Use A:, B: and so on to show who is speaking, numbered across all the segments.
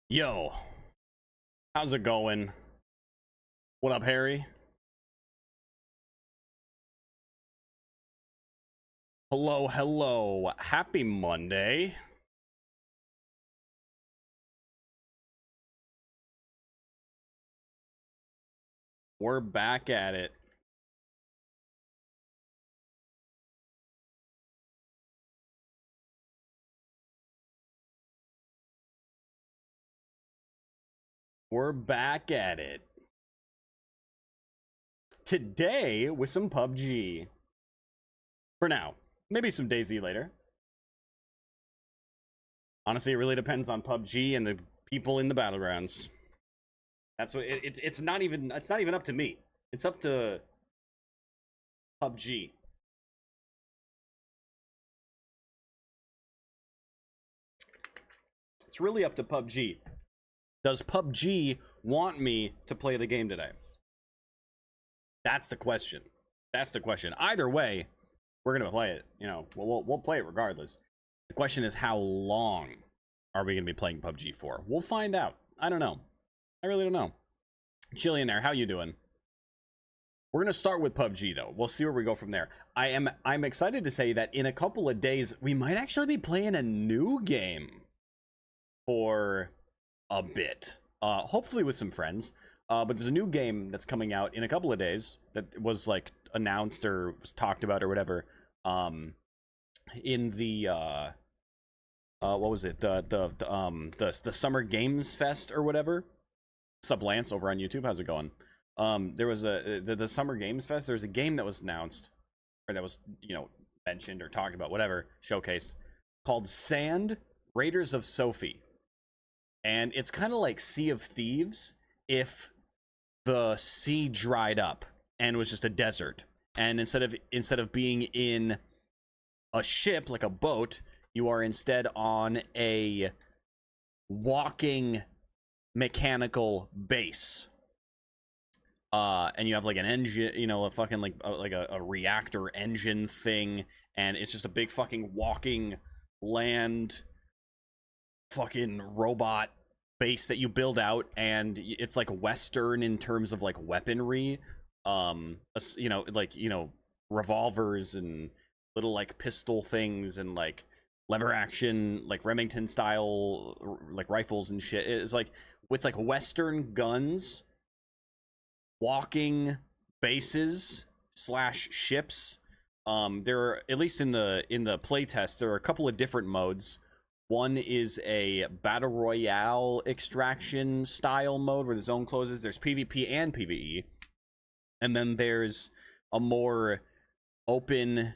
A: Yo, how's it going? What up, Harry? Hello, hello. Happy Monday. We're back at it. We're back at it. Today with some PUBG. For now. Maybe some DayZ later. Honestly, it really depends on PUBG and the people in the battlegrounds. That's what it's not even up to me. It's up to PUBG. It's really up to PUBG. Does PUBG want me to play the game today? That's the question. That's the question. Either way, we're gonna play it. You know, we'll play it regardless. The question is, how long are we gonna be playing PUBG for? We'll find out. I don't know. I really don't know. Chillionaire, how you doing? We're gonna start with PUBG though. We'll see where we go from there. I'm excited to say that in a couple of days we might actually be playing a new game for a bit. Hopefully with some friends. But there's a new game that's coming out in a couple of days that was like announced or was talked about or whatever. In the what was it? The Summer Games Fest or whatever. Sup Lance over on YouTube, how's it going? There was the Summer Games Fest. There's a game that was announced or that was, you know, mentioned or talked about, whatever, showcased, called Sand Raiders of Sophie. And it's kind of like Sea of Thieves if the sea dried up and was just a desert, and instead of being in a ship like a boat, you are instead on a walking mechanical base, and you have like an engine, you know, a fucking like a reactor engine thing, and it's just a big fucking walking land fucking robot base that you build out, and it's like Western in terms of like weaponry, you know, like, you know, revolvers and little like pistol things and like lever action like Remington style like rifles and shit. It's like Western guns, walking bases slash ships. There are, at least in the playtest, there are a couple of different modes. One is a battle royale extraction style mode where the zone closes. There's PvP and PvE. And then there's a more open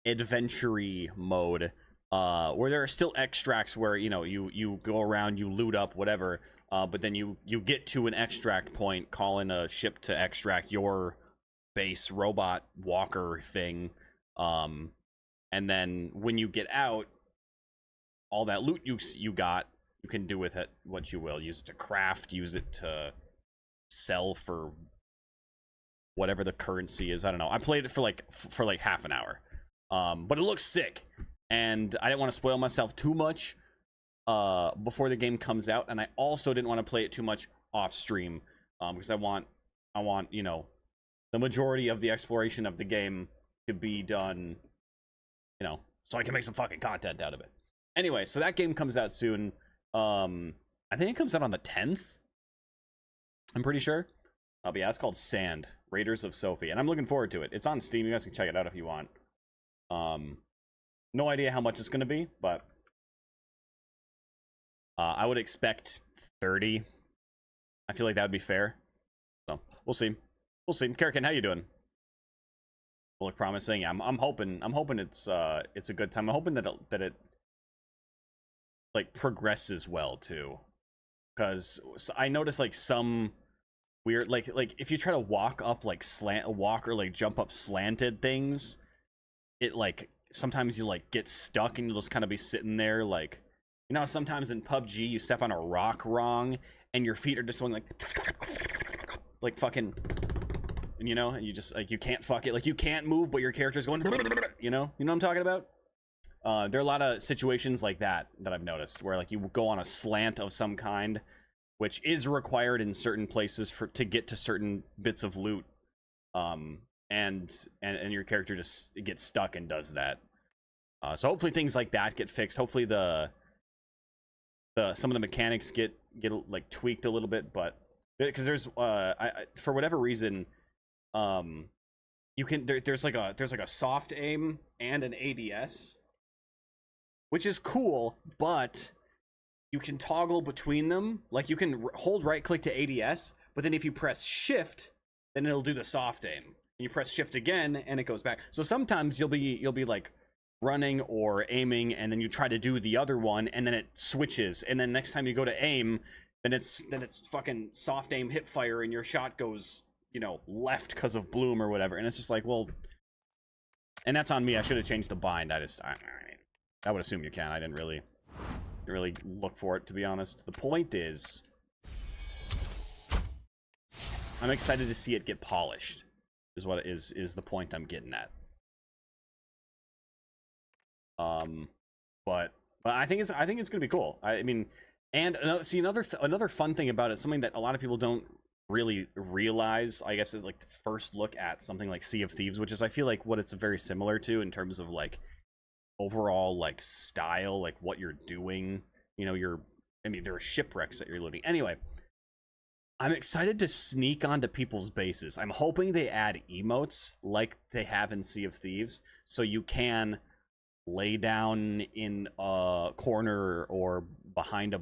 A: adventure-y mode where there are still extracts where, you know, you go around, you loot up, whatever, but then you get to an extract point, call in a ship to extract your base robot walker thing. And then when you get out, all that loot you got, you can do with it what you will. Use it to craft, use it to sell for whatever the currency is. I don't know. I played it for like half an hour. But it looks sick. And I didn't want to spoil myself too much before the game comes out. And I also didn't want to play it too much off stream. Because I want, you know, the majority of the exploration of the game to be done, you know, so I can make some fucking content out of it. Anyway, so that game comes out soon. I think it comes out on the 10th. I'm pretty sure. But yeah, it's called Sand, Raiders of Sophie. And I'm looking forward to it. It's on Steam. You guys can check it out if you want. No idea how much it's going to be, but I would expect 30. I feel like that would be fair. So, we'll see. We'll see. Karakin, how you doing? Will look promising. Yeah, I'm hoping it's a good time. I'm hoping that it like progresses well too, because I noticed like some weird like if you try to walk up like walk or like jump up slanted things, it like sometimes you like get stuck and you'll just kind of be sitting there, like, you know, sometimes in PUBG you step on a rock wrong and your feet are just going like fucking, and you know, and you just like, you can't fuck it, like you can't move but your character's going, you know what I'm talking about. There are a lot of situations like that I've noticed where like you go on a slant of some kind which is required in certain places to get to certain bits of loot. And your character just gets stuck and does that. So hopefully things like that get fixed. Hopefully some of the mechanics get like tweaked a little bit, but because there's for whatever reason, you can there's like a soft aim and an ADS, which is cool, but you can toggle between them. Like you can hold right click to ADS, but then if you press shift, then it'll do the soft aim. And you press shift again and it goes back. So sometimes you'll be like running or aiming, and then you try to do the other one, and then it switches, and then next time you go to aim, then it's fucking soft aim hip fire, and your shot goes, you know, left because of bloom or whatever, and it's just like, well, and that's on me. I should have changed the bind. I would assume you can. I didn't really look for it, to be honest. The point is, I'm excited to see it get polished. Is what is the point I'm getting at. But I think it's gonna be cool. I mean, and another fun thing about it, something that a lot of people don't really realize, I guess, is like the first look at something like Sea of Thieves, which is, I feel like, what it's very similar to in terms of like overall like style, like what you're doing. You know, there are shipwrecks that you're looting. Anyway, I'm excited to sneak onto people's bases. I'm hoping they add emotes like they have in Sea of Thieves, so you can lay down in a corner or behind a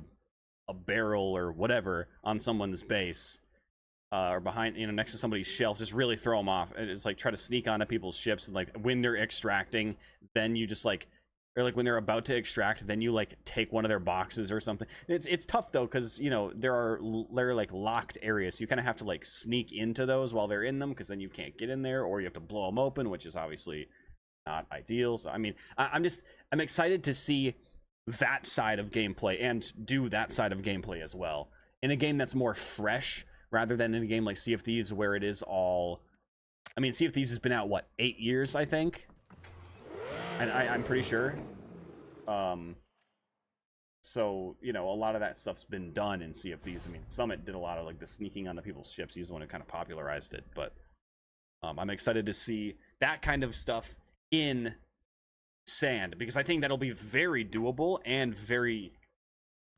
A: barrel or whatever on someone's base, or behind, you know, next to somebody's shelf. Just really throw them off. It's like try to sneak onto people's ships, and like when they're extracting, then you just like, or like when they're about to extract, then you like take one of their boxes or something. It's tough though, because, you know, they're like locked areas, so you kind of have to like sneak into those while they're in them, because then you can't get in there, or you have to blow them open, which is obviously not ideal. So I mean, I'm excited to see that side of gameplay and do that side of gameplay as well in a game that's more fresh, rather than in a game like Sea of Thieves, where it is all, I mean, Sea of Thieves has been out, what, 8 years, I think, and I'm pretty sure. So, you know, a lot of that stuff's been done in Sea of Thieves. I mean, Summit did a lot of like the sneaking onto people's ships. He's the one who kind of popularized it, but I'm excited to see that kind of stuff in Sand, because I think that'll be very doable and very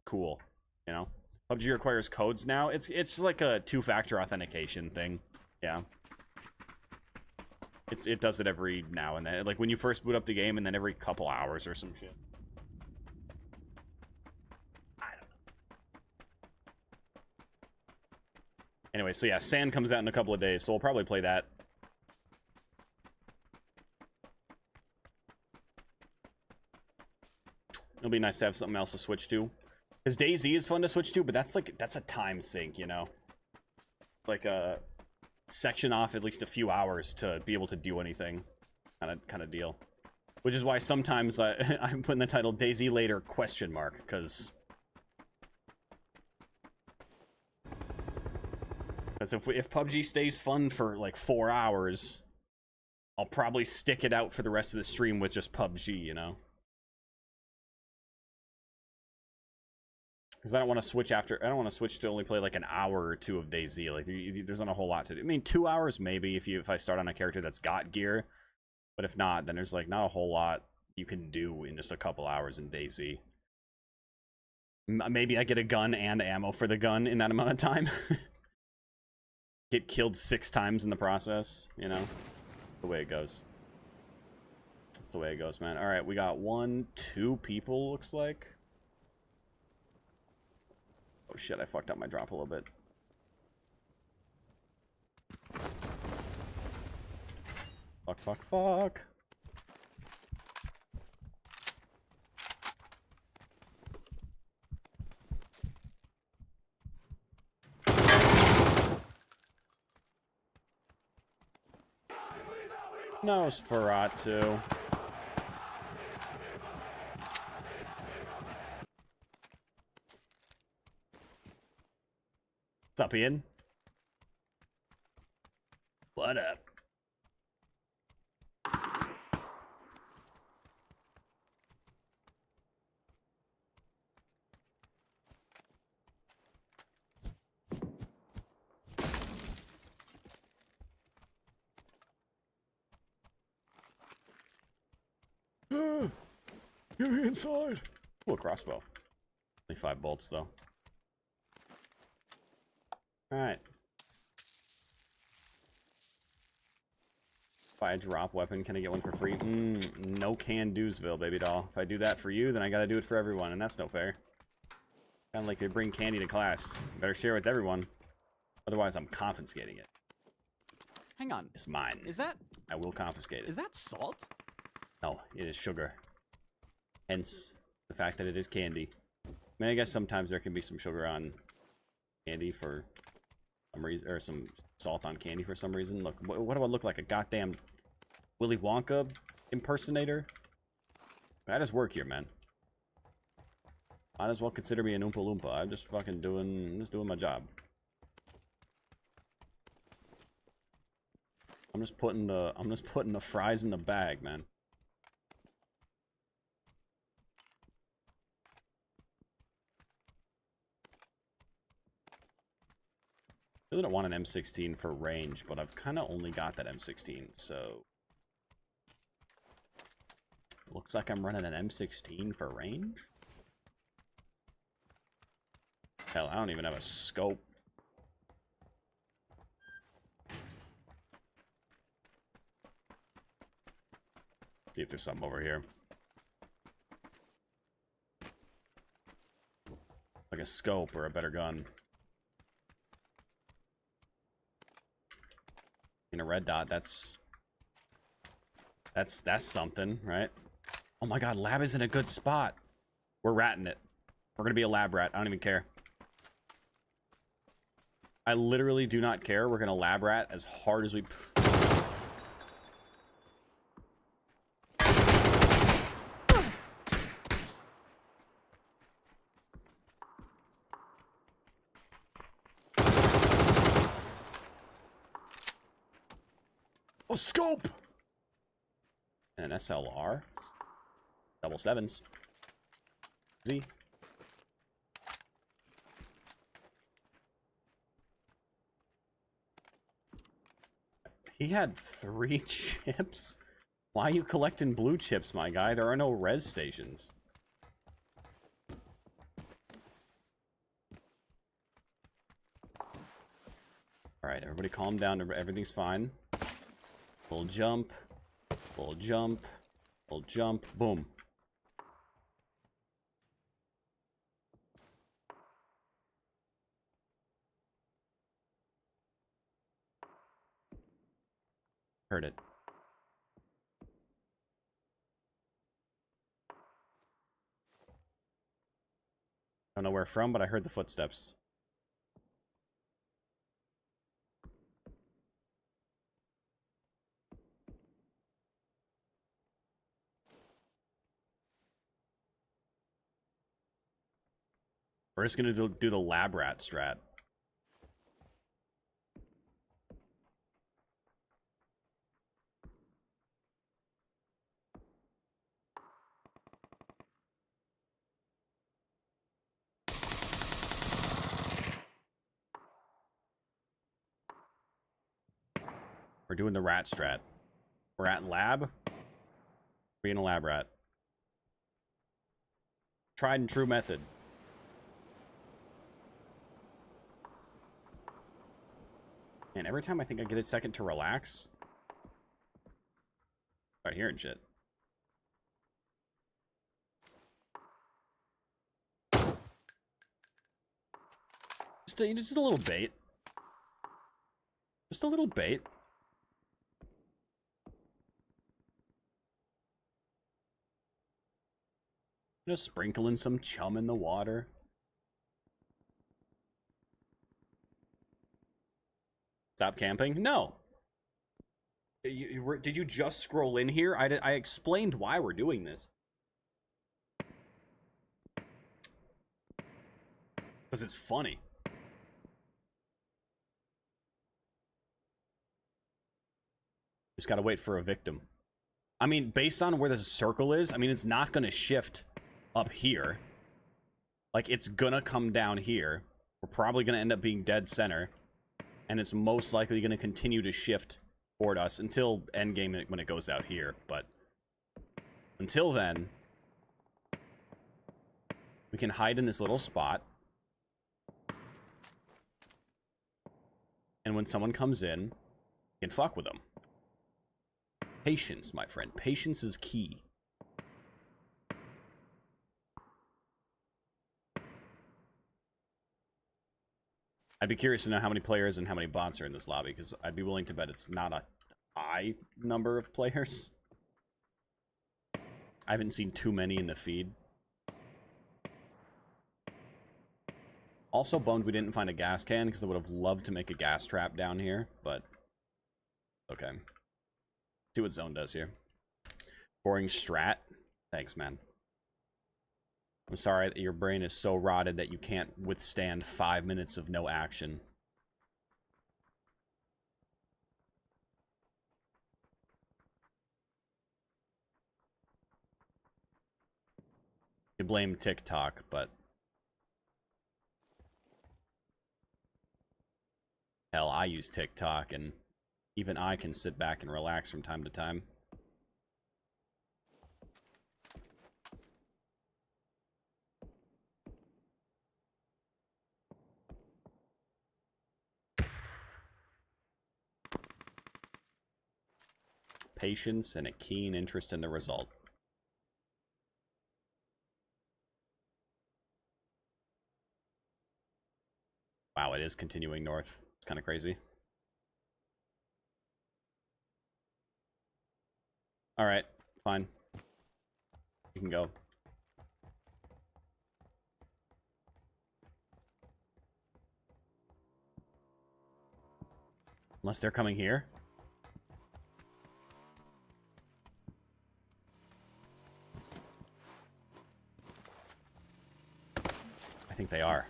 A: cool. You know, PUBG requires codes now. It's like a 2-factor authentication thing. Yeah, it does it every now and then, like when you first boot up the game, and then every couple hours or some shit. I don't know. Anyway, so yeah, Sand comes out in a couple of days, so we'll probably play that. It'll be nice to have something else to switch to, because DayZ is fun to switch to, but that's a time sink, you know, like a section off at least a few hours to be able to do anything, kind of deal. Which is why sometimes I'm putting the title DayZ later ? Because if PUBG stays fun for like 4 hours, I'll probably stick it out for the rest of the stream with just PUBG, you know. Because I don't want to switch to only play like an hour or two of DayZ. Like there's not a whole lot to do. I mean, 2 hours maybe if I start on a character that's got gear, but if not, then there's like not a whole lot you can do in just a couple hours in DayZ. Maybe I get a gun and ammo for the gun in that amount of time. Get killed 6 times in the process, you know? The way it goes. That's the way it goes, man. All right, we got 2 people, looks like. Oh shit, I fucked up my drop a little bit. Fuck. Nosferatu. What's up, Ian? What up? Get me inside! Ooh, a crossbow. Only 5 bolts, though. Alright. If I drop weapon, can I get one for free? No can-do'sville, baby doll. If I do that for you, then I gotta do it for everyone, and that's no fair. Kinda like they bring candy to class. You better share it with everyone. Otherwise, I'm confiscating it.
B: Hang on.
A: It's mine.
B: Is that...
A: I will confiscate it.
B: Is that salt?
A: No, it is sugar. Hence, the fact that it is candy. I mean, I guess sometimes there can be some sugar on candy for some reason, or some salt on candy for some reason. Look, what do I look like? A goddamn Willy Wonka impersonator? I just work here, man. Might as well consider me an Oompa Loompa. I'm just fucking doing my job. I'm just putting the fries in the bag, man. I really don't want an M16 for range, but I've kind of only got that M16, so... Looks like I'm running an M16 for range? Hell, I don't even have a scope. See if there's something over here. Like a scope or a better gun. In a red dot, that's something, right? Oh my god, lab is in a good spot. We're ratting it. We're gonna be a lab rat. I don't even care. I literally do not care. We're gonna lab rat as hard as we... Oh, scope! And an SLR. Double sevens. Z. He had 3 chips? Why are you collecting blue chips, my guy? There are no res stations. Alright, everybody calm down. Everything's fine. Full jump. Full jump. Full jump. Boom. Heard it. Don't know where from, but I heard the footsteps. We're just gonna do the lab rat strat. We're doing the rat strat. We're at lab. Being a lab rat. Tried and true method. And every time I think I get a second to relax, start hearing shit. Just a little bait. Just a little bait. Just sprinkling some chum in the water. Stop camping? No. Did you just scroll in here? I explained why we're doing this. Because it's funny. Just gotta wait for a victim. I mean, based on where the circle is, I mean, it's not gonna shift up here. Like, it's gonna come down here. We're probably gonna end up being dead center. And it's most likely gonna continue to shift toward us until endgame when it goes out here. But until then, We can hide in this little spot. And when someone comes in, we can fuck with them. Patience, my friend. Patience is key. I'd be curious to know how many players and how many bots are in this lobby, because I'd be willing to bet it's not a high number of players. I haven't seen too many in the feed. Also bummed we didn't find a gas can, because I would have loved to make a gas trap down here, but okay. See what Zone does here. Boring strat. Thanks, man. I'm sorry that your brain is so rotted that you can't withstand 5 minutes of no action. You blame TikTok, but hell, I use TikTok, and even I can sit back and relax from time to time. Patience and a keen interest in the result. Wow, it is continuing north. It's kind of crazy. Alright, fine. You can go. Unless they're coming here. I think they are.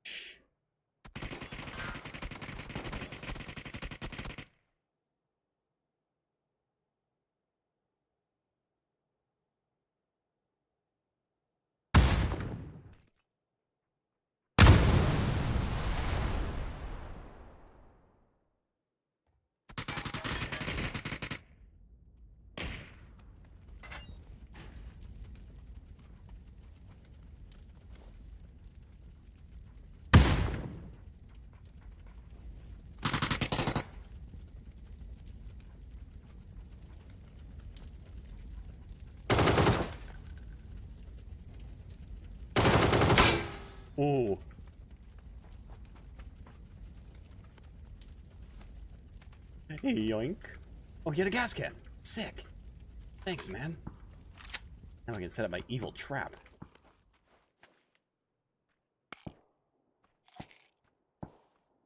A: Shh. Ooh. Yoink. Oh, he had a gas can. Sick. Thanks, man. Now I can set up my evil trap.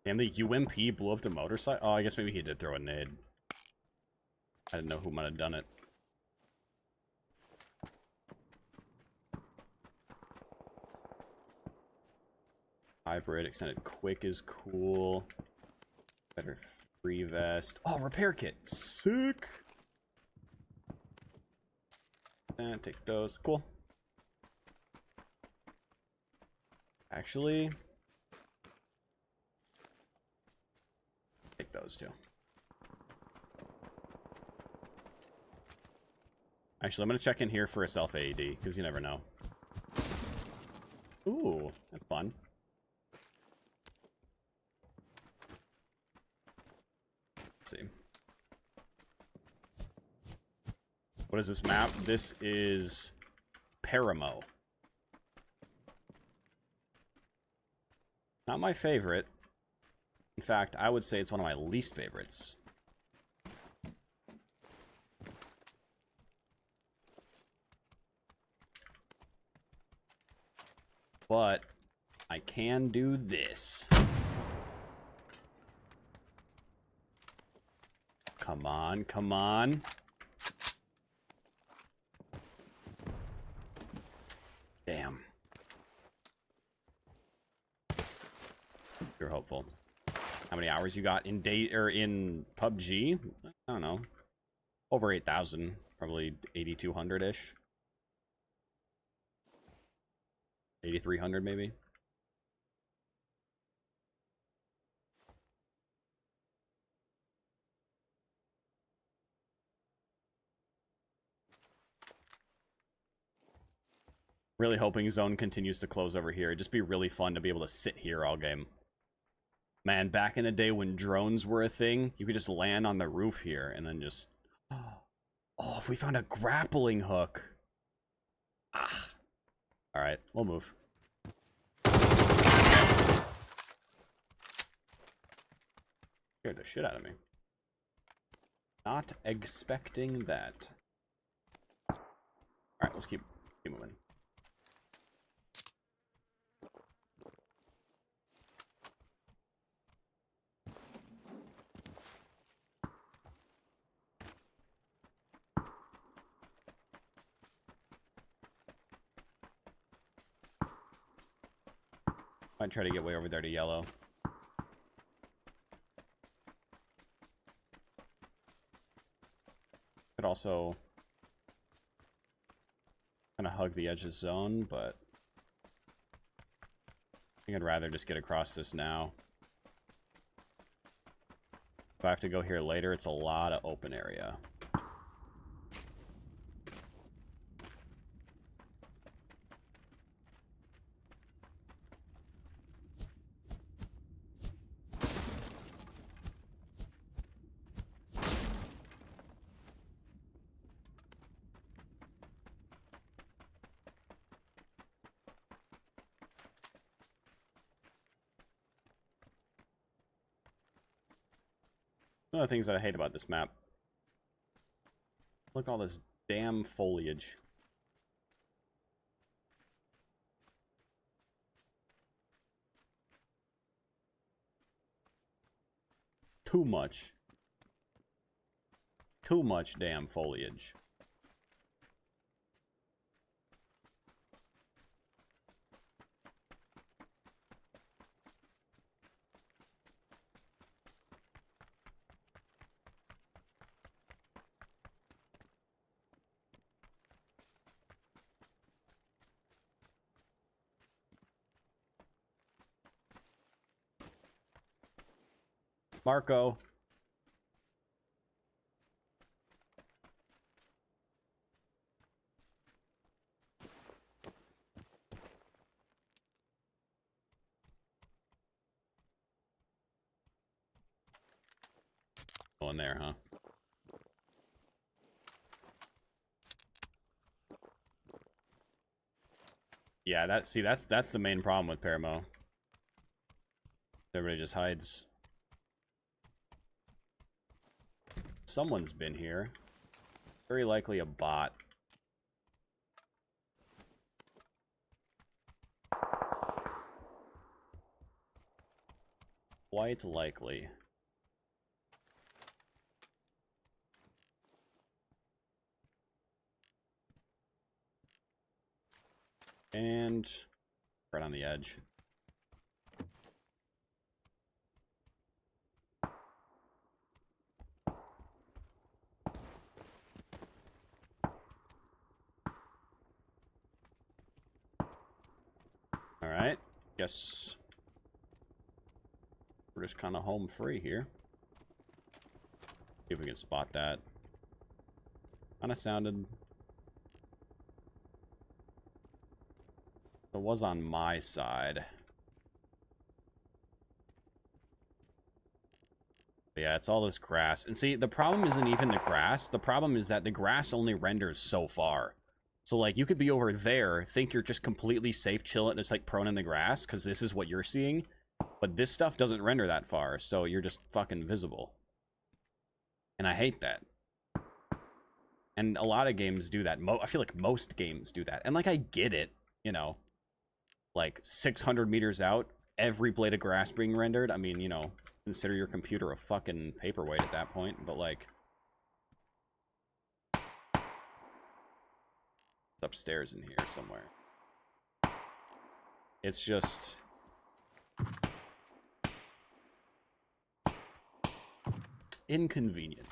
A: Damn, the UMP blew up the motorcycle. Oh, I guess maybe he did throw a nade. I didn't know who might have done it. Hybrid extended quick is cool. Better free vest. Oh, repair kit. Sick. And take those. Cool. Actually, take those too. Actually, I'm gonna check in here for a self AED because you never know. Ooh, that's fun. Let's see. What is this map? This is Paramo. Not my favorite. In fact, I would say it's one of my least favorites. But I can do this. Come on, come on. Damn. You're hopeful. How many hours you got in in PUBG? I don't know. Over 8,000, probably 8,200-ish. 8,300 maybe. Really hoping zone continues to close over here. It'd just be really fun to be able to sit here all game. Man, back in the day when drones were a thing, you could just land on the roof here and then just... Oh, if we found a grappling hook. Ah. Alright, we'll move. Scared the shit out of me. Not expecting that. Alright, let's keep moving. Might try to get way over there to yellow. Could also kind of hug the edge of zone, but I think I'd rather just get across this now. If I have to go here later, it's a lot of open area. One of the things that I hate about this map. Look at all this damn foliage. Too much. Too much damn foliage. Marco. Go in there, huh? Yeah, that's the main problem with Paramo. Everybody just hides. Someone's been here. Very likely a bot. Quite likely. And right on the edge. Alright, guess we're just kind of home free here. See if we can spot that. Kind of sounded... It was on my side. But yeah, it's all this grass. And see, the problem isn't even the grass. The problem is that the grass only renders so far. So, like, you could be over there, think you're just completely safe, chilling, just, like, prone in the grass, because this is what you're seeing. But this stuff doesn't render that far, so you're just fucking visible. And I hate that. And a lot of games do that. I feel like most games do that. And, like, I get it, you know. Like, 600 meters out, every blade of grass being rendered. I mean, you know, consider your computer a fucking paperweight at that point, but, like... upstairs in here somewhere. It's just inconvenient.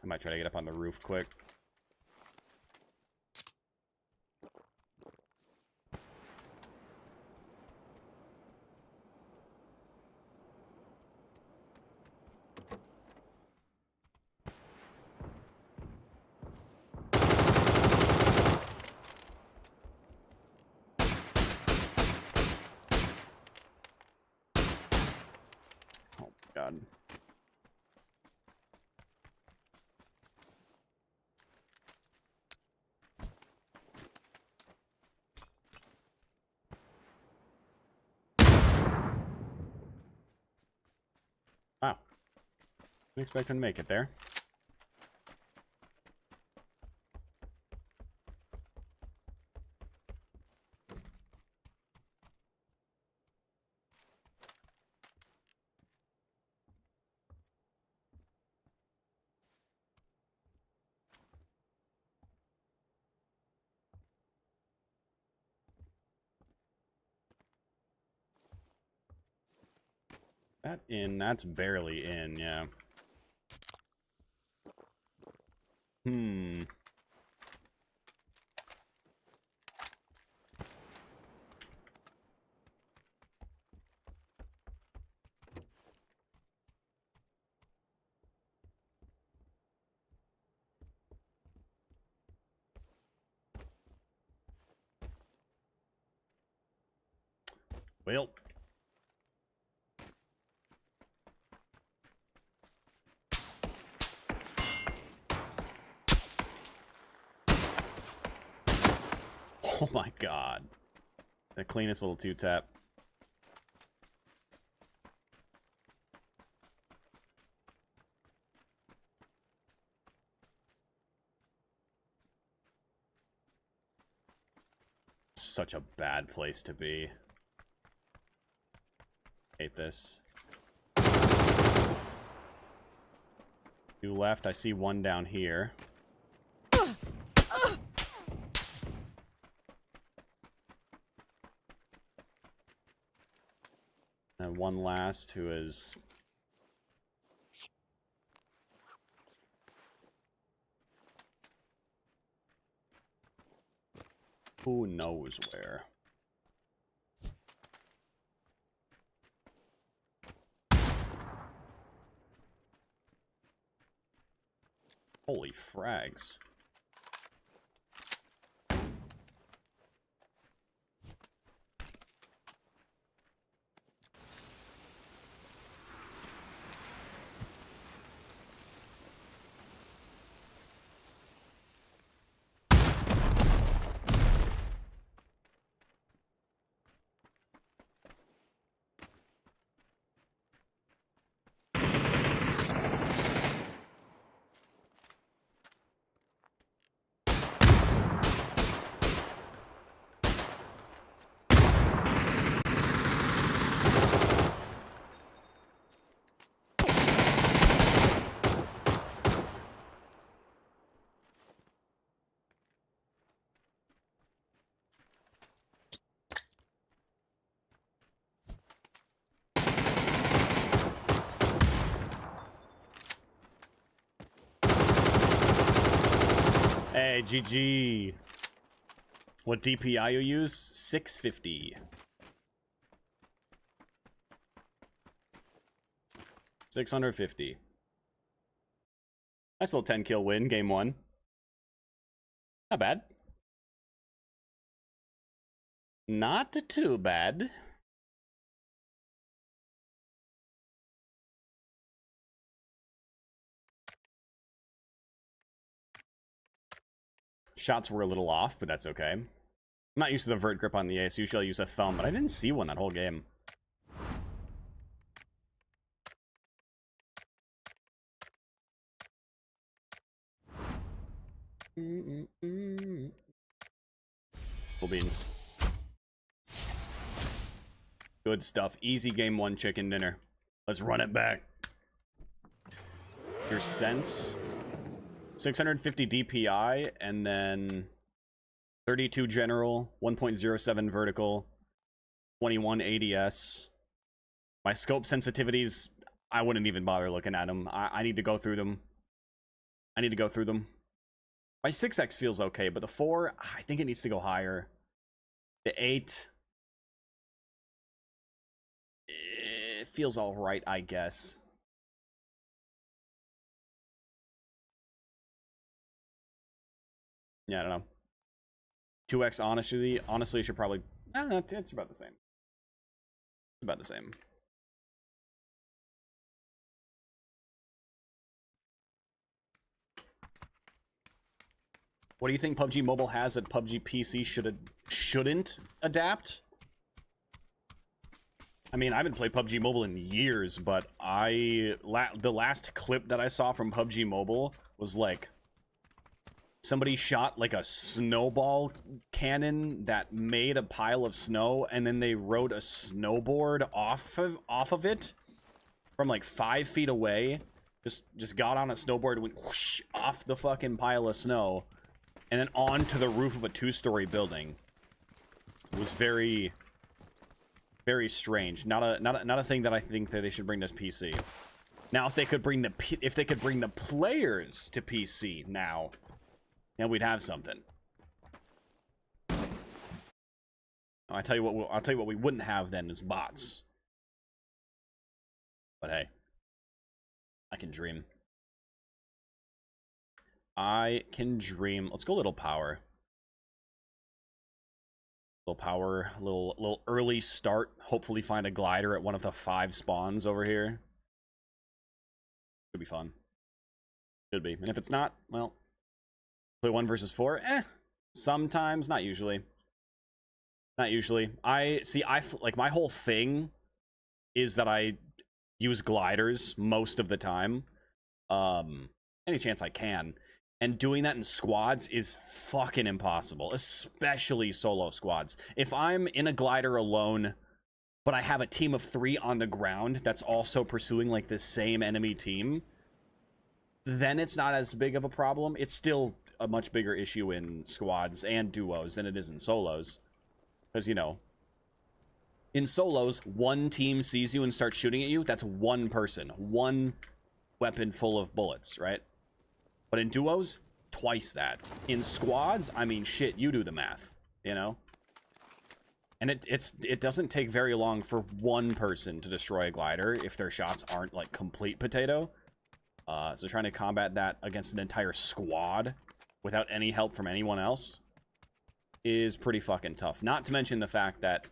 A: I might try to get up on the roof quick. Oh, God. Wow. Didn't expect him to make it there. That's barely in, yeah. Well. Oh my God. The cleanest little two-tap. Such a bad place to be. Hate this. 2 left. I see 1 down here. And 1 last who is... who knows where. Holy frags. Hey, GG. What DPI you use? 650. 650. Nice little 10 kill win, game 1. Not bad. Not too bad. Shots were a little off, but that's okay. I'm not used to the vert grip on the ace. Usually I use a thumb, but I didn't see one that whole game. Cool beans. Good stuff. Easy game 1 chicken dinner. Let's run it back. Your sense. 650 DPI, and then 32 general, 1.07 vertical, 21 ADS. My scope sensitivities, I wouldn't even bother looking at them. I need to go through them. I need to go through them. My 6x feels okay, but the 4, I think it needs to go higher. The 8, it feels all right, I guess. Yeah, I don't know. 2x, honestly, should probably... it's about the same. It's about the same. What do you think PUBG Mobile has that PUBG PC shouldn't adapt? I mean, I haven't played PUBG Mobile in years, but the last clip that I saw from PUBG Mobile was like somebody shot like a snowball cannon that made a pile of snow, and then they rode a snowboard off of it from like 5 feet away. Just got on a snowboard, went whoosh, off the fucking pile of snow, and then onto the roof of a 2-story building. It was very, very strange. Not a thing that I think that they should bring to PC. Now, if they could bring the players to PC now, then we'd have something. I'll tell you what we wouldn't have then is bots. But hey, I can dream. I can dream. Let's go little power. Little power, little early start. Hopefully find a glider at one of the 5 spawns over here. Should be fun. Should be. And if it's not, well, play 1 versus 4. Sometimes, not usually. Not usually. Like my whole thing is that I use gliders most of the time. Any chance I can. And doing that in squads is fucking impossible, especially solo squads. If I'm in a glider alone, but I have a team of 3 on the ground that's also pursuing like the same enemy team, then it's not as big of a problem. It's still a much bigger issue in squads and duos than it is in solos. Because, you know, in solos, one team sees you and starts shooting at you. That's one person. One weapon full of bullets, right? But in duos, twice that. In squads, I mean, shit, you do the math, you know? And it doesn't take very long for one person to destroy a glider if their shots aren't, like, complete potato. So trying to combat that against an entire squad without any help from anyone else is pretty fucking tough. Not to mention the fact that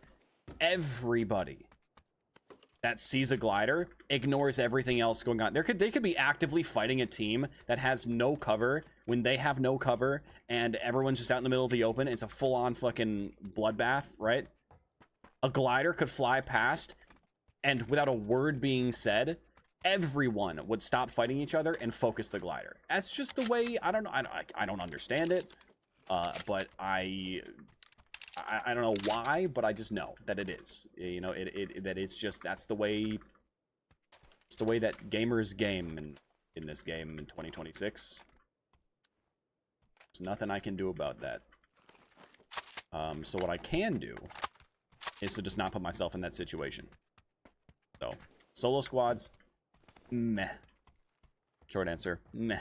A: everybody that sees a glider ignores everything else going on. They could be actively fighting a team that has no cover when they have no cover and everyone's just out in the middle of the open. It's a full-on fucking bloodbath, right? A glider could fly past and without a word being said, everyone would stop fighting each other and focus the glider. That's just the way, I don't know, I don't understand it, but I don't know why, but I just know that it is. You know, that it's just, that's the way, it's the way that gamers game in this game in 2026. There's nothing I can do about that. So what I can do is to just not put myself in that situation. So, solo squads, meh. Short answer, meh.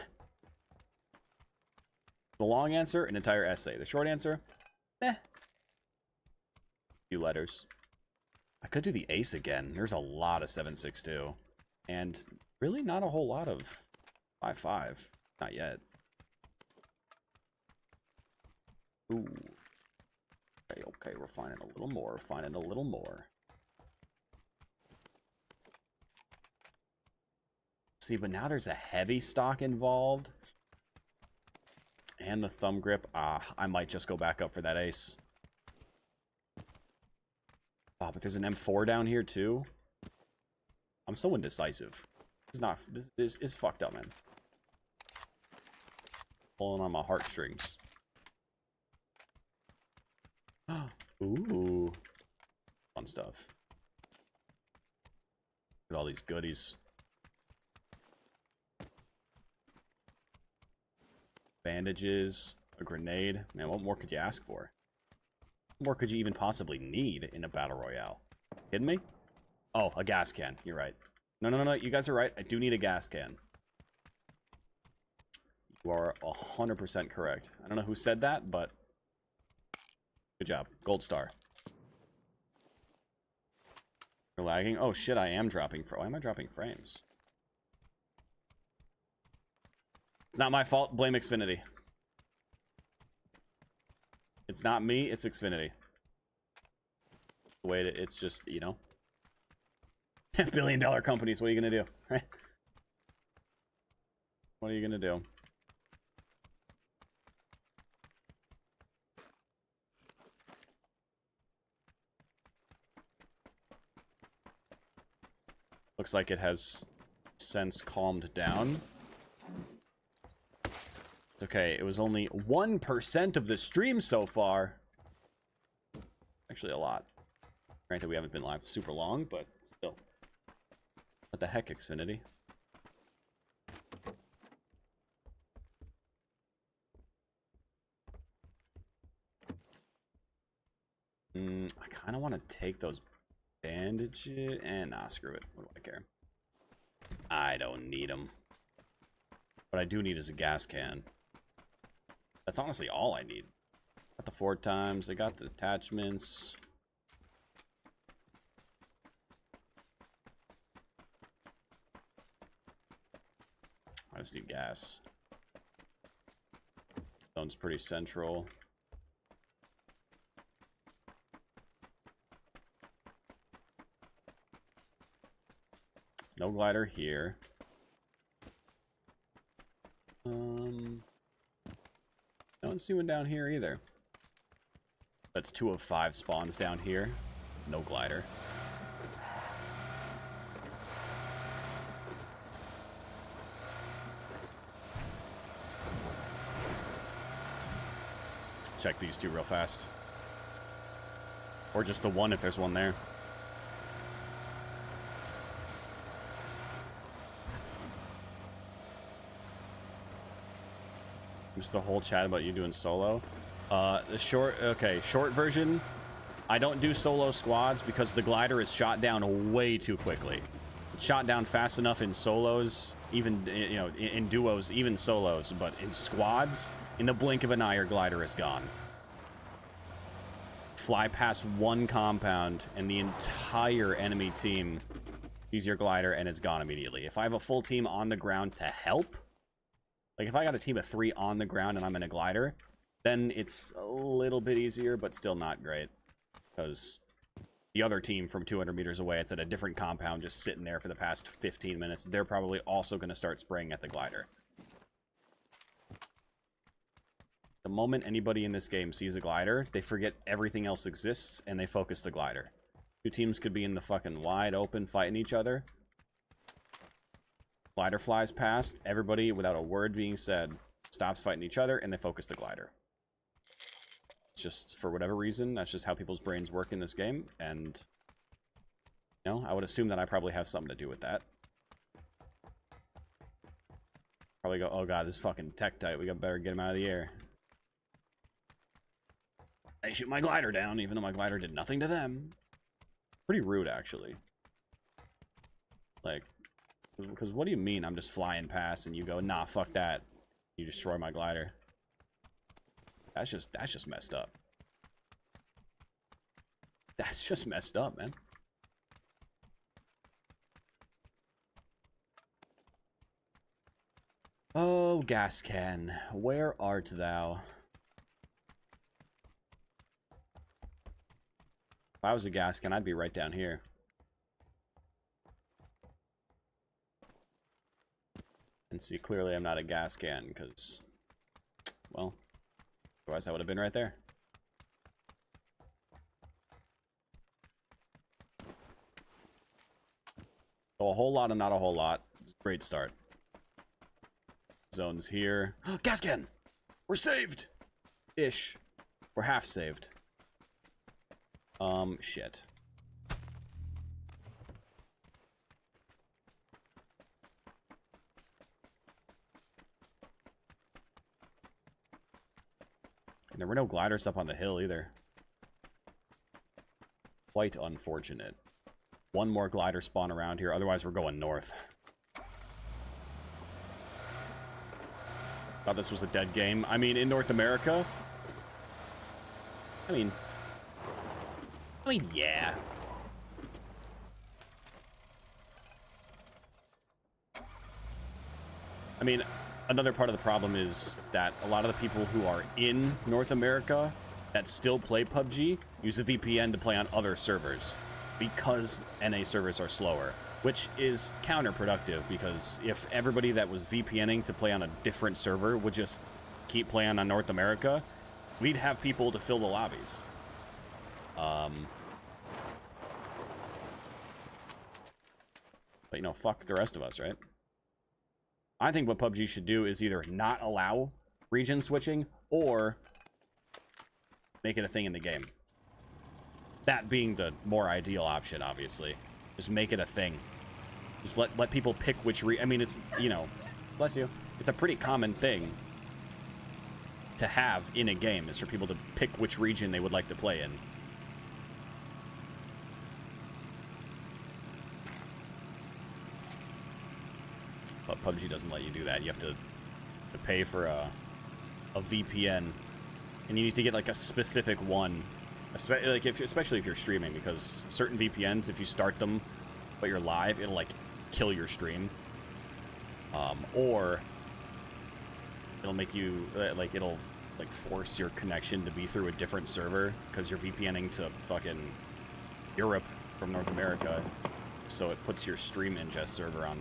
A: The long answer, an entire essay. The short answer, meh. Few letters. I could do the ace again. There's a lot of 7.62. And really not a whole lot of 5.5. Not yet. Ooh. Okay, we're finding a little more. Finding a little more. See, but now there's a heavy stock involved. And the thumb grip. I might just go back up for that ace. Oh, but there's an M4 down here too. I'm so indecisive. This is fucked up, man. Pulling on my heartstrings. Ooh. Fun stuff. Look at all these goodies. Bandages, a grenade. Man, what more could you ask for? What more could you even possibly need in a battle royale? Kidding me? Oh, a gas can. You're right. No. You guys are right. I do need a gas can. You are 100% correct. I don't know who said that, but good job. Gold star. You're lagging. Oh shit, I am dropping. Why am I dropping frames? It's not my fault. Blame Xfinity. It's not me. It's Xfinity. Wait, it's just, you know. Billion-dollar companies. What are you gonna do? Right? What are you gonna do? Looks like it has since calmed down. It's okay. It was only 1% of the stream so far. Actually, a lot. Granted, we haven't been live super long, but still. What the heck, Xfinity? I kind of want to take those bandages and nah, screw it. What do I care? I don't need them. What I do need is a gas can. That's honestly all I need. Got the 4 times. I got the attachments. I just need gas. Zone's pretty central. No glider here. Don't see one down here either. That's 2 of 5 spawns down here. No glider. Check these 2 real fast. Or just the one if there's one there. Just the whole chat about you doing solo. The short version. I don't do solo squads because the glider is shot down way too quickly. It's shot down fast enough in solos, even, you know, in duos, even solos, but in squads, in the blink of an eye, your glider is gone. Fly past one compound and the entire enemy team sees your glider and it's gone immediately. If I have a full team on the ground to help, like if I got a team of 3 on the ground and I'm in a glider, then it's a little bit easier, but still not great. Because the other team from 200 meters away, it's at a different compound just sitting there for the past 15 minutes. They're probably also going to start spraying at the glider. The moment anybody in this game sees a glider, they forget everything else exists and they focus the glider. 2 teams could be in the fucking wide open fighting each other. Glider flies past, everybody, without a word being said, stops fighting each other, and they focus the glider. It's just, for whatever reason, that's just how people's brains work in this game, and, you know, I would assume that I probably have something to do with that. Probably go, oh god, this is fucking Tekktite, we better get him out of the air. They shoot my glider down, even though my glider did nothing to them. Pretty rude, actually. Like, because what do you mean I'm just flying past and you go, nah, fuck that. You destroy my glider. That's just messed up. That's just messed up, man. Oh, gas can, where art thou? If I was a gas can, I'd be right down here. And see, clearly I'm not a gas can, because, well, otherwise I would have been right there. So a whole lot and not a whole lot. Great start. Zone's here. Gas can! We're saved! Ish. We're half saved. Shit. And there were no gliders up on the hill either. Quite unfortunate. One more glider spawn around here, otherwise we're going north. Thought this was a dead game. I mean, in North America, I mean, yeah. I mean, another part of the problem is that a lot of the people who are in North America that still play PUBG use a VPN to play on other servers because NA servers are slower, which is counterproductive because if everybody that was VPNing to play on a different server would just keep playing on North America, we'd have people to fill the lobbies. But, you know, fuck the rest of us, right? I think what PUBG should do is either not allow region switching or make it a thing in the game. That being the more ideal option, obviously. Just make it a thing. Just let people pick which I mean, it's, you know, bless you. It's a pretty common thing to have in a game, is for people to pick which region they would like to play in. But PUBG doesn't let you do that. You have to pay for a VPN, and you need to get like a specific one, especially if you're streaming, because certain VPNs, if you start them but you're live, it'll like kill your stream, or it'll make you it'll like force your connection to be through a different server because you're VPNing to fucking Europe from North America, so it puts your stream ingest server on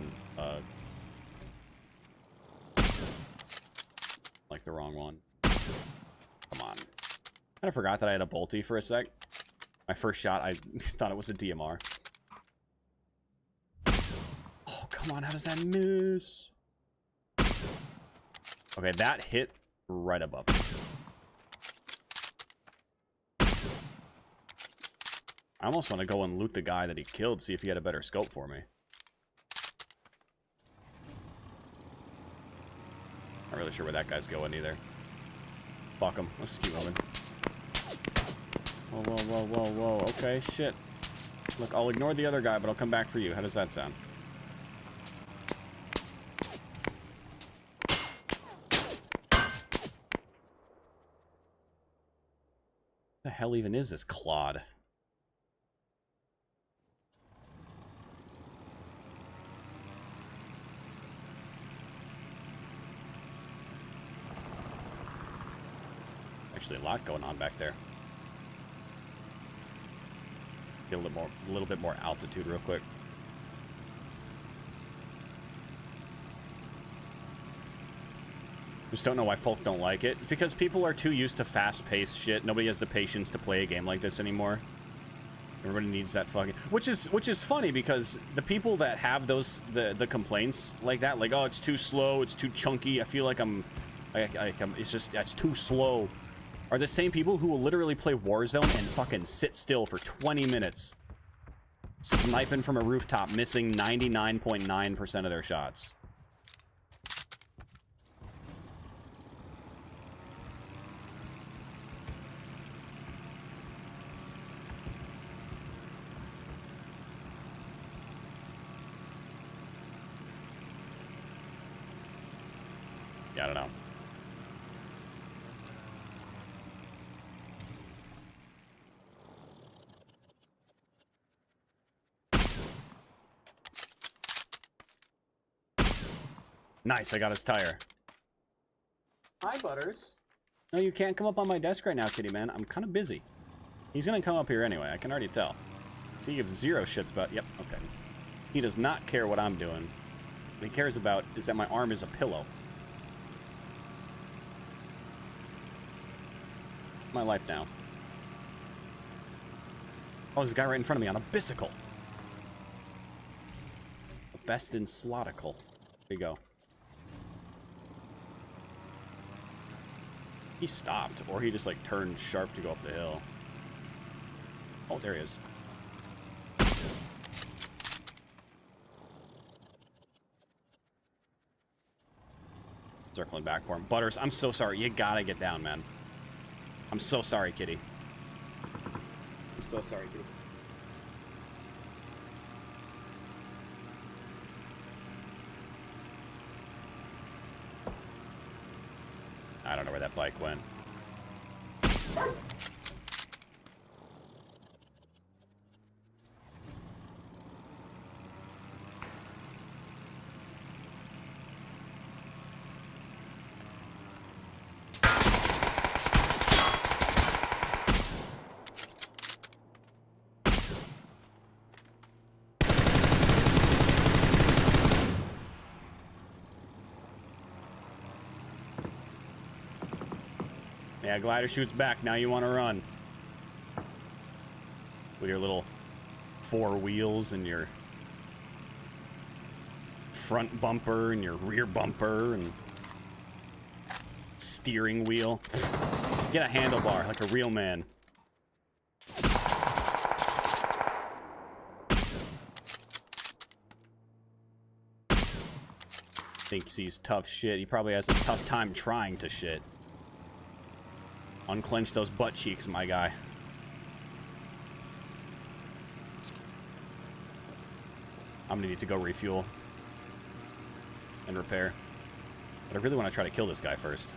A: like the wrong one. Come on. Kind of forgot that I had a bolty for a sec. My first shot, I thought it was a DMR. Oh, come on. How does that miss? Okay, that hit right above. I almost want to go and loot the guy that he killed, see if he had a better scope for me. Not really sure where that guy's going either. Fuck him. Let's just keep moving. Whoa, whoa, whoa, whoa, whoa. Okay, shit. Look, I'll ignore the other guy, but I'll come back for you. How does that sound? What the hell even is this clod? Actually, a lot going on back there. Get a little bit more altitude real quick. Just don't know why folk don't like it. It's because people are too used to fast-paced shit. Nobody has the patience to play a game like this anymore. Everybody needs that fucking... Which is funny, because the people that have those the complaints like that, like, oh, it's too slow, it's too chunky, I feel like it's too slow, are the same people who will literally play Warzone and fucking sit still for 20 minutes. Sniping from a rooftop, missing 99.9% of their shots. Yeah, I don't know. Nice, I got his tire. Hi, Butters. No, you can't come up on my desk right now, kitty man. I'm kind of busy. He's gonna come up here anyway, I can already tell. So he gives zero shits about... Yep, okay. He does not care what I'm doing. What he cares about is that my arm is a pillow. My life now. Oh, there's a guy right in front of me on a bicycle. The best in Slotical. There you go. He stopped, or he just like turned sharp to go up the hill. Oh, there he is. Circling back for him. Butters, I'm so sorry. You gotta get down, man. I'm so sorry, kitty. I'm so sorry, kitty. don't know where that bike went. Yeah, glider shoots back. Now you want to run. With your little 4 wheels and your front bumper and your rear bumper and steering wheel. Get a handlebar like a real man. Thinks he's tough shit. He probably has a tough time trying to shit. Unclench those butt cheeks, my guy. I'm gonna need to go refuel and repair. But I really want to try to kill this guy first.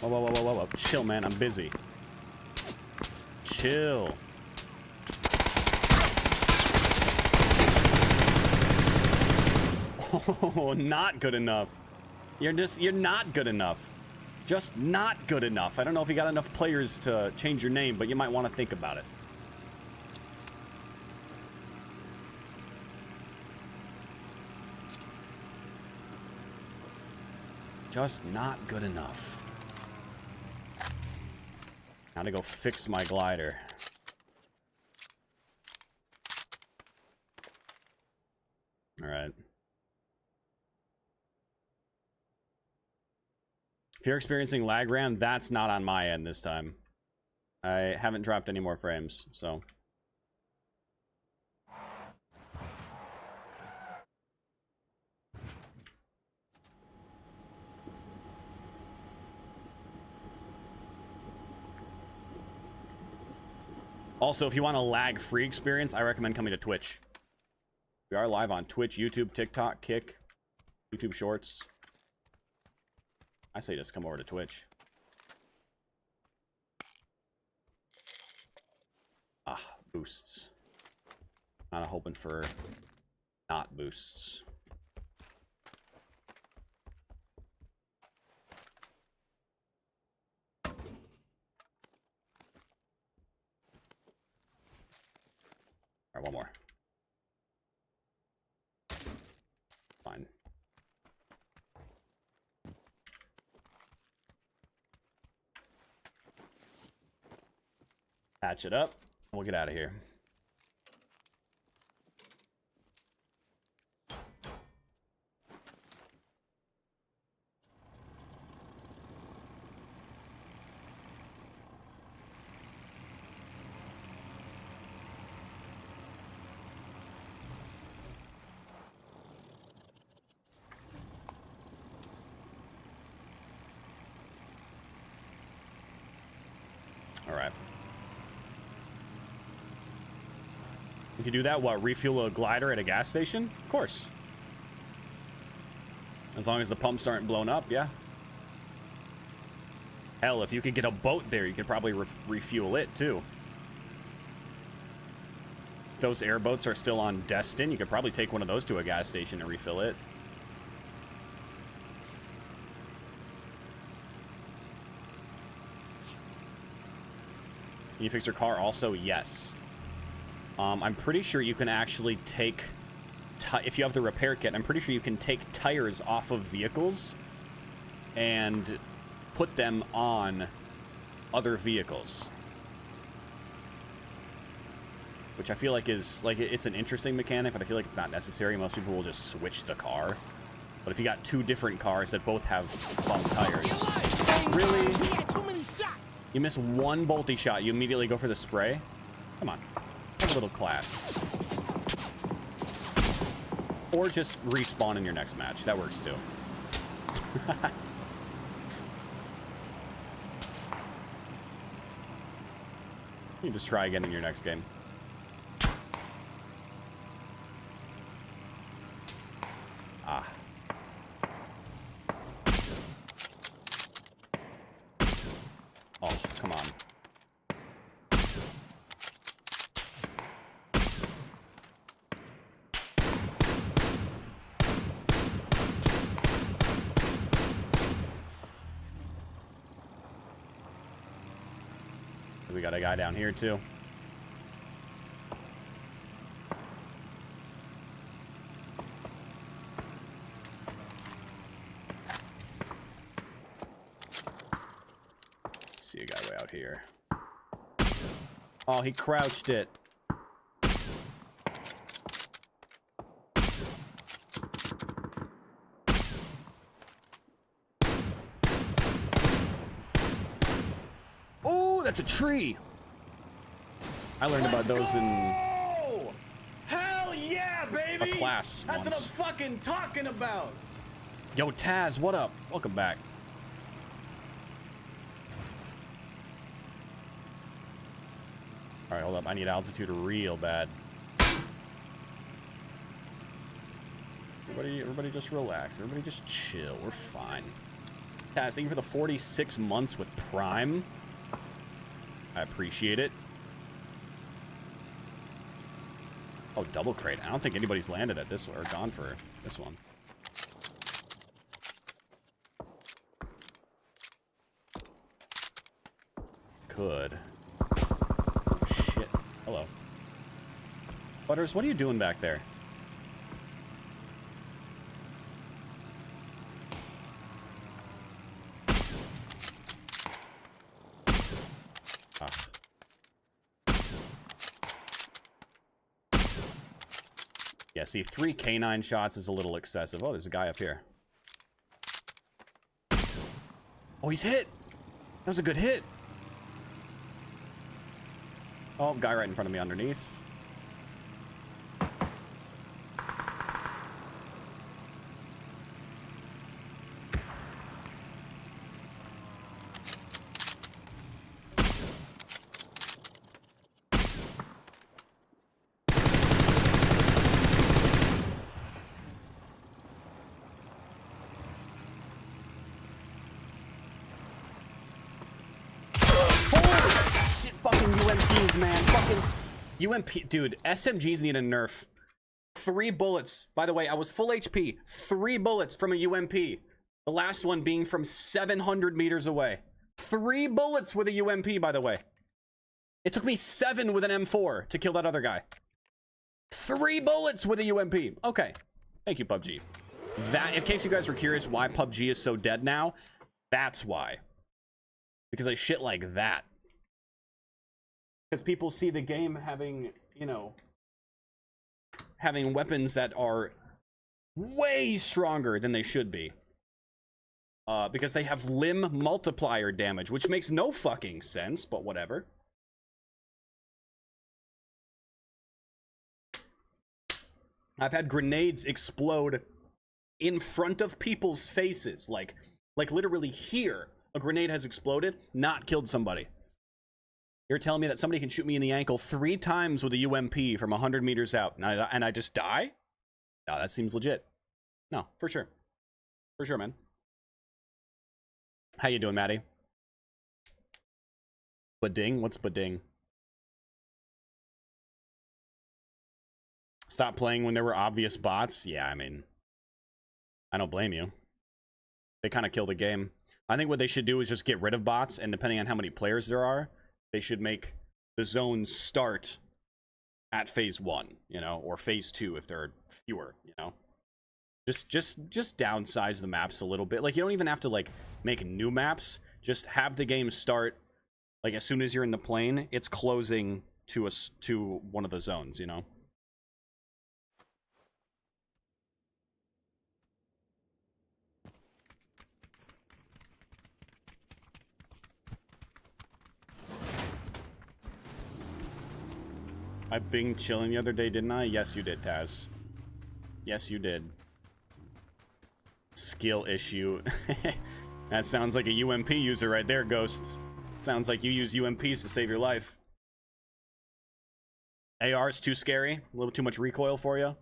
A: Whoa, whoa, whoa, whoa, whoa. Chill, man. I'm busy. Chill. Oh, not good enough. You're not good enough. Just not good enough. I don't know if you got enough players to change your name, but you might want to think about it. Just not good enough. Now to go fix my glider. All right. If you're experiencing lag RAM, that's not on my end this time. I haven't dropped any more frames, so. Also, if you want a lag-free experience, I recommend coming to Twitch. We are live on Twitch, YouTube, TikTok, Kick, YouTube Shorts. I say just come over to Twitch. Ah, boosts. Not hoping for not boosts. All right, one more. Fine. Patch it up. We'll get out of here. All right. You can do that, what, refuel a glider at a gas station? Of course. As long as the pumps aren't blown up, yeah. Hell, if you could get a boat there, you could probably refuel it, too. If those airboats are still on Destin, you could probably take one of those to a gas station and refill it. Can you fix your car also? Yes. I'm pretty sure you can actually take, if you have the repair kit, I'm pretty sure you can take tires off of vehicles and put them on other vehicles. Which I feel like is, like, it's an interesting mechanic, but I feel like it's not necessary. Most people will just switch the car. But if you got 2 different cars that both have bump tires. Really? You miss 1 bolty shot, you immediately go for the spray? Come on. Have a little class. Or just respawn in your next match. That works too. You can just try again in your next game. Ah. Oh, come on. We got a guy down here too. See a guy way out here. Oh, he crouched it. Oh, that's a tree. I learned about those in
C: hell yeah, baby.
A: a class
C: That's
A: once.
C: what I'm fucking talking about.
A: Yo, Taz, what up? Welcome back. All right, hold up. I need altitude real bad. Everybody just relax. Everybody just chill. We're fine. Taz, thank you for the 46 months with Prime. I appreciate it. Oh, double crate. I don't think anybody's landed at this one or gone for this one. Could. Oh, shit. Hello. Butters, what are you doing back there? Yeah, see, 3 K9 shots is a little excessive. Oh, there's a guy up here. Oh, he's hit! That was a good hit! Oh, guy right in front of me underneath. Man, fucking UMP, dude. SMGs need a nerf. 3 bullets. By the way, I was full HP. 3 bullets from a UMP. The last one being from 700 meters away. 3 bullets with a UMP, by the way. It took me 7 with an M4 to kill that other guy. 3 bullets with a UMP. Okay. Thank you, PUBG. That, in case you guys were curious why PUBG is so dead now, that's why. Because I shit like that. Because people see the game having, you know, having weapons that are way stronger than they should be. Because they have limb multiplier damage, which makes no fucking sense, but whatever. I've had grenades explode in front of people's faces. Like literally here, a grenade has exploded, not killed somebody. You're telling me that somebody can shoot me in the ankle 3 times with a UMP from 100 meters out, and I just die? No, that seems legit. No, for sure. For sure, man. How you doing, Maddie? Bading? What's bading? Stop playing when there were obvious bots? Yeah, I mean, I don't blame you. They kind of kill the game. I think what they should do is just get rid of bots, and depending on how many players there are, they should make the zones start at phase 1, you know, or phase 2 if there are fewer, you know. Just downsize the maps a little bit. Like, you don't even have to like make new maps. Just have the game start like as soon as you're in the plane, it's closing to one of the zones, you know. I binged chilling the other day, didn't I? Yes, you did, Taz. Yes, you did. Skill issue. That sounds like a UMP user right there, Ghost. Sounds like you use UMPs to save your life. AR is too scary. A little too much recoil for you.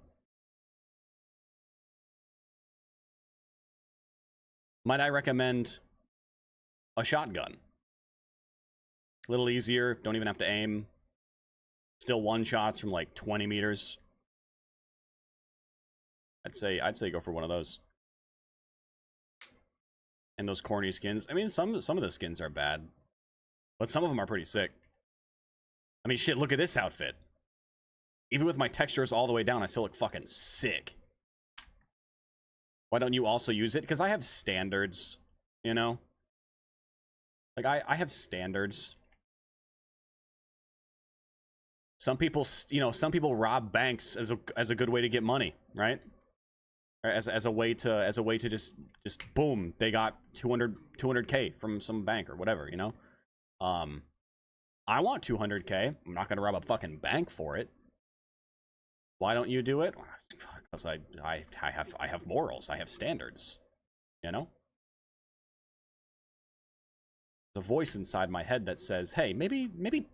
A: Might I recommend a shotgun? A little easier. Don't even have to aim. Still one shots from like 20 meters. I'd say go for one of those. And those corny skins. I mean, some of the skins are bad, but some of them are pretty sick. I mean, shit, look at this outfit. Even with my textures all the way down, I still look fucking sick. Why don't you also use it? Because I have standards, you know? Like, I have standards. Some people, you know, some people rob banks as a good way to get money, right? As a way to just boom, they got 200K from some bank or whatever, you know. I want 200K. I'm not gonna rob a fucking bank for it. Why don't you do it? Because I have morals. I have standards, you know. There's a voice inside my head that says, hey, maybe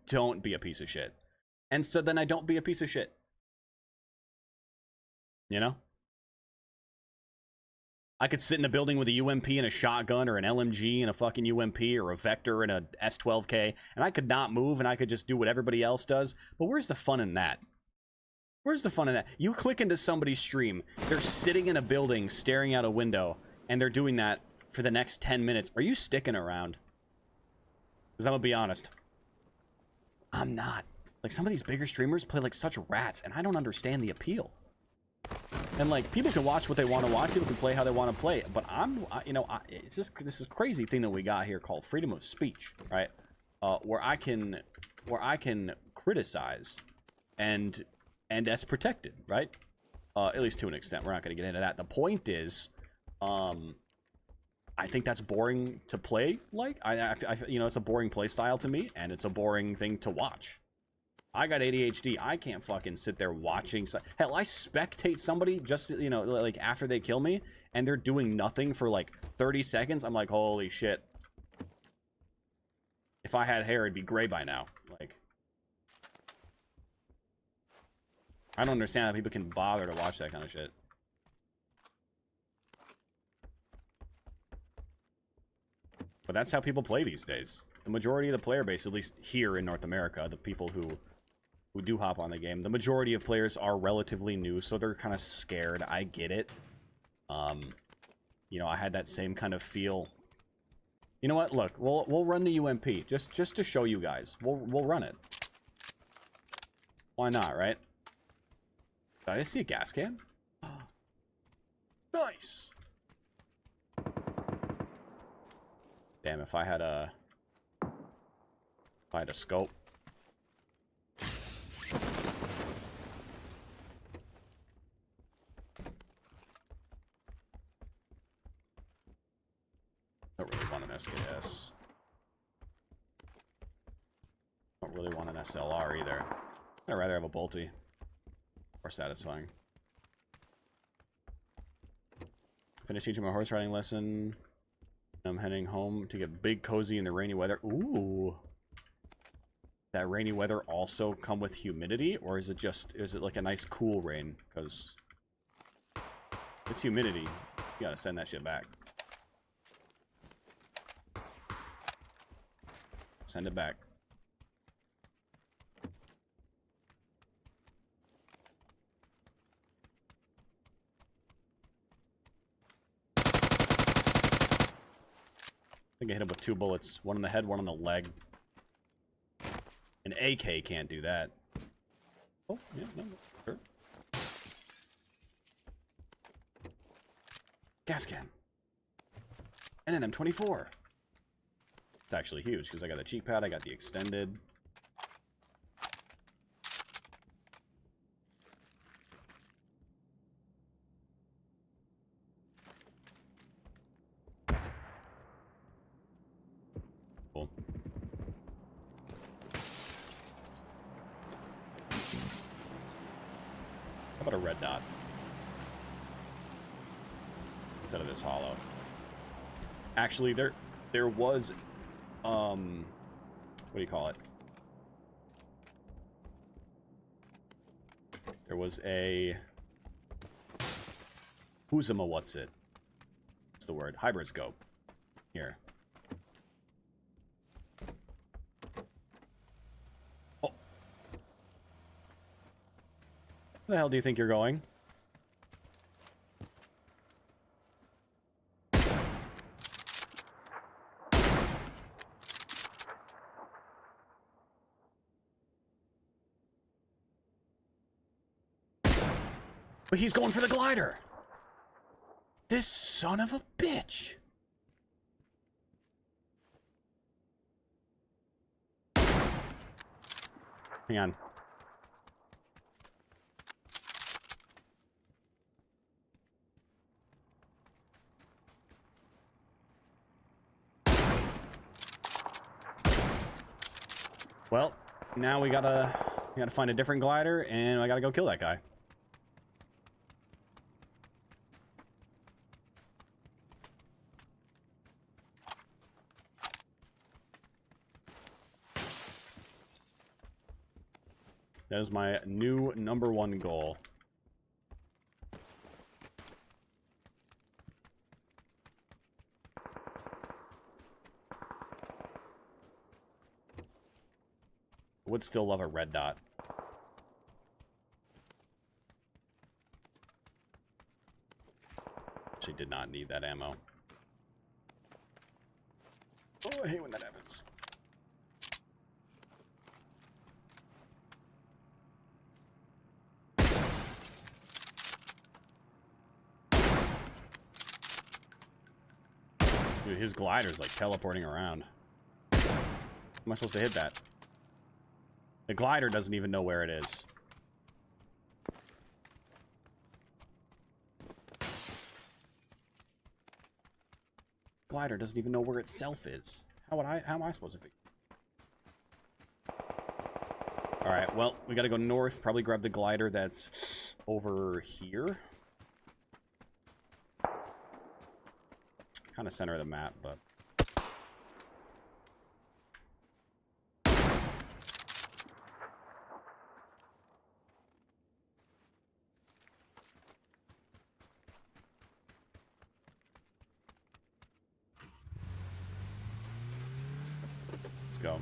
A: don't be a piece of shit. And so then I don't be a piece of shit, you know. I could sit in a building with a UMP and a shotgun or an LMG and a fucking UMP or a Vector and a S12K, and I could not move and I could just do what everybody else does. But where's the fun in that? Where's the fun in that? You click into somebody's stream, they're sitting in a building staring out a window, and they're doing that for the next 10 minutes. Are you sticking around? Because I'm gonna be honest. I'm not. Like, some of these bigger streamers play like such rats, and I don't understand the appeal. And like, people can watch what they want to watch, people can play how they want to play, but it's just this is crazy thing that we got here called freedom of speech, right? Where I can criticize and as protected, right? At least to an extent. We're not going to get into that. The point is, I think that's boring to play. Like, it's a boring play style to me, and it's a boring thing to watch. I got ADHD. I can't fucking sit there watching. Hell, I spectate somebody just, you know, like after they kill me, and they're doing nothing for like 30 seconds. I'm like, holy shit. If I had hair, it'd be gray by now. Like, I don't understand how people can bother to watch that kind of shit. But that's how people play these days. The majority of the player base, at least here in North America, the people who do hop on the game, the majority of players are relatively new, so they're kind of scared. I get it. You know, I had that same kind of feel. You know what? Look, we'll run the UMP just to show you guys. We'll run it. Why not, right? Did I just see a gas can? Nice. Damn, if I had a scope. Don't really want an SKS. Don't really want an SLR either. I'd rather have a bolty. More satisfying. Finished teaching my horse riding lesson. I'm heading home to get big cozy in the rainy weather. Ooh. That rainy weather also come with humidity, or is it like a nice cool rain? Because it's humidity. You gotta send that shit back. Send it back. I think I hit him with 2 bullets. One on the head, one on the leg. An AK can't do that. Oh, yeah, no, sure. Gas can. And an M24. It's actually huge because I got the cheek pad, I got the extended. Cool. How about a red dot? outside of this hollow. Actually, there was, what do you call it? There was a Uzuma, what's it? What's the word? Hybrid scope. Here. Oh. Where the hell do you think you're going? But he's going for the glider. This son of a bitch. Hang on. Well, now we gotta find a different glider, and I gotta go kill that guy. That is my new #1 goal. I would still love a red dot. Actually did not need that ammo. Oh, I hate when that happens. Dude, his glider's like teleporting around. How am I supposed to hit that? The glider doesn't even know where it is. Glider doesn't even know where itself is. How am I supposed to figure? Alright, well, we gotta go north, probably grab the glider that's over here. Kind of center of the map, but let's go.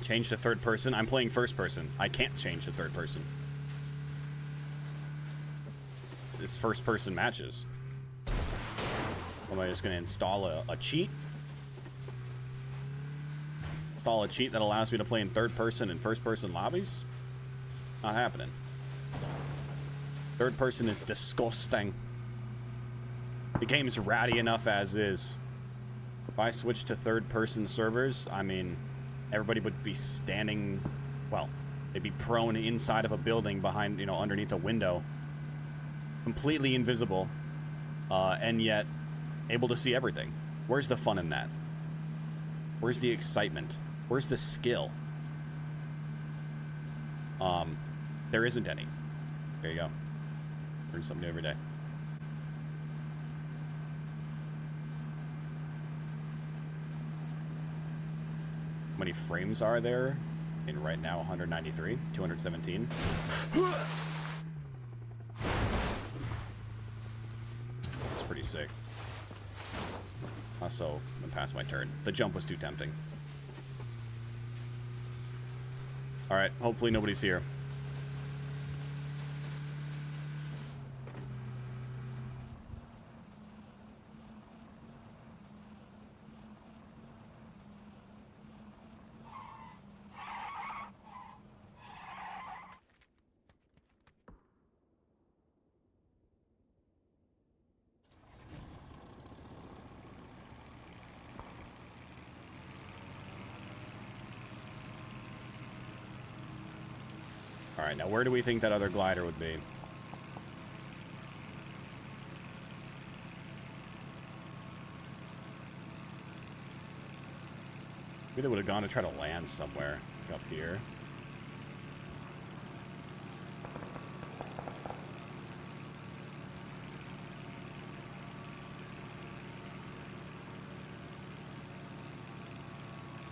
A: Change to third person. I'm playing first person. I can't change to third person. It's first person matches. Am I just going to install a cheat? Install a cheat that allows me to play in third person and first person lobbies? Not happening. Third person is disgusting. The game is ratty enough as is. If I switch to third person servers, I mean, everybody would be standing, well, they'd be prone inside of a building behind, you know, underneath a window. Completely invisible, and yet able to see everything. Where's the fun in that? Where's the excitement? Where's the skill? There isn't any. There you go. Learn something new every day. How many frames are there? And right now, 193, 217. Pretty sick. Also, I'm past my turn. The jump was too tempting. Alright, hopefully nobody's here. Alright, now where do we think that other glider would be? Maybe they would have gone to try to land somewhere. Like up here.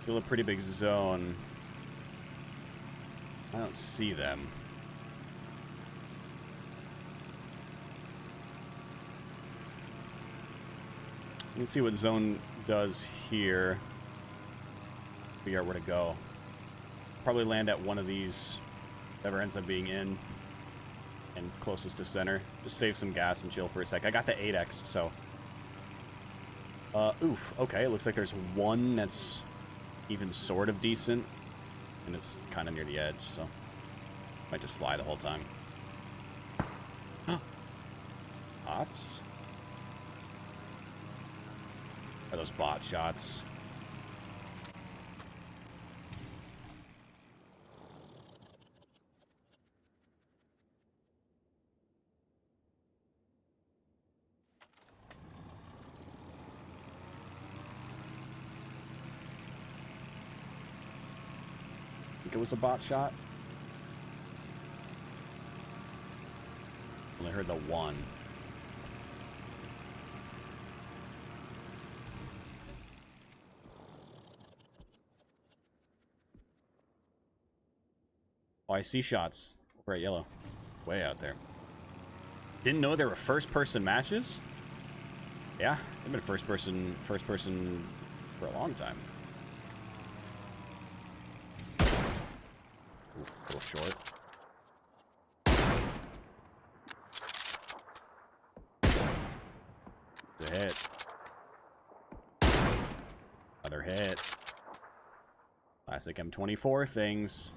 A: Still a pretty big zone. I don't see them. Let's see what zone does here. Figure out where to go. Probably land at one of these, whatever ends up being in, and closest to center. Just save some gas and chill for a sec. I got the 8X, so. Oof. Okay, it looks like there's one that's even sort of decent, and it's kind of near the edge, so might just fly the whole time. Bots? Are those bot shots? I think it was a bot shot. Only heard the one. Oh, I see shots. Bright yellow. Way out there. Didn't know there were first-person matches? Yeah, they've been first-person for a long time. Oof, a little short. It's a hit. Another hit. Classic M24 things.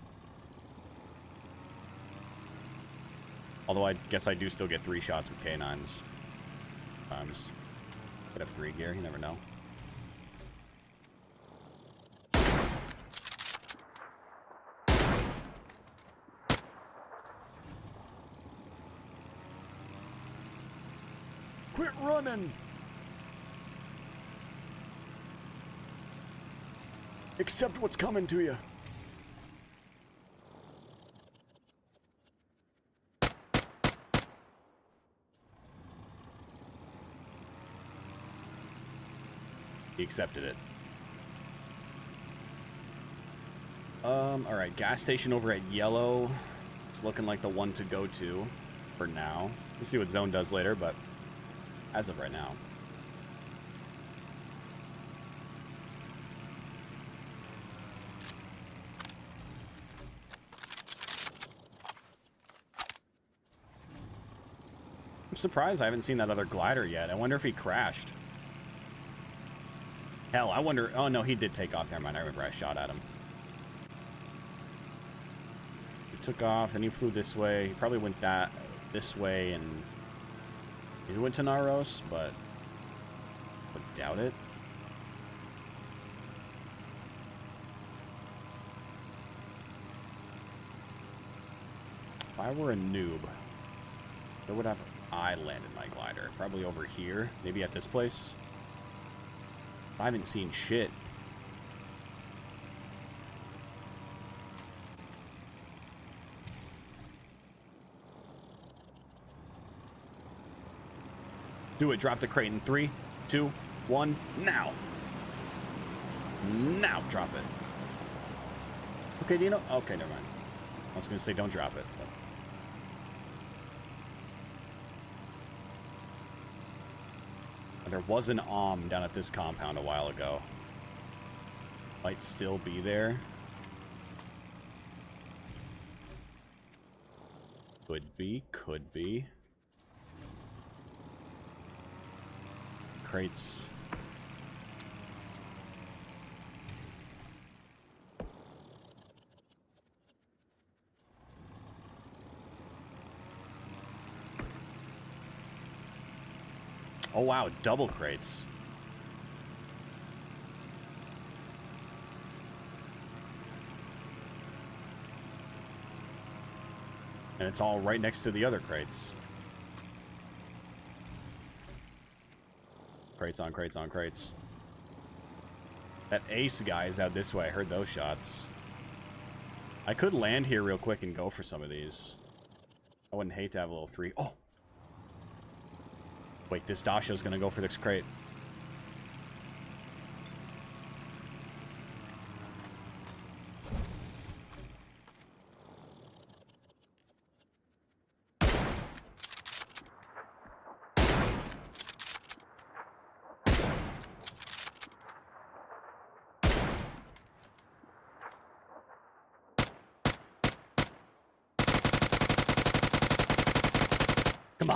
A: Although I guess I do still get 3 shots with K9s. Times. Could have 3 gear, you never know. Quit running! Accept what's coming to you. He accepted it. Alright, gas station over at yellow. It's looking like the one to go to for now. We'll see what zone does later, but as of right now. I'm surprised I haven't seen that other glider yet. I wonder if he crashed. Hell, I wonder... Oh, no, he did take off. Never mind, I remember I shot at him. He took off, and he flew this way. He probably went this way, and... He went to Naros, but... I would doubt it. If I were a noob, where would I landed my glider? Probably over here. Maybe at this place. I haven't seen shit. Do it. Drop the crate in 3, 2, 1, now. Now drop it. Okay, Dino. Okay, never mind. I was gonna say don't drop it. But... There was an down at this compound a while ago. Might still be there. Could be, could be. Crates. Oh wow, double crates. And it's all right next to the other crates. Crates on crates on crates. That ace guy is out this way. I heard those shots. I could land here real quick and go for some of these. I wouldn't hate to have a little 3. Oh! Wait, this Dasho's gonna go for this crate.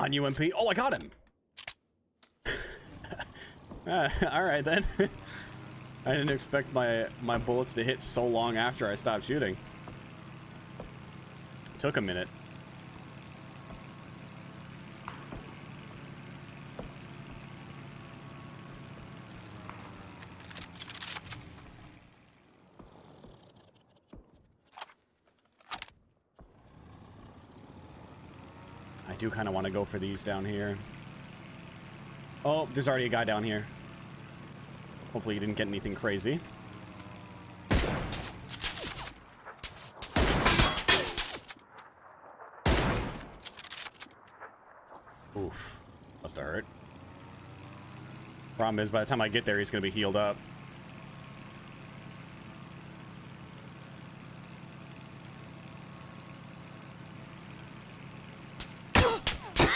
A: non-UMP. Oh, I got him. All right then. I didn't expect my bullets to hit so long after I stopped shooting. Took a minute. I do kind of want to go for these down here. Oh, there's already a guy down here. Hopefully you didn't get anything crazy. Oof. Must have hurt. Problem is, by the time I get there, he's going to be healed up.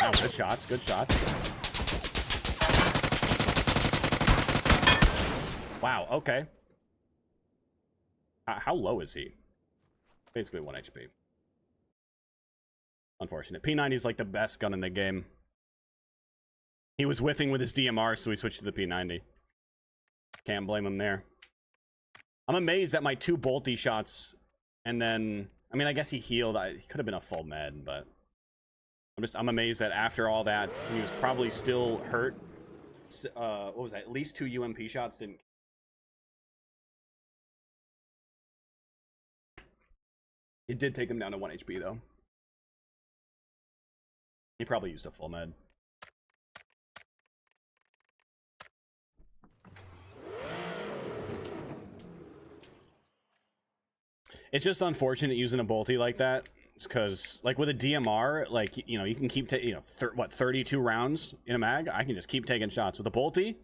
A: Oh, good shots, good shots. Wow, okay. How low is he? Basically 1 HP. Unfortunate. P90 is like the best gun in the game. He was whiffing with his DMR, so he switched to the P90. Can't blame him there. I'm amazed at my 2 bolty shots, and then... I mean, I guess he healed. He could have been a full med, but... I'm amazed that after all that, he was probably still hurt. What was that? At least 2 UMP shots didn't... It did take him down to 1 HP, though. He probably used a full med. It's just unfortunate using a bolty like that. It's because, like, with a DMR, like, you know, you can keep taking, 32 rounds in a mag? I can just keep taking shots. With a bolty,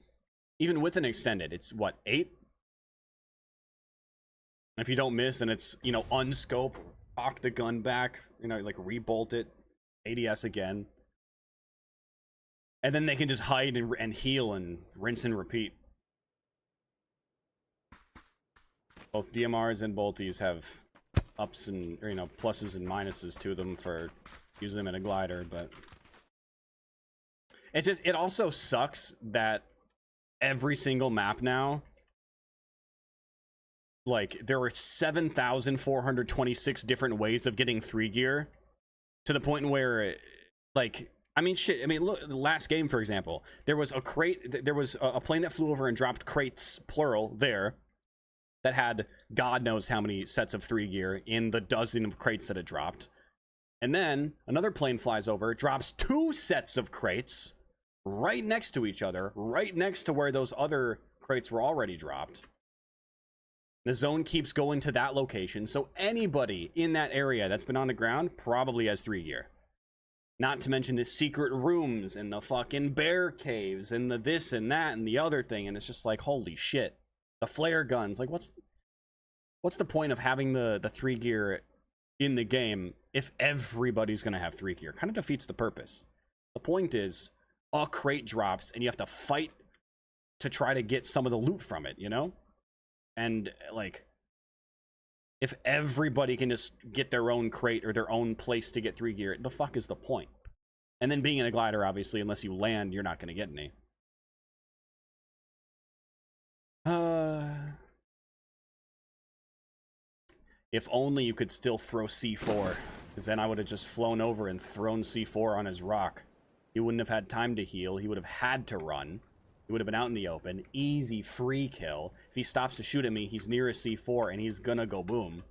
A: even with an extended, it's, what, 8? If you don't miss, then it's, unscope, cock the gun back, like, rebolt it, ADS again. And then they can just hide and heal and rinse and repeat. Both DMRs and bolties have ups and, pluses and minuses to them for using them in a glider, but it's just, it also sucks that every single map now, like, there are 7,426 different ways of getting 3 gear, to the point where, like, I mean, shit, I mean, look, the last game, for example, there was a crate, there was a plane that flew over and dropped crates, plural, there, that had God knows how many sets of 3 gear in the dozen of crates that it dropped. And then another plane flies over, drops 2 sets of crates right next to each other, right next to where those other crates were already dropped. The zone keeps going to that location, so anybody in that area that's been on the ground probably has 3 gear. Not to mention the secret rooms and the fucking bear caves and the this and that and the other thing, and it's just like, holy shit. The flare guns, like, what's the point of having the 3 gear in the game if everybody's gonna have 3 gear? Kind of defeats the purpose. The point is, a crate drops and you have to fight to try to get some of the loot from it, And, like, if everybody can just get their own crate or their own place to get 3 gear, the fuck is the point? And then being in a glider, obviously, unless you land, you're not gonna get any. If only you could still throw C4, because then I would have just flown over and thrown C4 on his rock. He wouldn't have had time to heal. He would have had to run. He would have been out in the open. Easy free kill. If he stops to shoot at me, he's near a C4 and he's gonna go boom.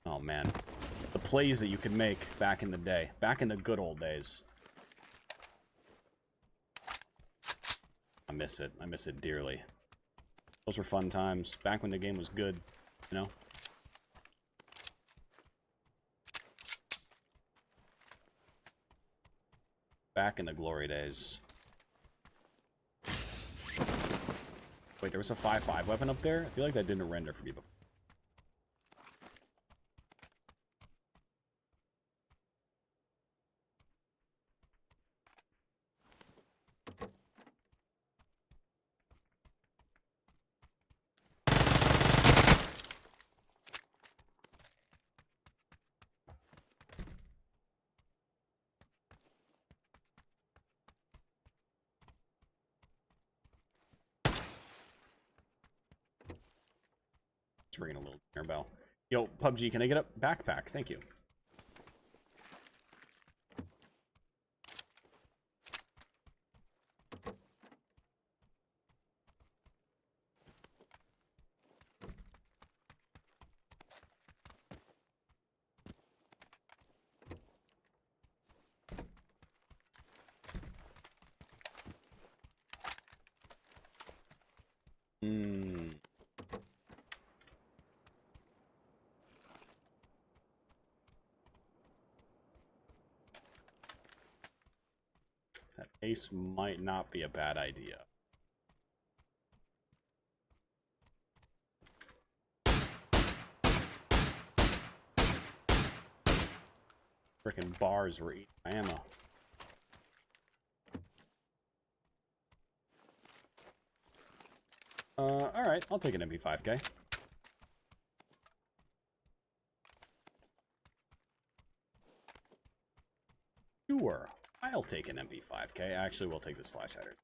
A: Oh man. The plays that you could make back in the day. Back in the good old days. I miss it. I miss it dearly. Those were fun times. Back when the game was good, Back in the glory days. Wait, there was a 5.5 weapon up there? I feel like that didn't render for me before. It's ringing a little dinner bell. Yo, PUBG, can I get a backpack? Thank you. That ace might not be a bad idea. Frickin' bars were eating my ammo. Alright, I'll take an MP5K. Sure, I'll take an MP5K. Actually, we'll take this flash hider.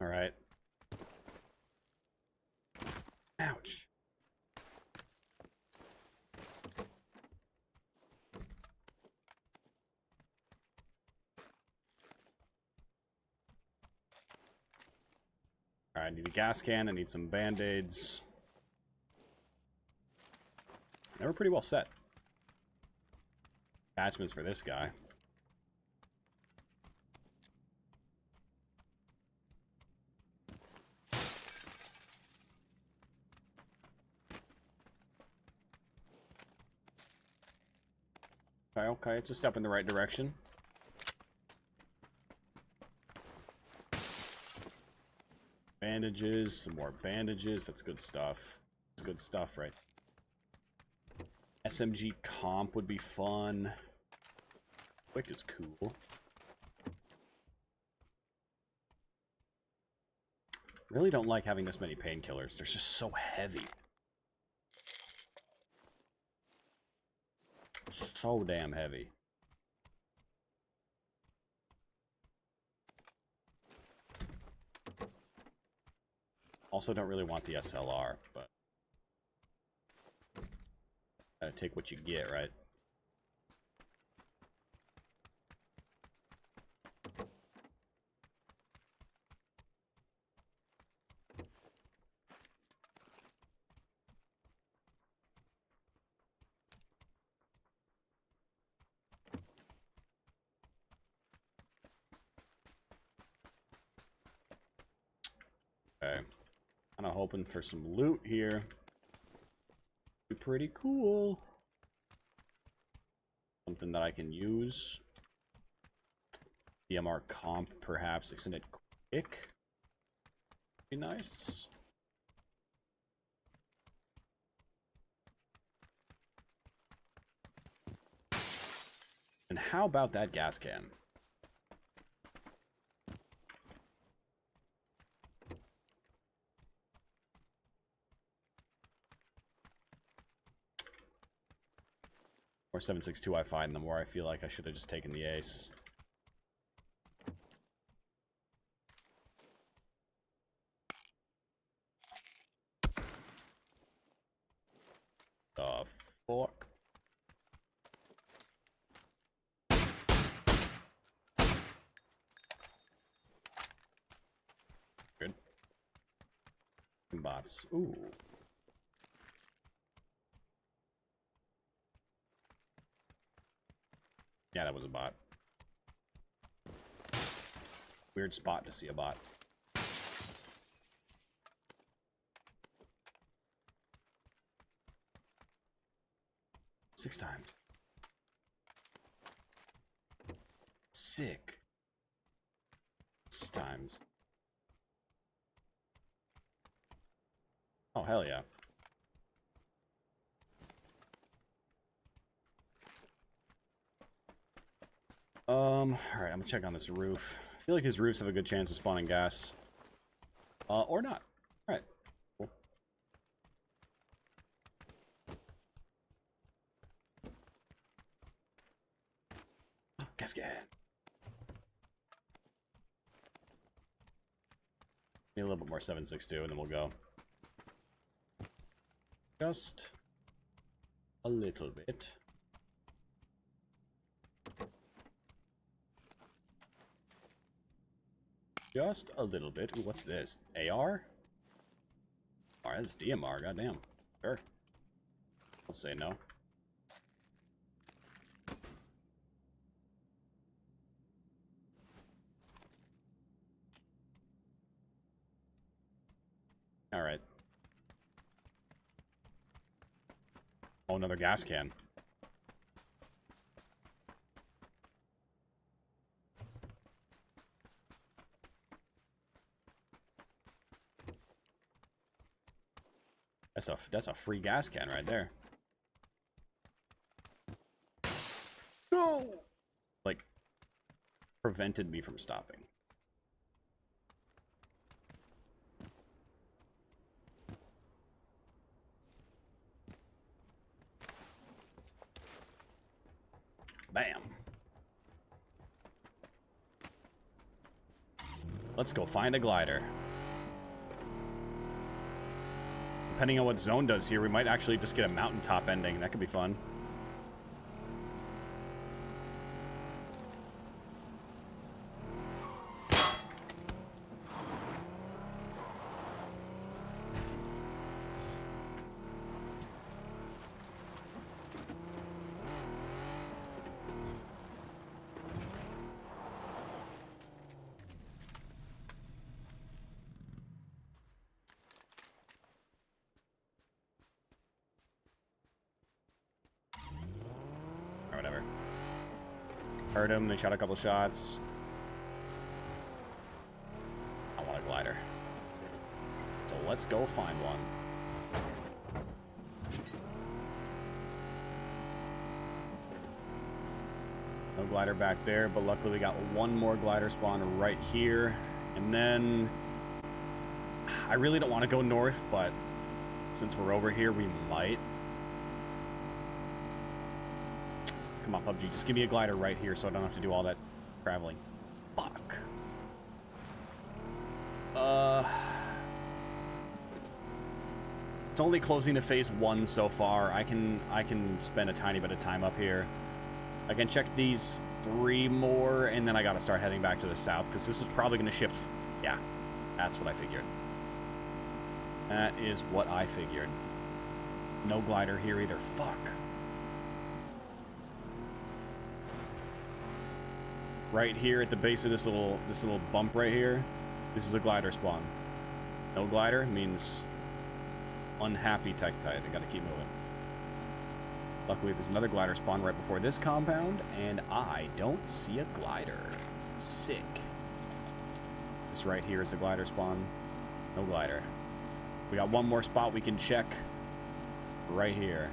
A: Alright. Ouch. Alright, I need a gas can, I need some band-aids. They were pretty well set. Attachments for this guy. Okay, it's a step in the right direction. Bandages, some more bandages. That's good stuff. That's good stuff, right? SMG comp would be fun. Quick is cool. Really don't like having this many painkillers. They're just so heavy. So damn heavy. Also don't really want the SLR, but gotta take what you get, right? Okay. Kind of hoping for some loot here. Be pretty cool. Something that I can use. DMR comp, perhaps. Extended quick. Be nice. And how about that gas can? More 7.62 I find, the more I feel like I should have just taken the ace. The fuck? Good. Bots. Ooh. Yeah, that was a bot. Weird spot to see a bot. Six times. Sick. 6 times. Oh, hell yeah. Alright, I'm gonna check on this roof. I feel like these roofs have a good chance of spawning gas. Or not. Alright, cool. Gas can. Need a little bit more 7.62 and then we'll go. Just a little bit. Just a little bit. Ooh, what's this? AR? Alright, that's DMR, goddamn. Sure. I'll say no. Alright. Oh, another gas can. That's a free gas can right there. No! Like, prevented me from stopping. Bam. Let's go find a glider. Depending on what zone does here, we might actually just get a mountaintop ending. That could be fun. Or whatever. Heard him, they shot a couple shots. I want a glider. So let's go find one. No glider back there, but luckily we got one more glider spawn right here. And then I really don't want to go north, but since we're over here, we might. Come on, PUBG, just give me a glider right here so I don't have to do all that traveling. Fuck. It's only closing to phase 1 so far. I can spend a tiny bit of time up here. I can check these 3 more, and then I gotta start heading back to the south, because this is probably gonna shift. Yeah, that's what I figured. That is what I figured. No glider here either. Fuck. Right here at the base of this little bump right here, this is a glider spawn. No glider means unhappy Tekktite. I gotta keep moving. Luckily, there's another glider spawn right before this compound, and I don't see a glider. Sick. This right here is a glider spawn. No glider. We got one more spot we can check right here.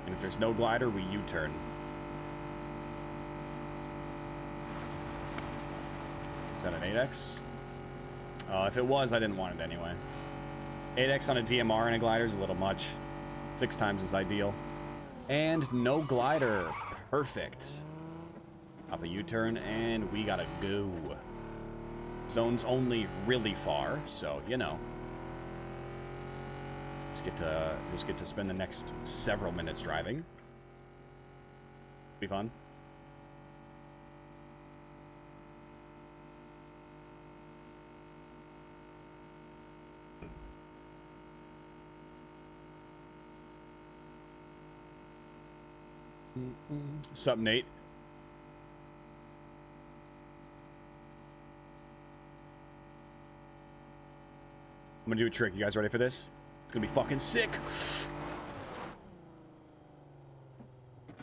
A: And if there's no glider, we U-turn. Is that an 8X? If it was, I didn't want it anyway. 8X on a DMR and a glider is a little much. 6 times is ideal. And no glider. Perfect. Up a U-turn, and we gotta go. Zone's only really far, so, you know. Just get to spend the next several minutes driving. Be fun. Sup, Nate? I'm gonna do a trick. You guys ready for this? It's gonna be fucking sick.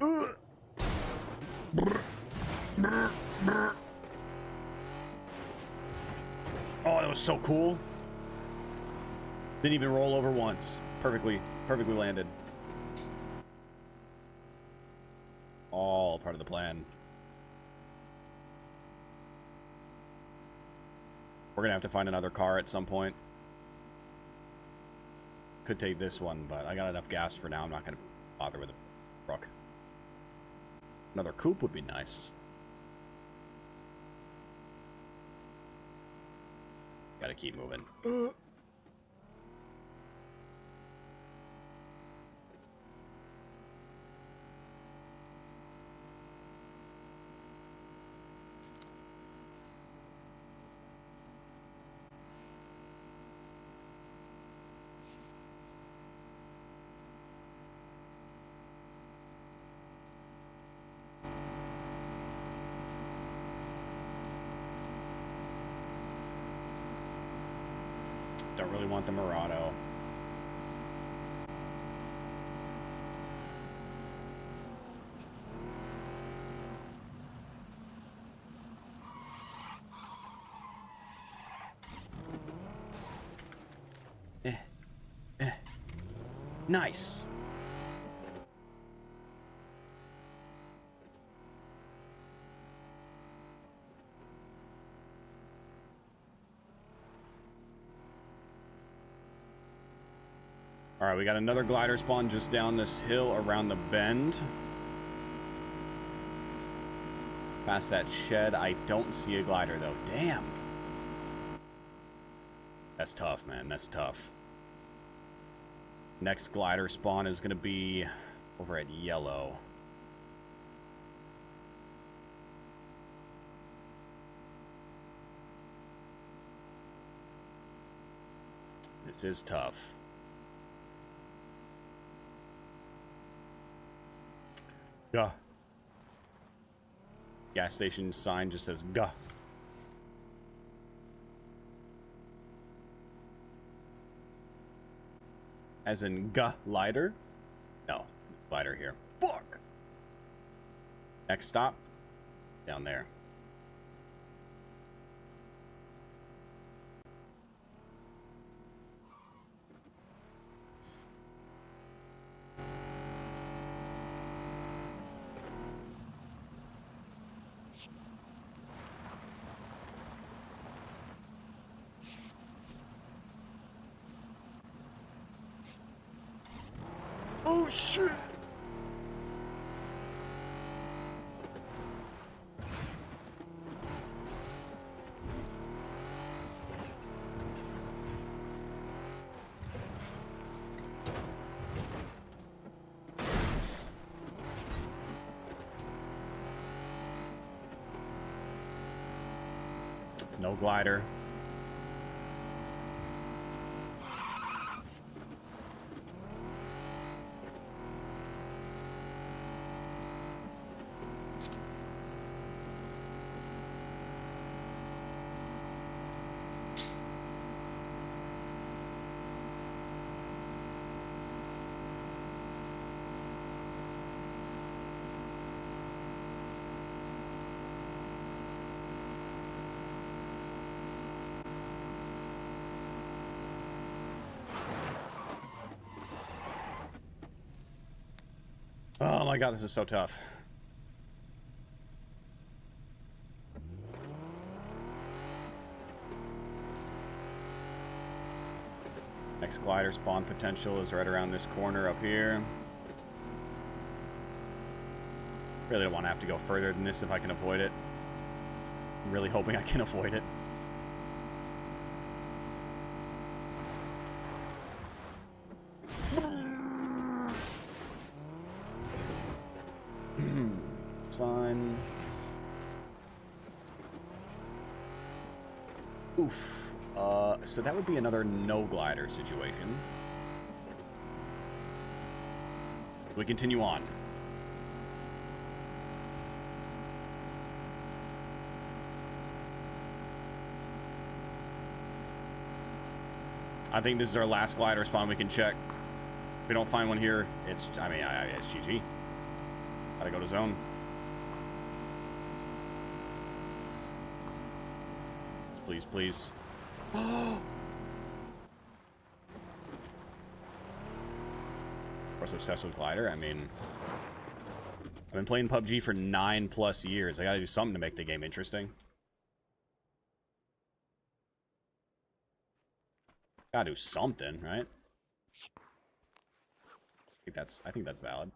A: Oh, that was so cool. Didn't even roll over once. Perfectly landed. All part of the plan. We're gonna have to find another car at some point. Could take this one, but I got enough gas for now. I'm not gonna bother with a truck. Another coupe would be nice. Gotta keep moving. Don't really want the Murado. Nice. All right, we got another glider spawn just down this hill around the bend. Past that shed, I don't see a glider though. Damn. That's tough, man. That's tough. Next glider spawn is going to be over at yellow. This is tough. Gah. Gas station sign just says gah. As in glider? No, glider here. Fuck! Next stop, down there. Oh shit! No glider. Oh my god, this is so tough. Next glider spawn potential is right around this corner up here. Really don't want to have to go further than this if I can avoid it. I'm really hoping I can avoid it. It's fine. Oof. So that would be another no glider situation. We continue on. I think this is our last glider spawn we can check. If we don't find one here, it's, I mean, it's GG. Gotta go to zone. Please, please. Of course, obsessed with glider. I mean, I've been playing PUBG for 9+ years. I gotta do something to make the game interesting. Gotta do something, right? I think that's valid.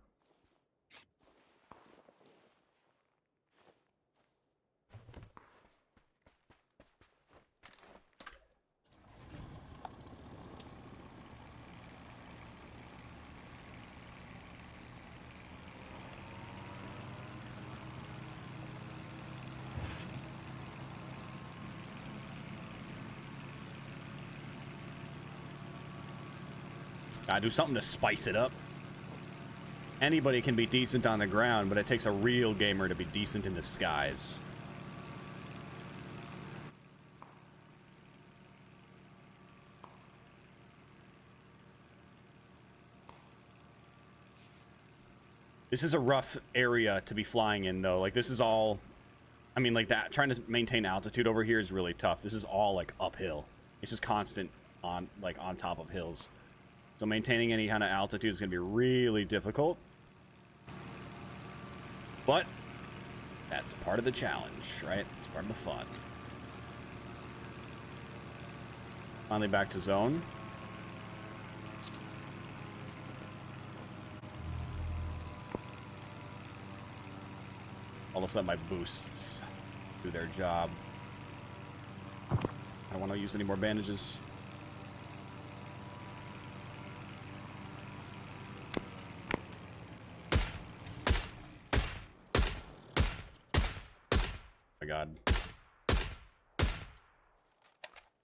A: Gotta do something to spice it up. Anybody can be decent on the ground, but it takes a real gamer to be decent in the skies. This is a rough area to be flying in, though. Like, this is all... I mean, like, that trying to maintain altitude over here is really tough. This is all, like, uphill. It's just constant on, like, on top of hills. So maintaining any kind of altitude is going to be really difficult. But that's part of the challenge, right? It's part of the fun. Finally back to zone. All of a sudden my boosts do their job. I don't want to use any more bandages. My God.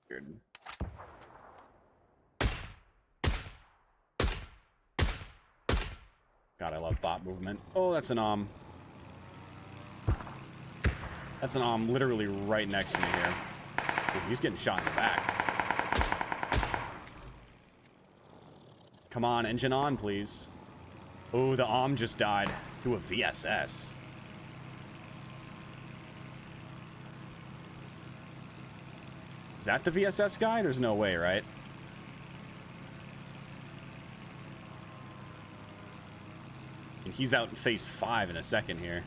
A: Weird. God, I love bot movement. Oh, that's an That's an literally right next to me here. Ooh, he's getting shot in the back. Come on, engine on, please. Oh, the just died to a VSS. Is that the VSS guy? There's no way, right? And he's out in phase 5 in a second here.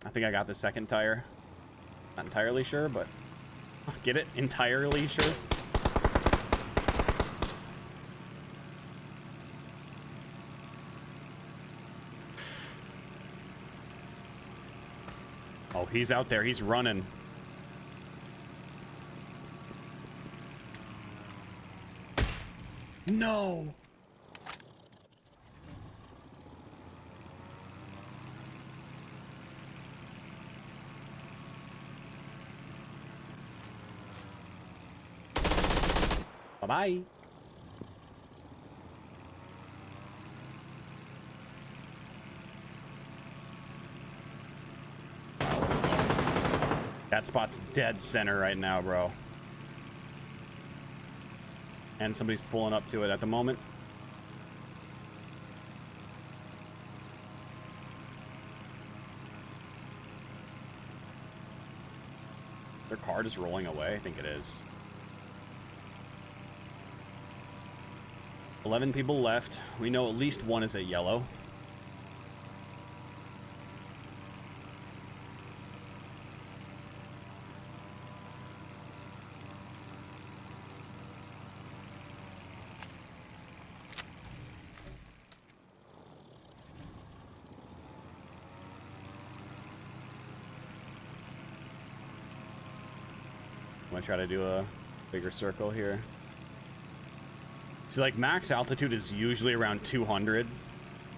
A: I think I got the second tire. Not entirely sure, but get it? Entirely sure? Oh, he's out there. He's running. No! Bye-bye. That spot's dead center right now, bro. And somebody's pulling up to it at the moment. Their car is rolling away. I think it is. 11 people left. We know at least one is at yellow. I'm gonna try to do a bigger circle here. See, like, max altitude is usually around 200.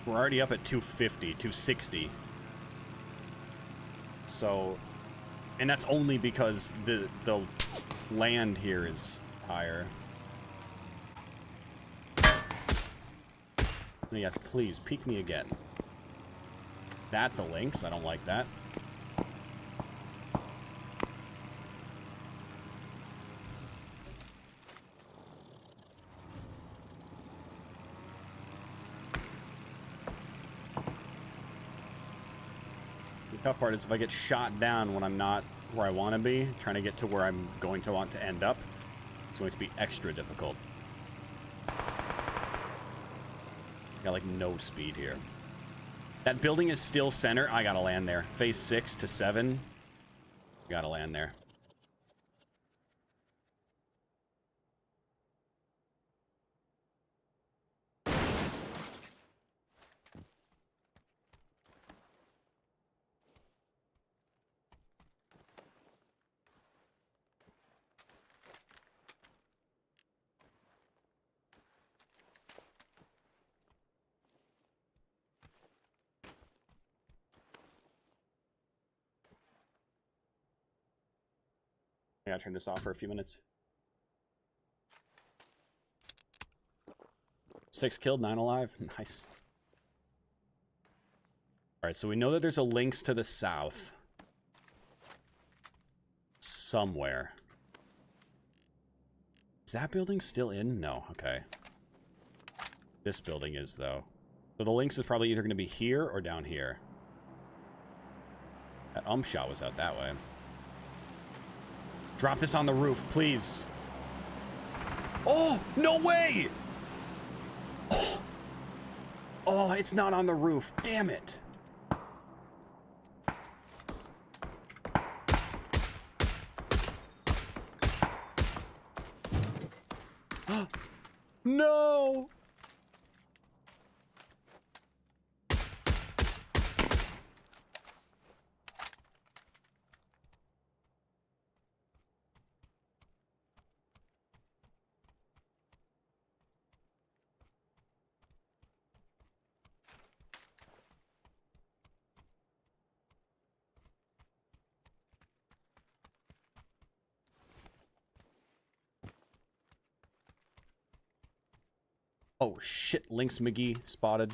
A: We're already up at 250, 260. So, and that's only because the land here is higher. Yes, please, peek me again. That's a lynx. I don't like that. The tough part is if I get shot down when I'm not where I want to be. Trying to get to where I'm going to want to end up. It's going to be extra difficult. Got like no speed here. That building is still center. I gotta land there. Phase 6 to 7. Gotta land there. I gotta turn this off for a few minutes. 6 killed, 9 alive. Nice. Alright, so we know that there's a Lynx to the south. Somewhere. Is that building still in? No, okay. This building is, though. So the Lynx is probably either going to be here or down here. That shot was out that way. Drop this on the roof, please. Oh, no way! Oh, it's not on the roof. Damn it. No! Oh shit, Lynx McGee spotted.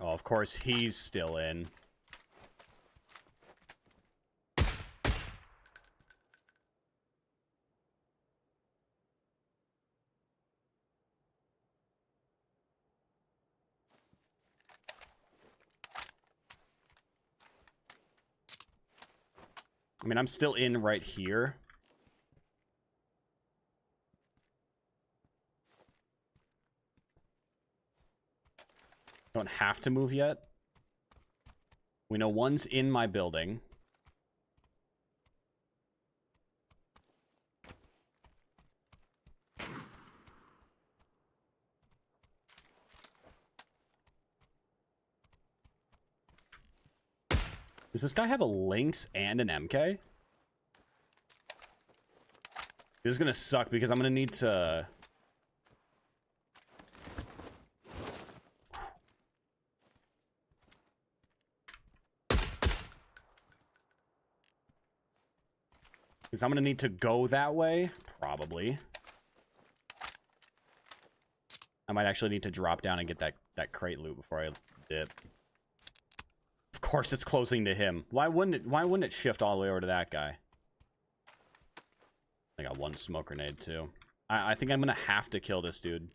A: Oh, of course he's still in. I mean, I'm still in right here. Don't have to move yet. We know one's in my building. Does this guy have a Lynx and an MK? This is gonna suck because I'm gonna need to... Because I'm gonna need to go that way, probably. I might actually need to drop down and get that crate loot before I dip. Of course it's closing to him. Why wouldn't it shift all the way over to that guy? I got one smoke grenade too. I think I'm gonna have to kill this dude.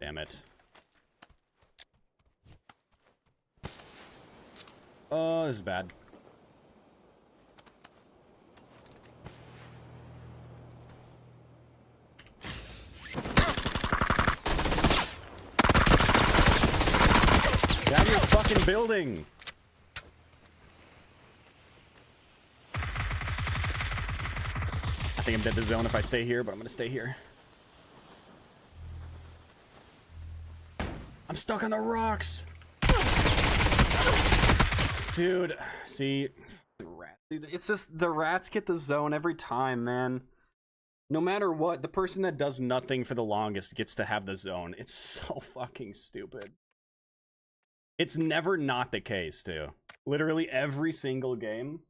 A: Damn it. Oh, this is bad. Get out of your fucking building! think I'm dead to zone if I stay here, but I'm gonna stay here. I'm stuck on the rocks. Dude, see, rats. It's just the rats get the zone every time, man. No matter what, the person that does nothing for the longest gets to have the zone. It's so fucking stupid. It's never not the case, too. Literally every single game,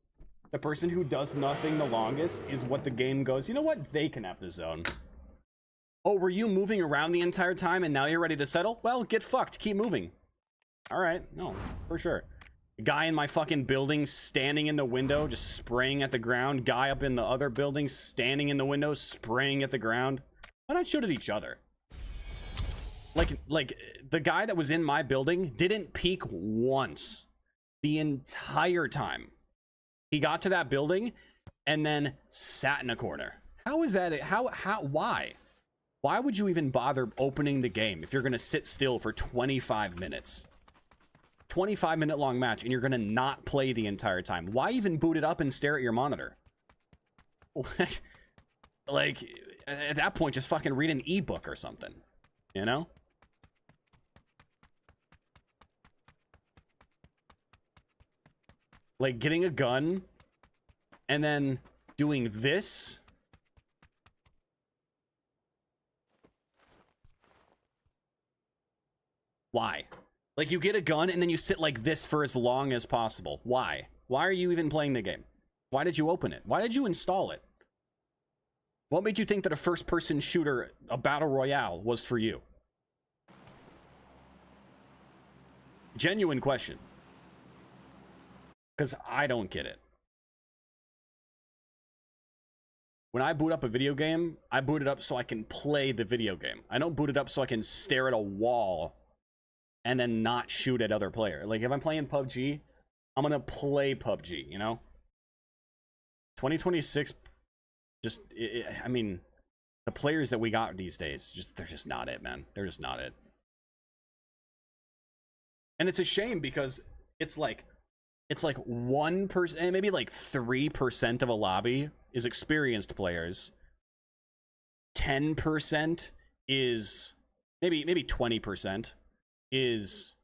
A: the person who does nothing the longest is what the game goes, you know what? They can have the zone. Oh, were you moving around the entire time and now you're ready to settle? Well, get fucked. Keep moving. All right. No, for sure. Guy in my fucking building standing in the window, just spraying at the ground. Guy up in the other building standing in the window, spraying at the ground. Why not shoot at each other? Like the guy that was in my building didn't peek once the entire time. He got to that building and then sat in a corner. How is that? Why? Why would you even bother opening the game if you're going to sit still for 25 minutes? 25-minute long match and you're going to not play the entire time. Why even boot it up and stare at your monitor? Like, at that point, just fucking read an ebook or something, you know? Like, getting a gun and then doing this. Why? Like, you get a gun and then you sit like this for as long as possible. Why? Why are you even playing the game? Why did you open it? Why did you install it? What made you think that a first-person shooter, a battle royale, was for you? Genuine question. Because I don't get it. When I boot up a video game, I boot it up so I can play the video game. I don't boot it up so I can stare at a wall and then not shoot at other players. Like, if I'm playing PUBG, I'm gonna play PUBG, you know? 2026, just, I mean, the players that we got these days, they're just not it, man. They're just not it. And it's a shame because it's like 1%, maybe like 3% of a lobby is experienced players. 10% is, maybe 20%. Is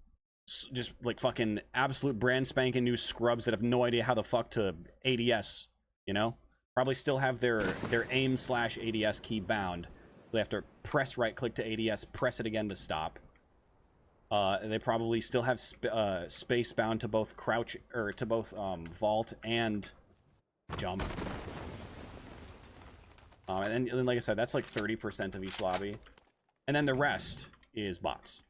A: just like fucking absolute brand spanking new scrubs that have no idea how the fuck to ADS, you know? Probably still have their aim/ADS key bound. They have to press right click to ADS, press it again to stop. They probably still have space bound to both crouch or to both vault and jump. And then like I said, that's like 30% of each lobby, and then the rest is bots.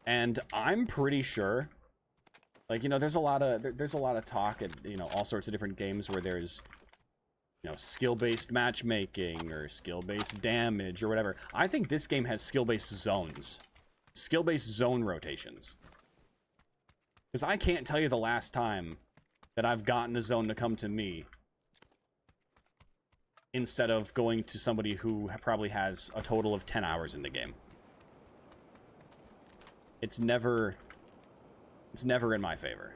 A: And I'm pretty sure, like, you know, there's a lot of talk at, you know, all sorts of different games where there's, you know, skill-based matchmaking or skill-based damage or whatever. I think this game has skill-based zones, skill-based zone rotations. Because I can't tell you the last time that I've gotten a zone to come to me instead of going to somebody who probably has a total of 10 hours in the game. It's never in my favor.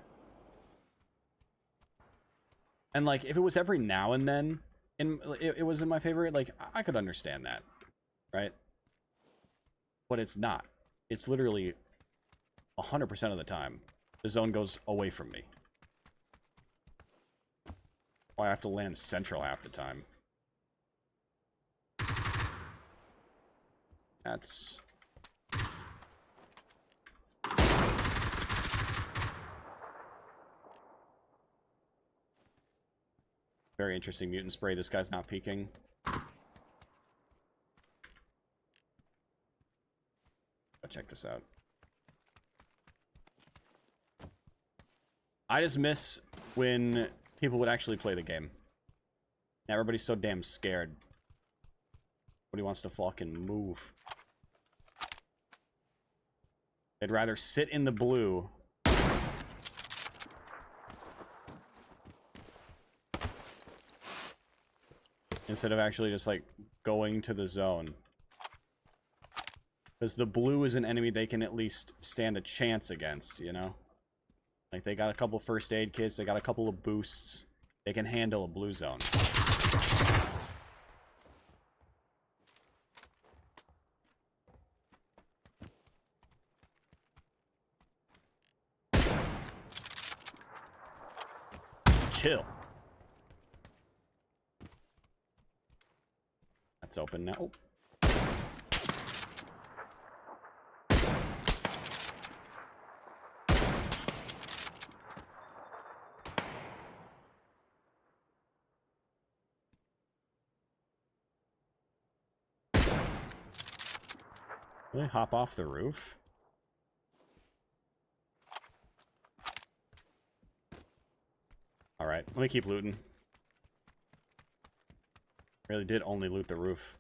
A: And like, if it was every now and then, and it was in my favor, like, I could understand that, right? But it's not. It's literally 100% of the time, the zone goes away from me. Why I have to land central half the time. That's... very interesting mutant spray. This guy's not peeking. Go check this out. I just miss when people would actually play the game. Now everybody's so damn scared. Nobody wants to fucking move. They'd rather sit in the blue instead of actually just, like, going to the zone. Because the blue is an enemy they can at least stand a chance against, you know? Like, they got a couple first aid kits, they got a couple of boosts. They can handle a blue zone. Chill. That's open now. Oh. Really hop off the roof? Alright, let me keep looting. Really did only loot the roof.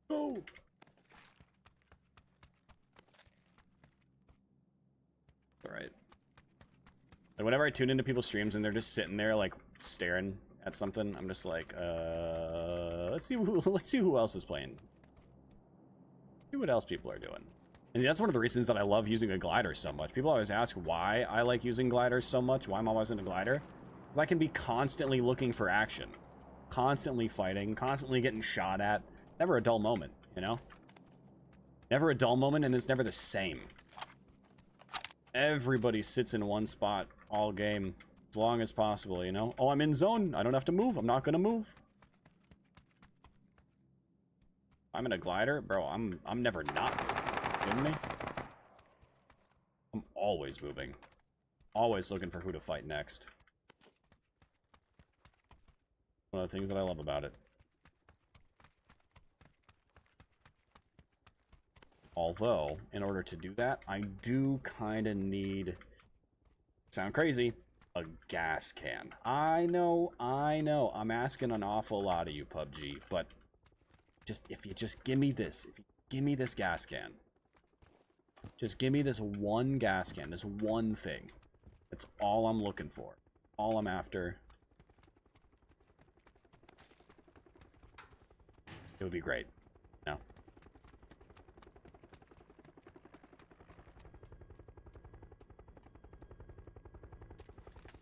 A: Go! Alright. And whenever I tune into people's streams and they're just sitting there like staring at something, I'm just like, let's see who else is playing. See what else people are doing. And that's one of the reasons that I love using a glider so much. People always ask why I like using gliders so much, why I'm always in a glider. Because I can be constantly looking for action. Constantly fighting, constantly getting shot at. Never a dull moment, you know? Never a dull moment, and it's never the same. Everybody sits in one spot all game as long as possible, you know? Oh, I'm in zone. I don't have to move. I'm not gonna move. I'm in a glider? Bro, I'm never not moving. You kidding me? I'm always moving. Always looking for who to fight next. One of the things that I love about it. Although, in order to do that, I do kind of need, sound crazy, a gas can. I know, I'm asking an awful lot of you, PUBG, but if you just give me this, if you give me this gas can, just give me this one gas can, this one thing. That's all I'm looking for, all I'm after. It would be great. No.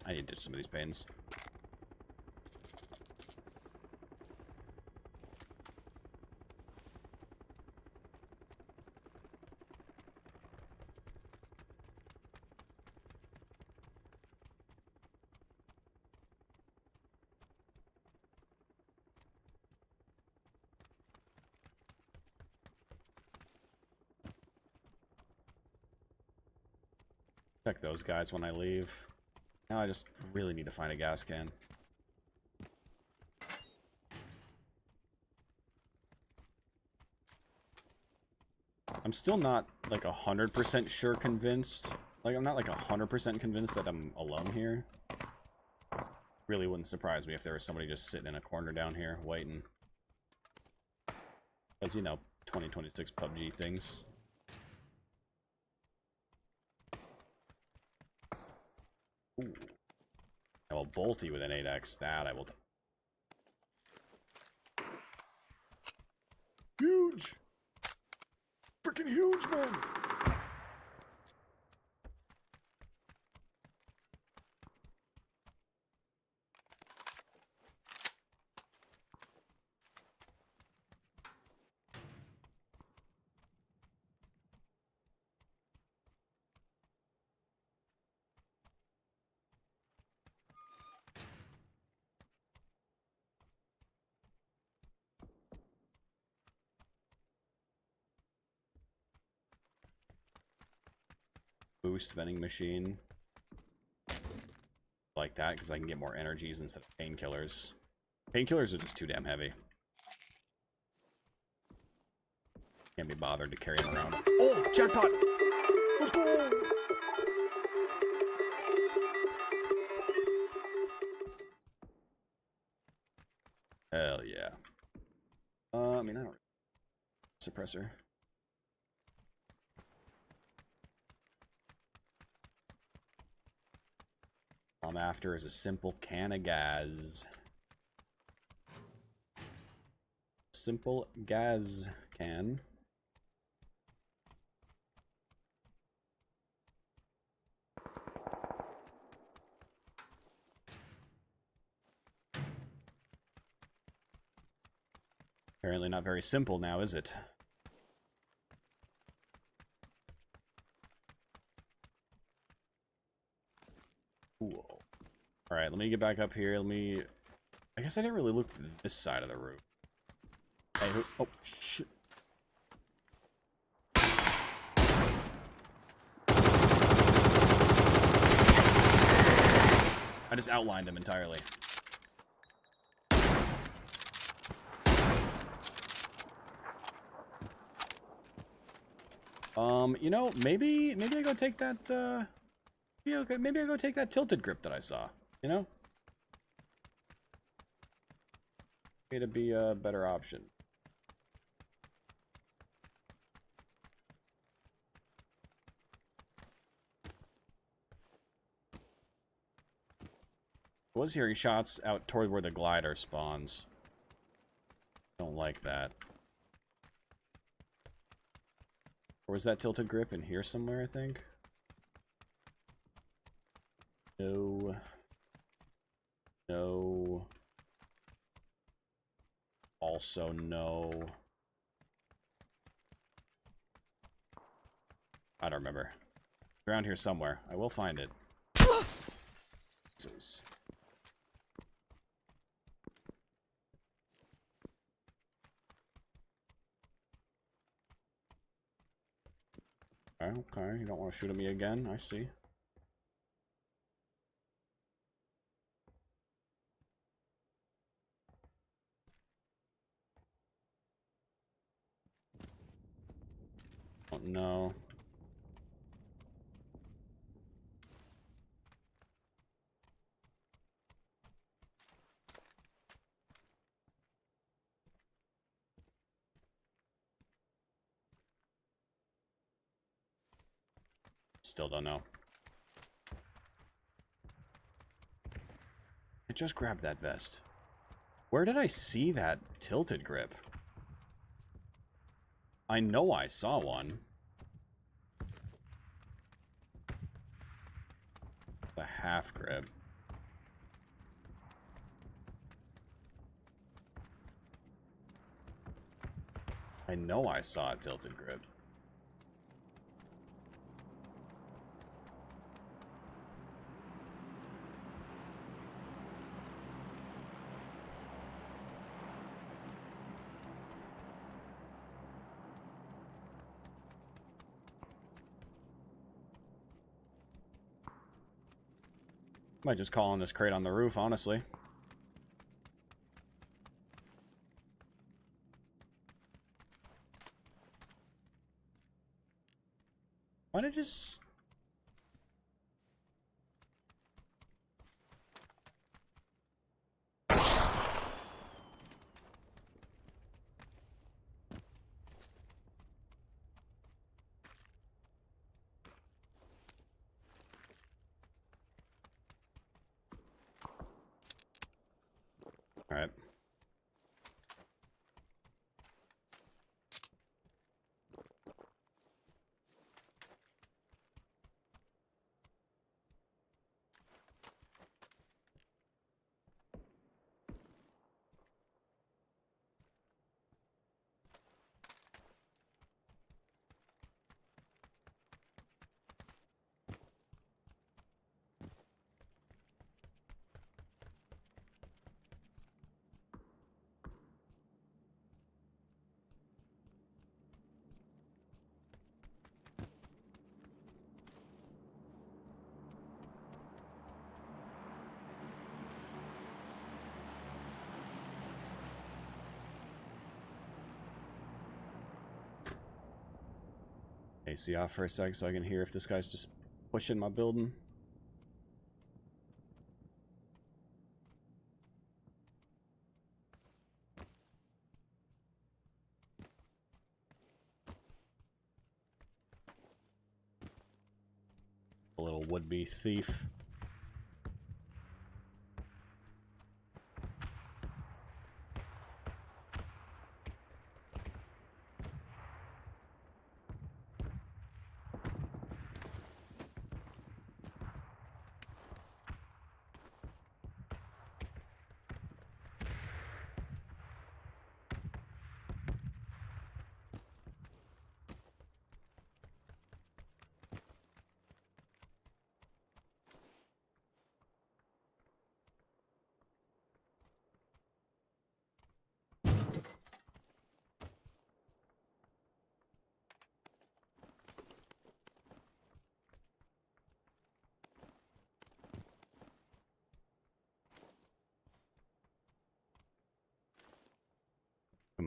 A: I need to ditch some of these pains. Check those guys when I leave. Now I just really need to find a gas can. I'm still not like 100% sure convinced. Like, I'm not like 100% convinced that I'm alone here. Really wouldn't surprise me if there was somebody just sitting in a corner down here waiting. Because, you know, 2026 PUBG things. Ooh. I will bolty with an 8x. That I will. Huge! Freaking huge, man! Boost vending machine. Like that, because I can get more energies instead of painkillers. Painkillers are just too damn heavy. Can't be bothered to carry them around. Oh, jackpot! Let's go! Hell yeah. I mean, I don't... Suppressor. I'm after is a simple can of gas. Simple gas can. Apparently not very simple now, is it? Cool. Alright, let me get back up here. I guess I didn't really look this side of the roof. Hey, who? Oh, shit. I just outlined him entirely. You know, maybe I go take that, maybe I go take that tilted grip that I saw, you know? It'd be a better option. I was hearing shots out toward where the glider spawns. Don't like that. Or was that tilted grip in here somewhere, I think? No. No. Also no. I don't remember. Around here somewhere. I will find it. Jesus. Okay, you don't want to shoot at me again, I see. Oh, no. Still don't know. I just grabbed that vest. Where did I see that tilted grip? I know I saw one. The half grip. I know I saw a tilted grip. Might just call on this crate on the roof, honestly. Why did I just... Alright. AC off for a sec so I can hear if this guy's just pushing my building. A little would-be thief.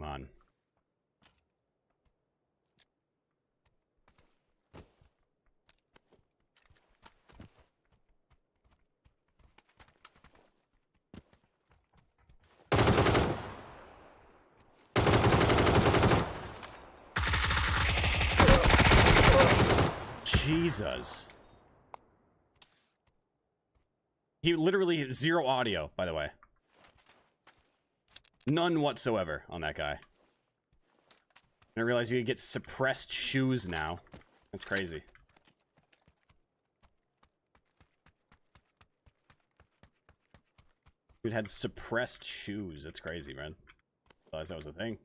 A: Come on. Jesus. He literally has 0 audio, by the way. None whatsoever on that guy. I realize you could get suppressed shoes now. That's crazy. Dude had suppressed shoes. That's crazy, man. I realized that was a thing.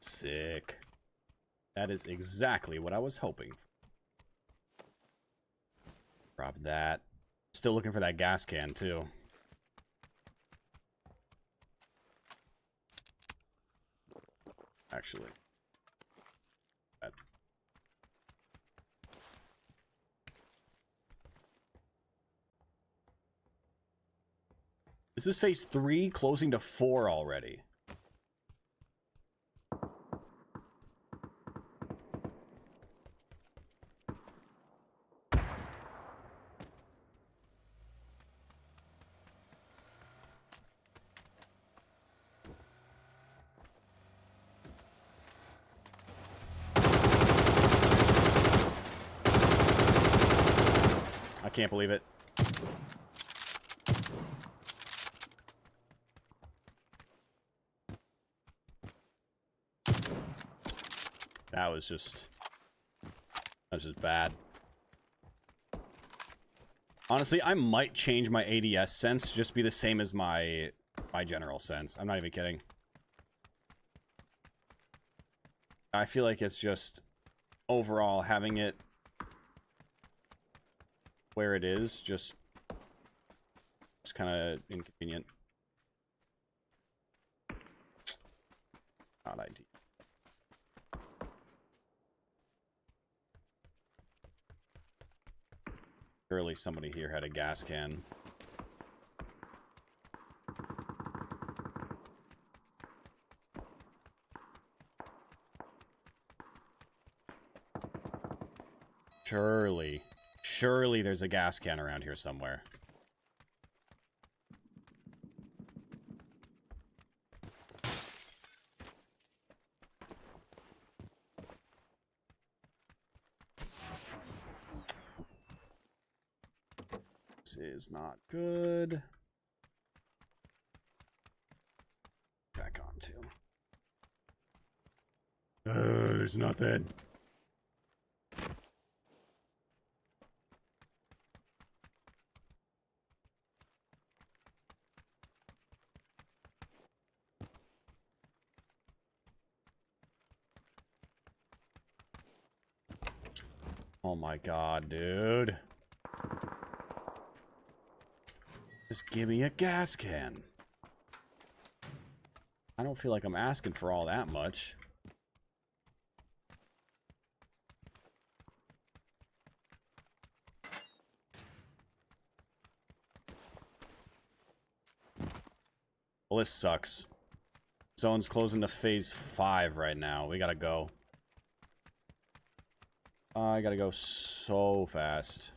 A: Sick. That is exactly what I was hoping for. Drop that. Still looking for that gas can, too. Actually. That. This is phase 3, closing to 4 already. I can't believe it. That was just bad. Honestly, I might change my ADS sense, just be the same as my general sense. I'm not even kidding. I feel like it's just overall having it where it is just kind of inconvenient. Not ideal. Surely somebody here had a gas can. Surely there's a gas can around here somewhere. This is not good. Back on too. There's nothing. Oh my god, dude. Just give me a gas can. I don't feel like I'm asking for all that much. Well, this sucks. Zone's closing to phase 5 right now. We gotta go. I gotta go so fast.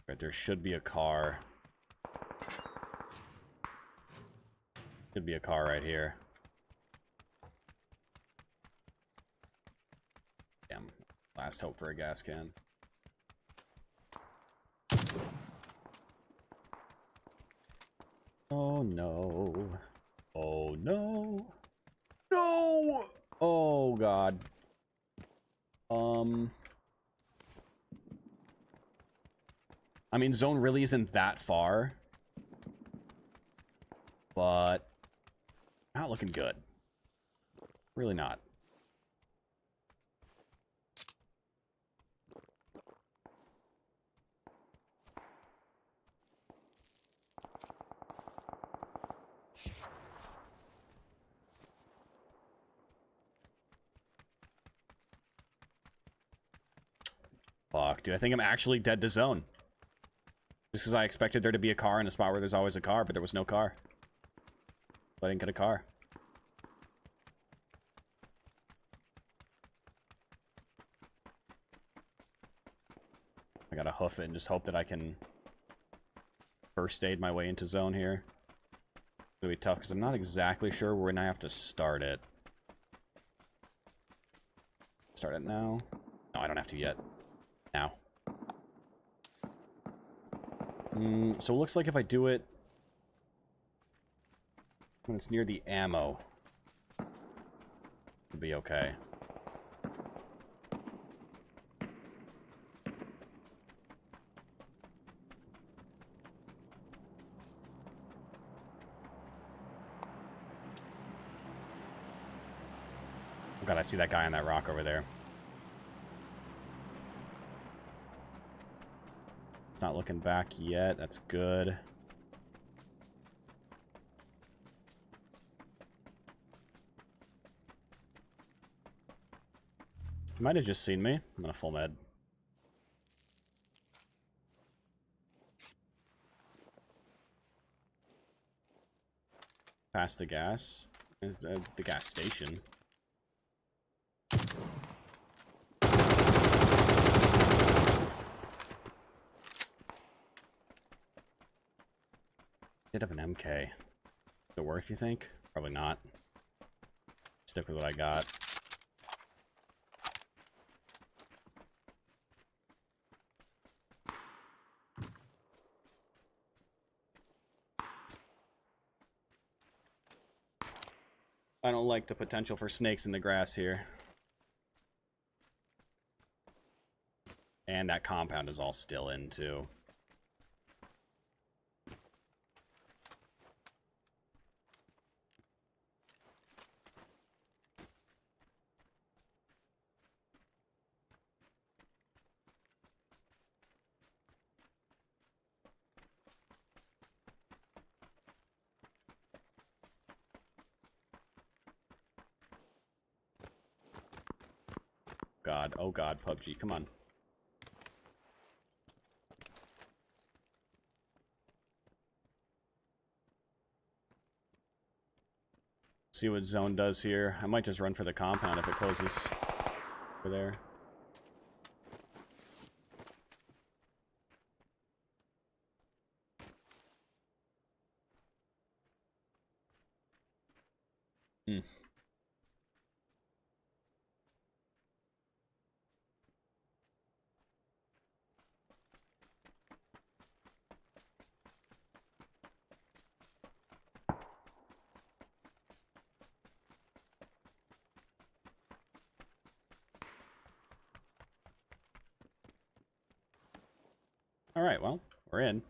A: Right, there should be a car. Should be a car right here. Damn. Last hope for a gas can. Oh no. Oh no. No! Oh god. I mean, zone really isn't that far. But not looking good. Really not. fuck, dude. I think I'm actually dead to zone. Just because I expected there to be a car in a spot where there's always a car, but there was no car. So I didn't get a car. I gotta hoof it and just hope that I can first aid my way into zone here. It's gonna be tough because I'm not exactly sure when I have to start it. Start it now? No, I don't have to yet. Now. So it looks like if I do it when it's near the ammo, it'll be okay. Oh god, I see that guy on that rock over there. It's not looking back yet. That's good. He might have just seen me. I'm gonna full med. Past the gas. The gas station. Did have an MK. Is it worth, you think? Probably not. Stick with what I got. I don't like the potential for snakes in the grass here. And that compound is all still in, too. God, oh god, PUBG, come on. See what zone does here. I might just run for the compound if it closes over there. Alright, well, we're in.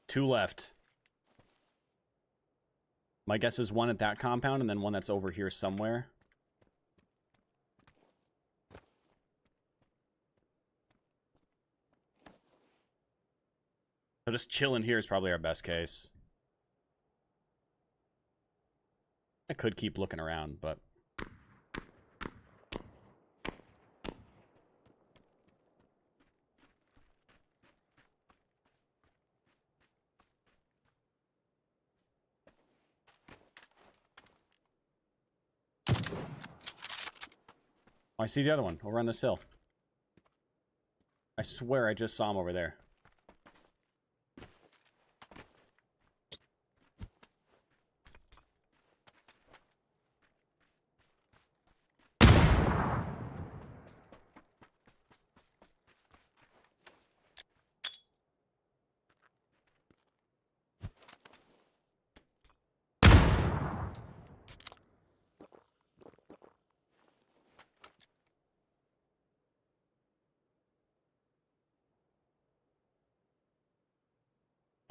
A: Two left. My guess is one at that compound and then one that's over here somewhere. So just chilling here is probably our best case. I could keep looking around, but... Oh, I see the other one over on this hill. I swear I just saw him over there.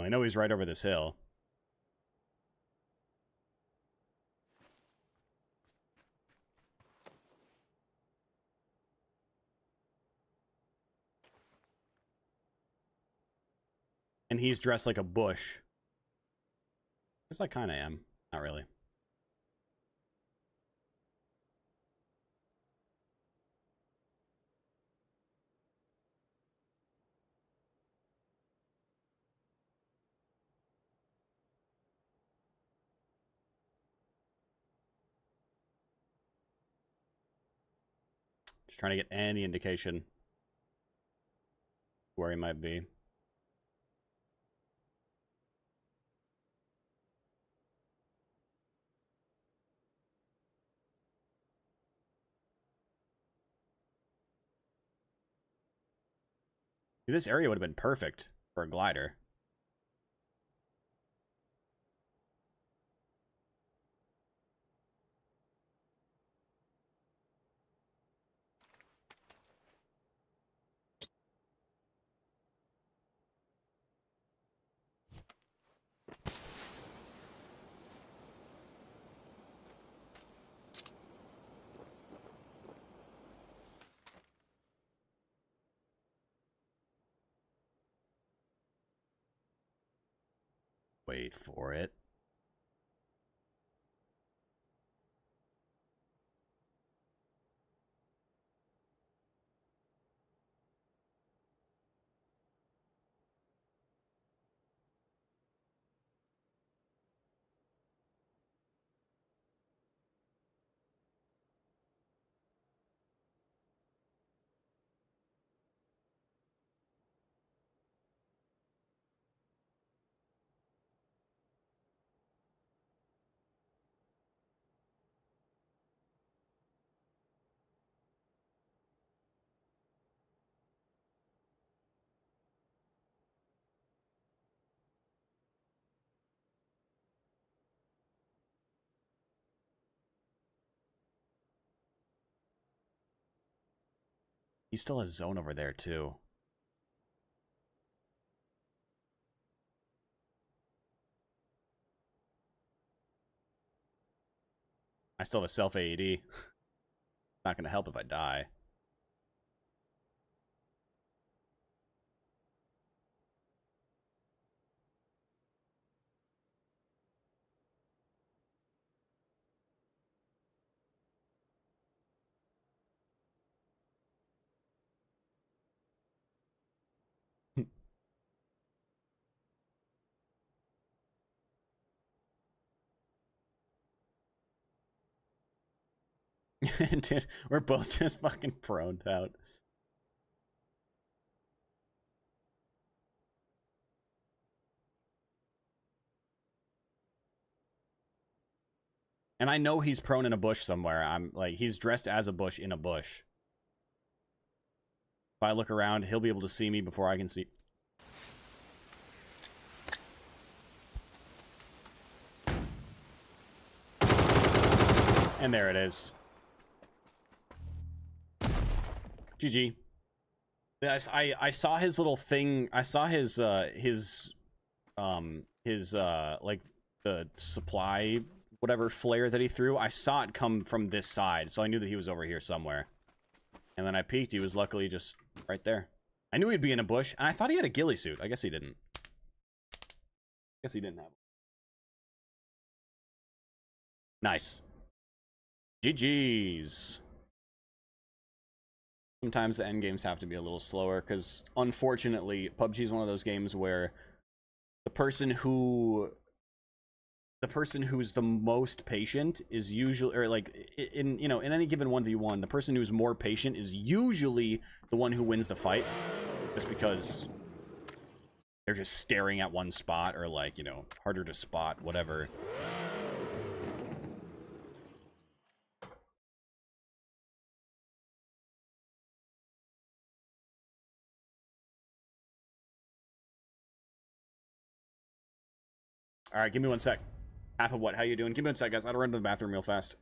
A: I know he's right over this hill. And he's dressed like a bush. Guess I kind of am. Not really. Just trying to get any indication where he might be. See, this area would have been perfect for a glider. Wait for it. He still has zone over there, too. I still have a self AED. Not going to help if I die. Dude, we're both just fucking proned out. And I know he's prone in a bush somewhere. I'm like, he's dressed as a bush in a bush. If I look around, he'll be able to see me before I can see. And there it is. GG. Yes, I saw his little thing. I saw his like the supply whatever flare that he threw. I saw it come from this side, so I knew that he was over here somewhere. And then I peeked. He was luckily just right there. I knew he'd be in a bush, and I thought he had a ghillie suit. I guess he didn't. Guess he didn't have one. Nice. GG's. Sometimes the end games have to be a little slower because, unfortunately, PUBG is one of those games where the person who's the most patient is usually, or like in any given 1v1, the person who's more patient is usually the one who wins the fight, just because they're just staring at one spot, or like, harder to spot, whatever. All right, give me 1 sec. Half of what? How you doing? Give me 1 sec, guys. I gotta run to the bathroom real fast.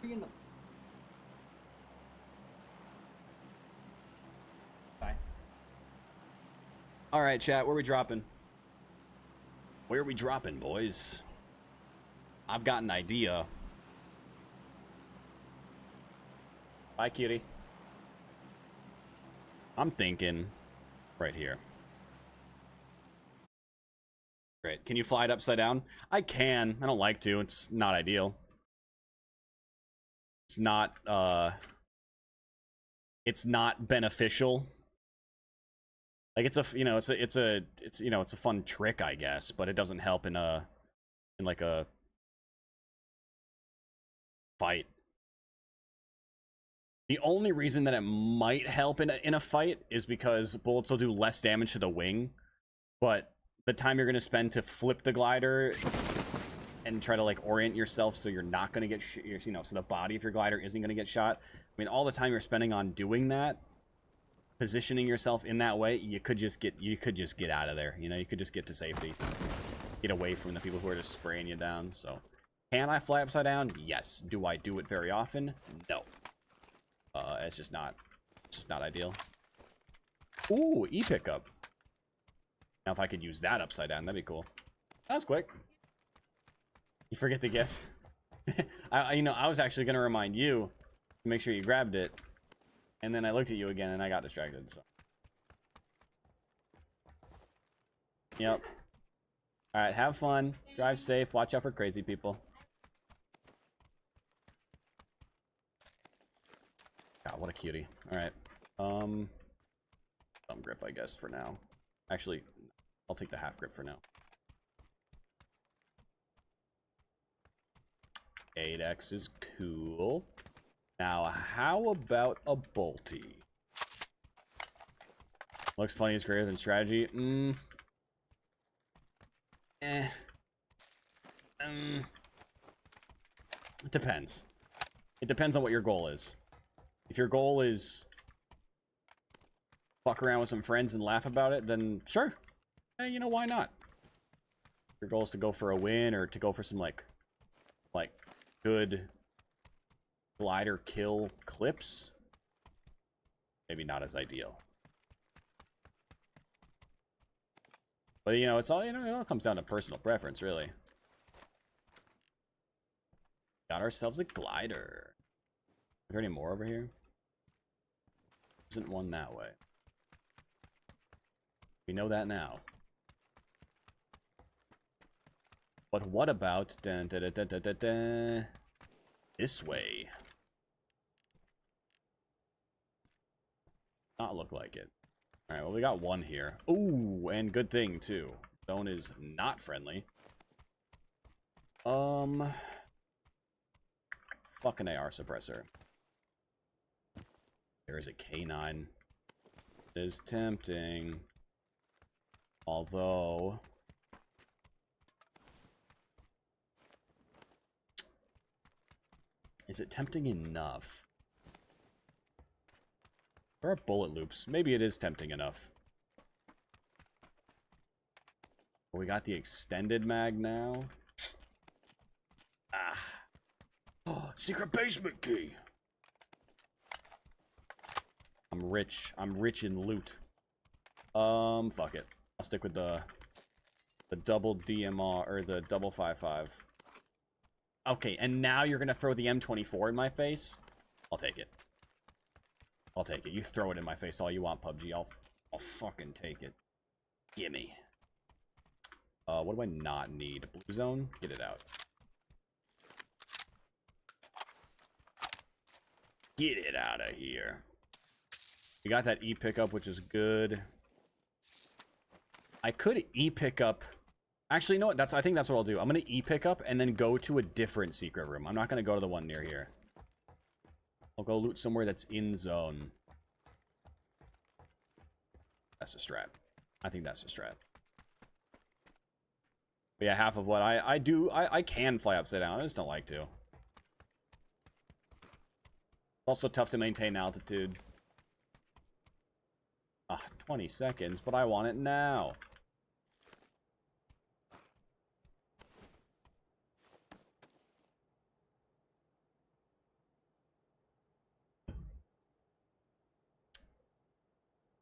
A: be in the... Bye. All right, chat, where are we dropping? Where are we dropping, boys? I've got an idea. Bye, cutie. I'm thinking right here. Great. Can you fly it upside down? I can. I don't like to. It's not ideal. It's not beneficial. Like it's a fun trick, I guess, but it doesn't help in like a fight. The only reason that it might help in a fight is because bullets will do less damage to the wing, but the time you're going to spend to flip the glider and try to like orient yourself so you're not going to get so the body of your glider isn't going to get shot. I mean, all the time you're spending on doing that, positioning yourself in that way, you could just get out of there. You know, you could just get to safety, get away from the people who are just spraying you down. So, can I fly upside down? Yes. Do I do it very often? No. It's just not ideal. Ooh, e-pickup. Now, if I could use that upside down, that'd be cool. That was quick. You forget the gift. I was actually gonna remind you to make sure you grabbed it, and then I looked at you again and I got distracted. So. Yep. All right, have fun, drive safe, watch out for crazy people. God, what a cutie. All right. Thumb grip, I guess, for now. Actually, I'll take the half grip for now. 8x is cool. Now, how about a bolty? Looks funny, is greater than strategy. It depends. It depends on what your goal is. If your goal is fuck around with some friends and laugh about it, then sure. Hey, you know, why not? If your goal is to go for a win or to go for some like good glider kill clips, maybe not as ideal. But you know, it's all, you know, it all comes down to personal preference, really. Got ourselves a glider. Are there any more over here? Isn't one that way. We know that now. But what about this way? Not look like it. All right, well, we got one here. Ooh, and good thing too. Zone is not friendly. Fucking AR suppressor. There is a K9. It is tempting. Although... is it tempting enough? There are bullet loops. Maybe it is tempting enough. We got the extended mag now. Ah. Oh, secret basement key. I'm rich. I'm rich in loot. Fuck it. I'll stick with the double DMR or the double 5.5. Okay, and now you're gonna throw the M24 in my face? I'll take it. I'll take it. You throw it in my face all you want, PUBG. I'll fucking take it. Gimme. What do I not need? Blue zone? Get it out. Get it out of here. We got that E-pickup, which is good. I could E-pickup... Actually, you know what? I think that's what I'll do. I'm going to E-pickup and then go to a different secret room. I'm not going to go to the one near here. I'll go loot somewhere that's in zone. That's a strat. I think that's a strat. But yeah, half of what I can fly upside down. I just don't like to. Also tough to maintain altitude. 20 seconds, but I want it now.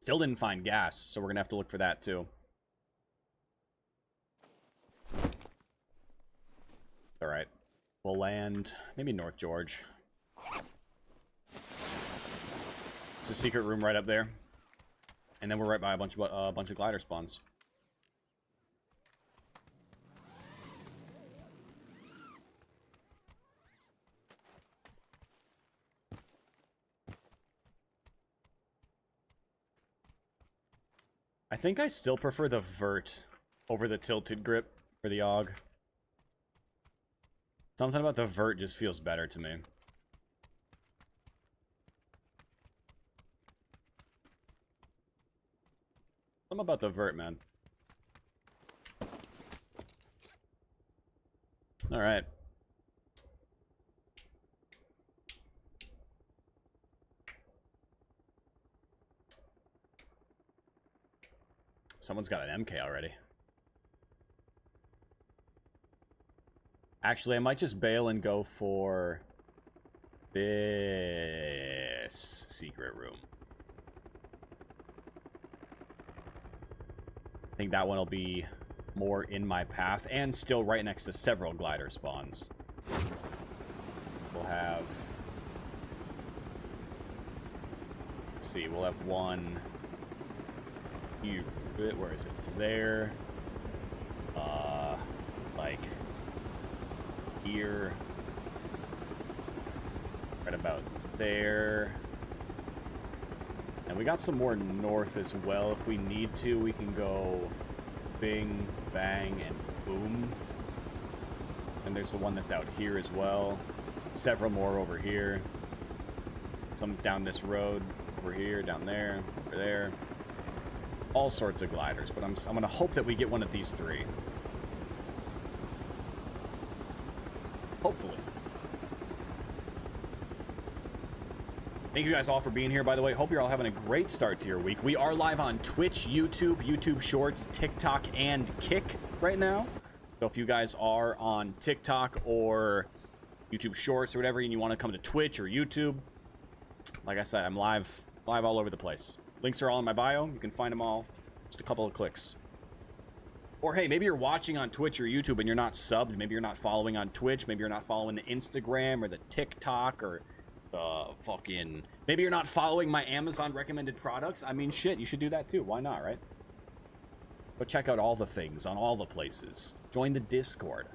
A: Still didn't find gas, so we're gonna have to look for that too. Alright. We'll land maybe North George. It's a secret room right up there. And then we're right by a bunch of glider spawns. I think I still prefer the vert over the tilted grip for the AUG. Something about the vert just feels better to me. Something about the vert, man. Alright. Someone's got an MK already. Actually, I might just bail and go for this secret room. I think that one will be more in my path and still right next to several glider spawns. We'll have... Let's see, we'll have one here. Where is it? It's there. Like here. Right about there. And we got some more north as well. If we need to, we can go bing, bang, and boom. And there's the one that's out here as well. Several more over here. Some down this road. Over here, down there, over there. All sorts of gliders, but I'm gonna hope that we get one of these three. Hopefully. Thank you guys all for being here, by the way. Hope you're all having a great start to your week. We are live on Twitch, YouTube, YouTube Shorts, TikTok, and Kick right now. So if you guys are on TikTok or YouTube Shorts or whatever, and you want to come to Twitch or YouTube, like I said, I'm live all over the place. Links are all in my bio. You can find them all. Just a couple of clicks. Or hey, maybe you're watching on Twitch or YouTube and you're not subbed. Maybe you're not following on Twitch. Maybe you're not following the Instagram or the TikTok or fucking... Maybe you're not following my Amazon recommended products. I mean, shit, you should do that too. Why not, right? But check out all the things on all the places. Join the Discord.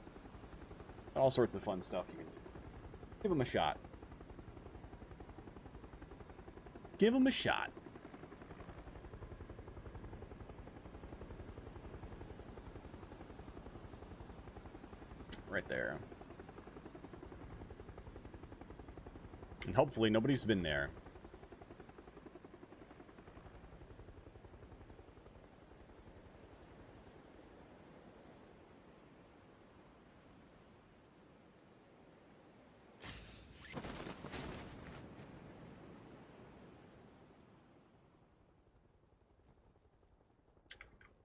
A: All sorts of fun stuff you can do. Give them a shot. Give them a shot. Right there. And hopefully nobody's been there.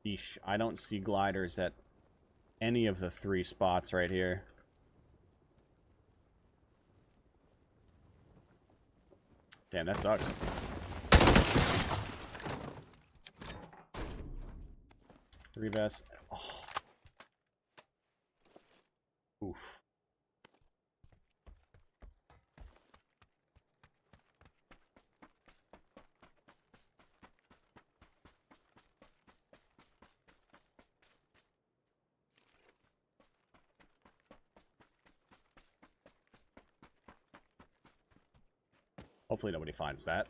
A: Yeesh, I don't see gliders at any of the three spots right here. Damn, that sucks. Revest. Oh. Oof. Hopefully nobody finds that.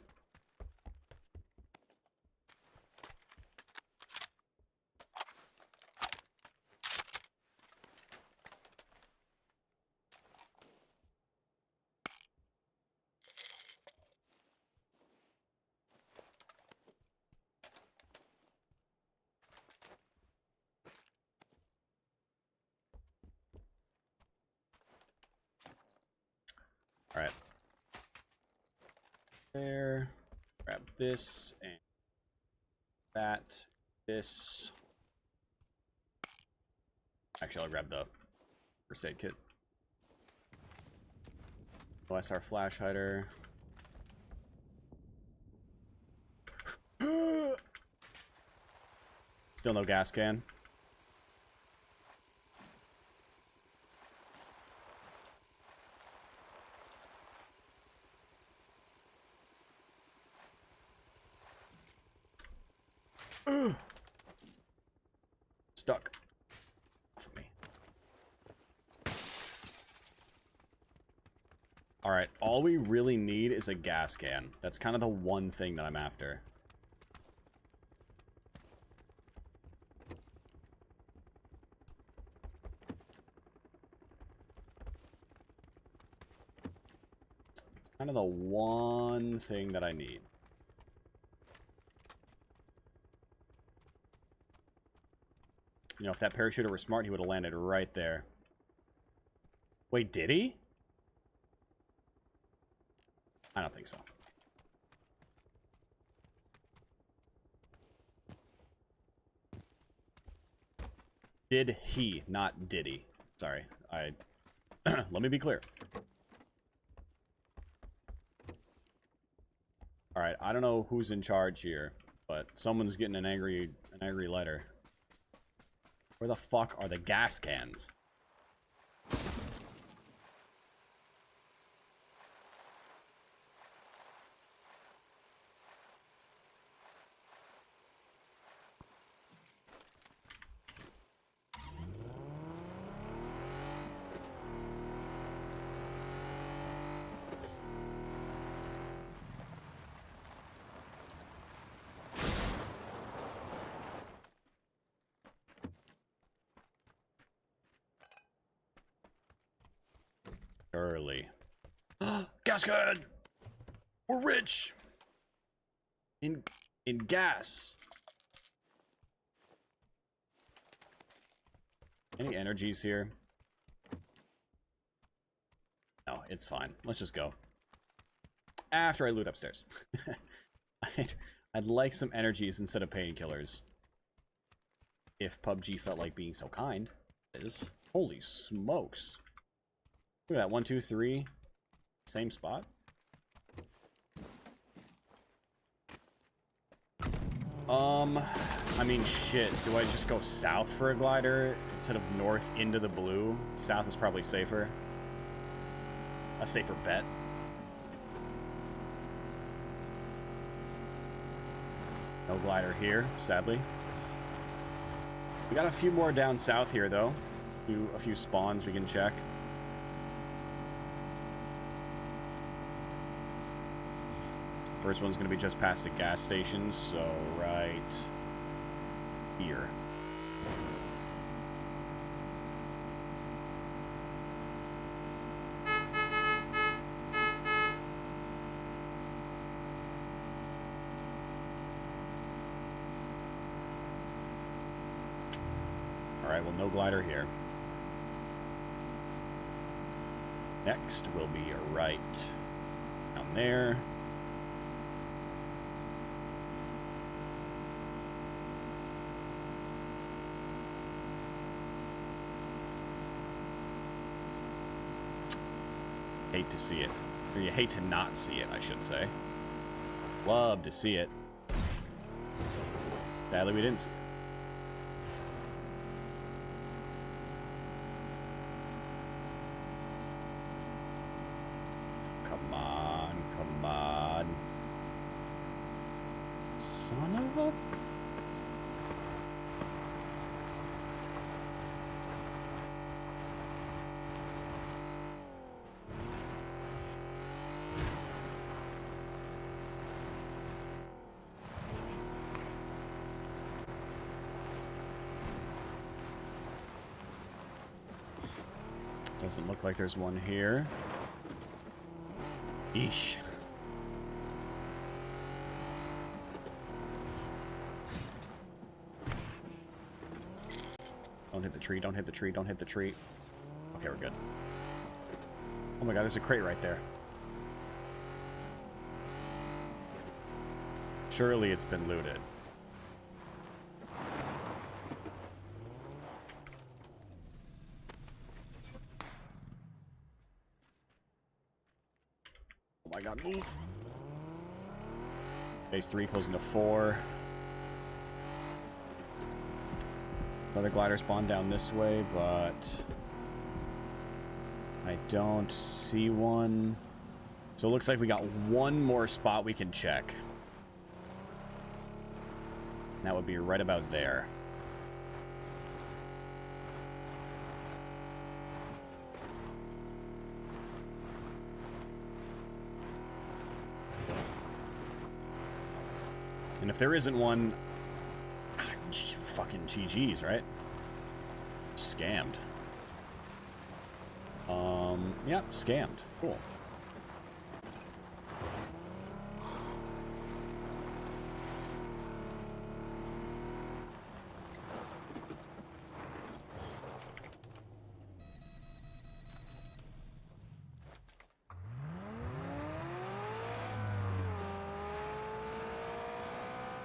A: All right. There. Grab this and that. This. Actually, I'll grab the first aid kit. OSR flash hider. Still no gas can. Stuck. Off of me. Alright, all we really need is a gas can. That's kind of the one thing that I'm after. It's kind of the one thing that I need. You know, if that parachuter were smart, he would have landed right there. Wait, did he? I don't think so. Did he, not did he. Sorry, let me be clear. Alright, I don't know who's in charge here, but someone's getting an angry letter. Where the fuck are the gas cans? Early. Gas can! We're rich! In gas. Any energies here? No, it's fine. Let's just go. After I loot upstairs. I'd like some energies instead of painkillers. If PUBG felt like being so kind. It is. Holy smokes. Look at that. 1, 2, 3. Same spot. I mean, shit. Do I just go south for a glider instead of north into the blue? South is probably safer. A safer bet. No glider here, sadly. We got a few more down south here, though. A few spawns we can check. First one's going to be just past the gas stations, so right here. Alright, well, no glider here. Next will be right down there. Hate to see it. Or you hate to not see it, I should say. Love to see it. Sadly, we didn't see it. Come on, come on. Son of a... Doesn't look like there's one here. Yeesh. Don't hit the tree, don't hit the tree, don't hit the tree. Okay, we're good. Oh my god, there's a crate right there. Surely it's been looted. Oh my god, move! Phase 3 closing to 4. Another glider spawned down this way, but I don't see one. So it looks like we got one more spot we can check. That would be right about there. And if there isn't one, fucking GG's, right? Scammed. Yep, scammed. Cool.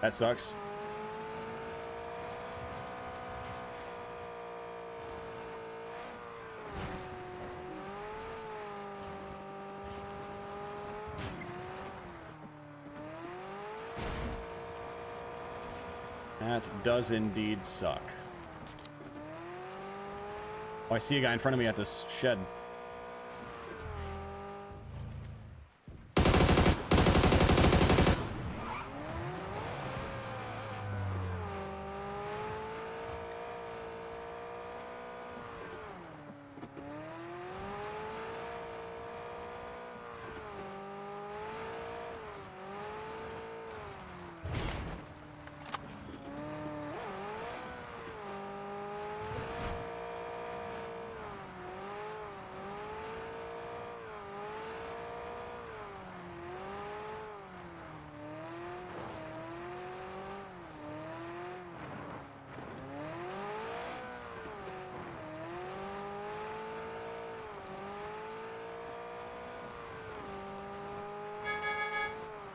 A: That sucks. That does indeed suck. Oh, I see a guy in front of me at this shed.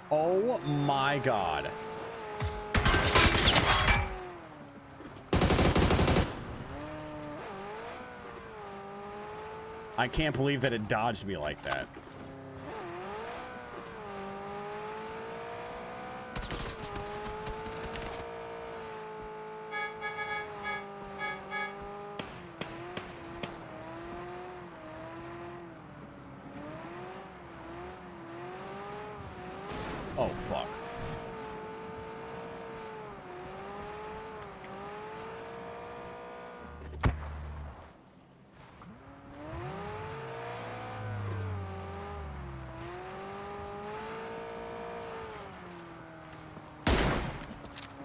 A: Oh my god. I can't believe that it dodged me like that. Oh, fuck.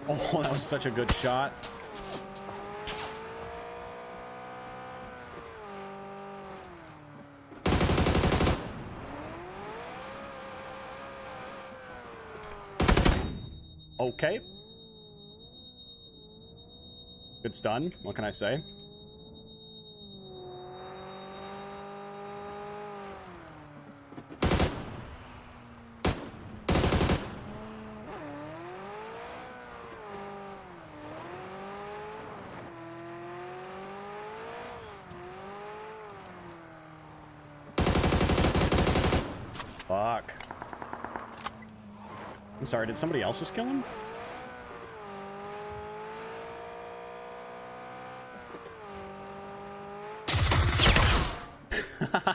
A: Oh, that was such a good shot. Okay. Good stun. What can I say? Fuck. I'm sorry, did somebody else just kill him?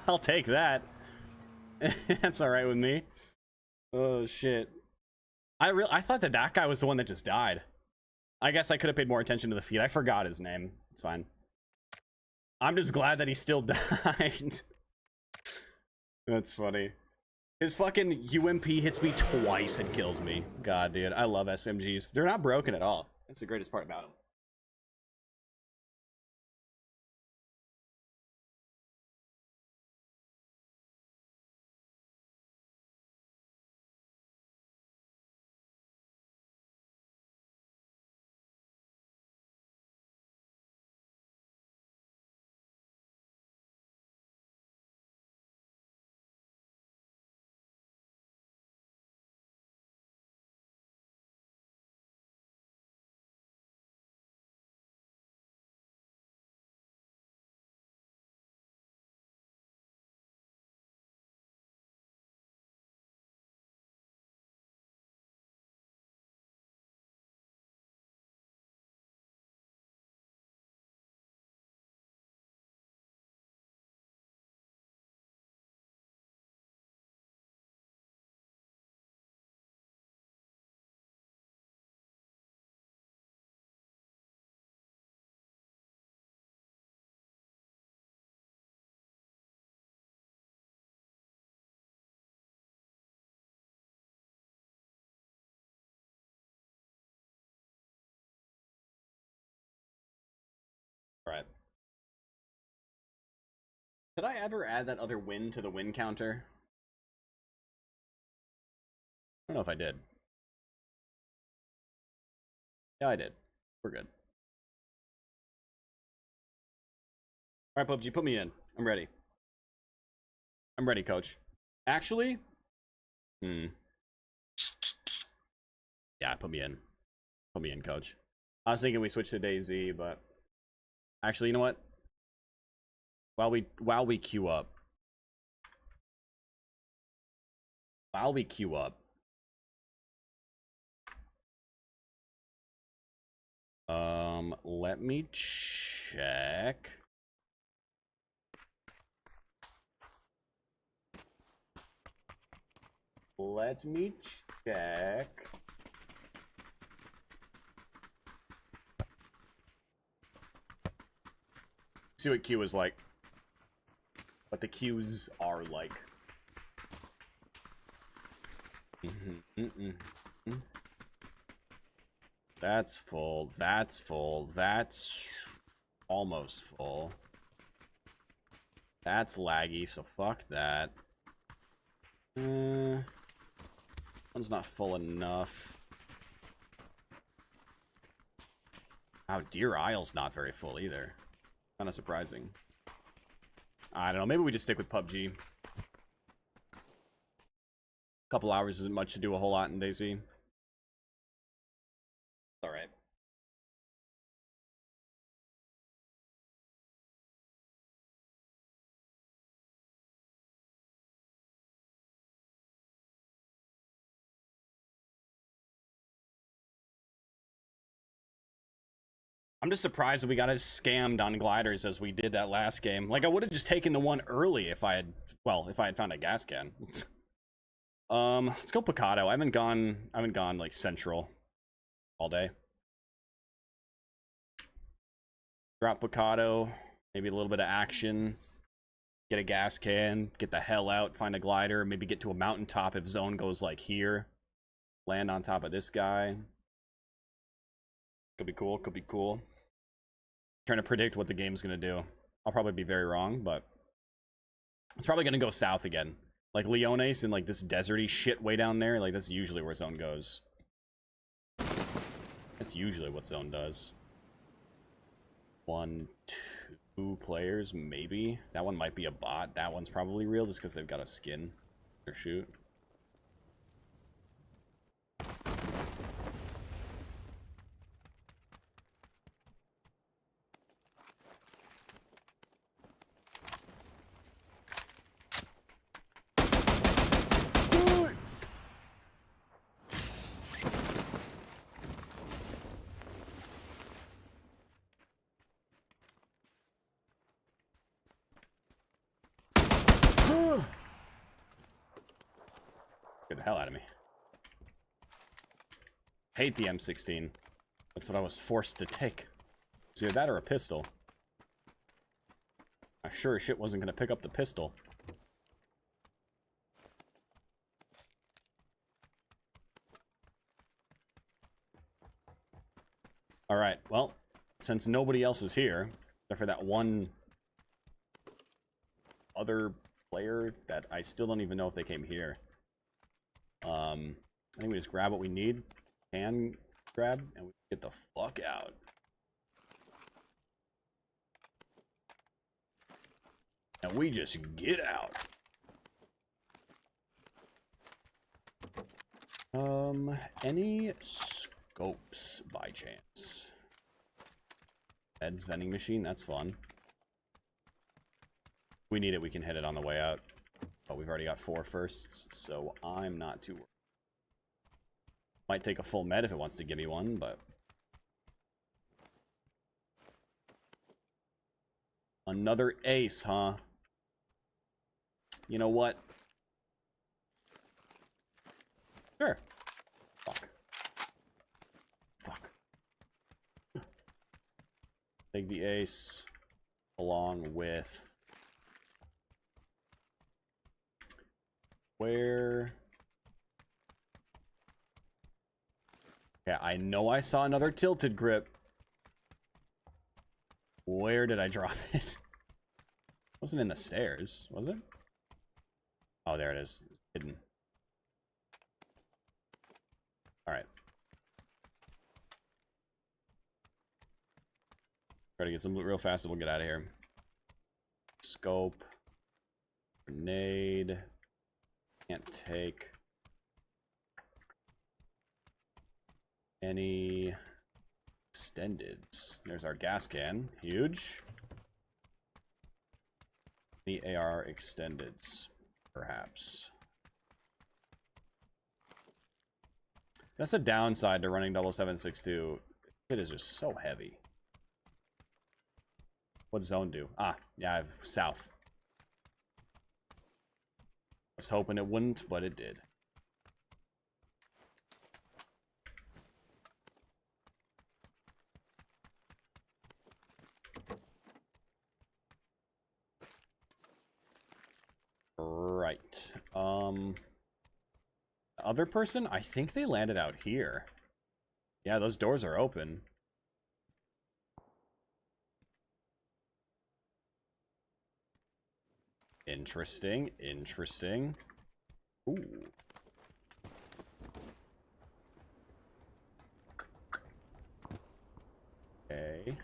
A: I'll take that. That's all right with me. Oh shit. I thought that that guy was the one that just died. I guess I could have paid more attention to the feed. I forgot his name. It's fine. I'm just glad that he still died. That's funny. His fucking UMP hits me twice and kills me. God, dude, I love SMGs. They're not broken at all. That's the greatest part about them. Did I ever add that other win to the win counter? I don't know if I did. Yeah, I did. We're good. Alright, PUBG, put me in. I'm ready. I'm ready, coach. Actually? Yeah, put me in. Put me in, coach. I was thinking we switch to DayZ, but... Actually, you know what? While we queue up. Let me check. Let me check. See what Q is like. What the Qs are like. That's full. That's full. That's almost full. That's laggy, so fuck that. One's not full enough. Wow, Deer Isle's not very full either. Kind of surprising. I don't know. Maybe we just stick with PUBG. Couple hours isn't much to do a whole lot in DayZ. All right. I'm just surprised that we got as scammed on gliders as we did that last game. Like, I would have just taken the one early if I had, well, if I had found a gas can. Let's go Picado. I haven't gone like central all day. Drop Picado, maybe a little bit of action. Get a gas can, get the hell out, find a glider, maybe get to a mountaintop if zone goes like here. Land on top of this guy. Could be cool, could be cool. Trying to predict what the game's gonna do. I'll probably be very wrong, but it's probably gonna go south again. Like Leones and like this deserty shit way down there, like that's usually where zone goes. That's usually what zone does. 1, 2 players, maybe. That one might be a bot. That one's probably real just because they've got a skin or shoot. Get the hell out of me. Hate the M16. That's what I was forced to take. It's either that or a pistol. I sure as shit wasn't gonna pick up the pistol. Alright, well, since nobody else is here, except for that one other player that I still don't even know if they came here. I think we just grab what we need, can grab, and we get the fuck out. And we just get out. Any scopes by chance? Ed's vending machine, that's fun. If we need it, we can hit it on the way out. But we've already got 4 firsts, so I'm not too worried. Might take a full med if it wants to give me one, but... Another ace, huh? You know what? Sure. Fuck. Fuck. Take the ace along with... Where... Yeah, I know I saw another tilted grip. Where did I drop it? Wasn't in the stairs, was it? Oh, there it is. It's hidden. Alright. Try to get some loot real fast and we'll get out of here. Scope. Grenade. Can't take any extendeds. There's our gas can. Huge. Any AR extendeds, perhaps. That's the downside to running 7762. It is just so heavy. What zone do? Ah, yeah, south. I was hoping it wouldn't, but it did. Right. Other person? I think they landed out here. Yeah, those doors are open. Interesting, interesting. Ooh. Okay.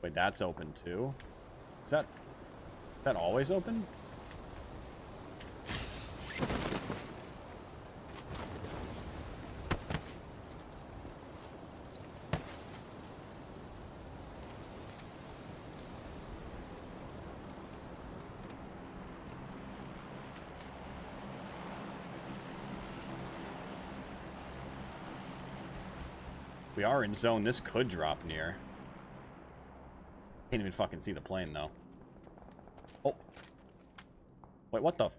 A: Wait, that's open too? Is that always open? We are in zone. This could drop near. Can't even fucking see the plane, though. Oh. Wait, what the f...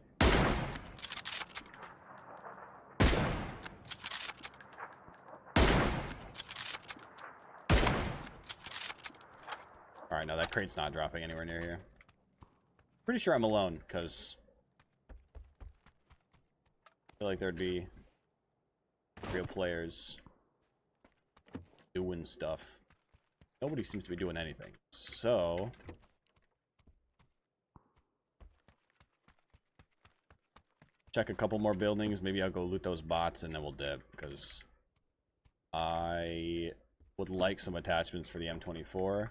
A: Alright, no, that crate's not dropping anywhere near here. Pretty sure I'm alone, because... I feel like there'd be... real players... doing stuff. Nobody seems to be doing anything. So... check a couple more buildings. Maybe I'll go loot those bots and then we'll dip, because... I would like some attachments for the M24.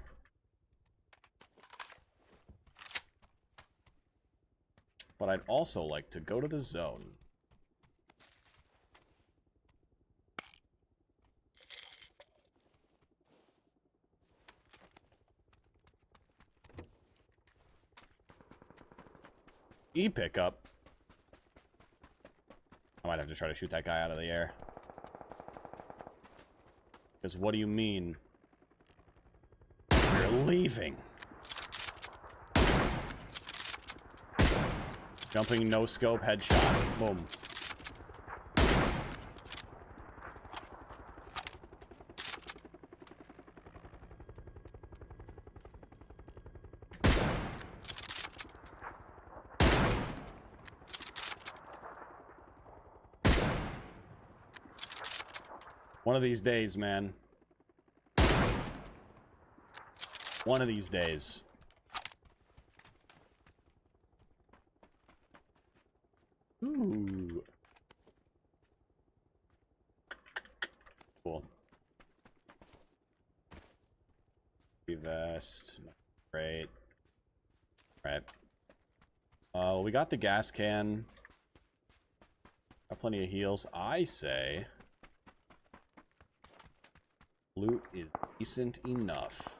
A: But I'd also like to go to the zone. E-pickup. I might have to try to shoot that guy out of the air. Because what do you mean? You're leaving. Jumping no scope headshot. Boom. One of these days, man. One of these days. Ooh. Cool. Vest. Great. Alright. We got the gas can. Got plenty of heals. I say... loot is decent enough.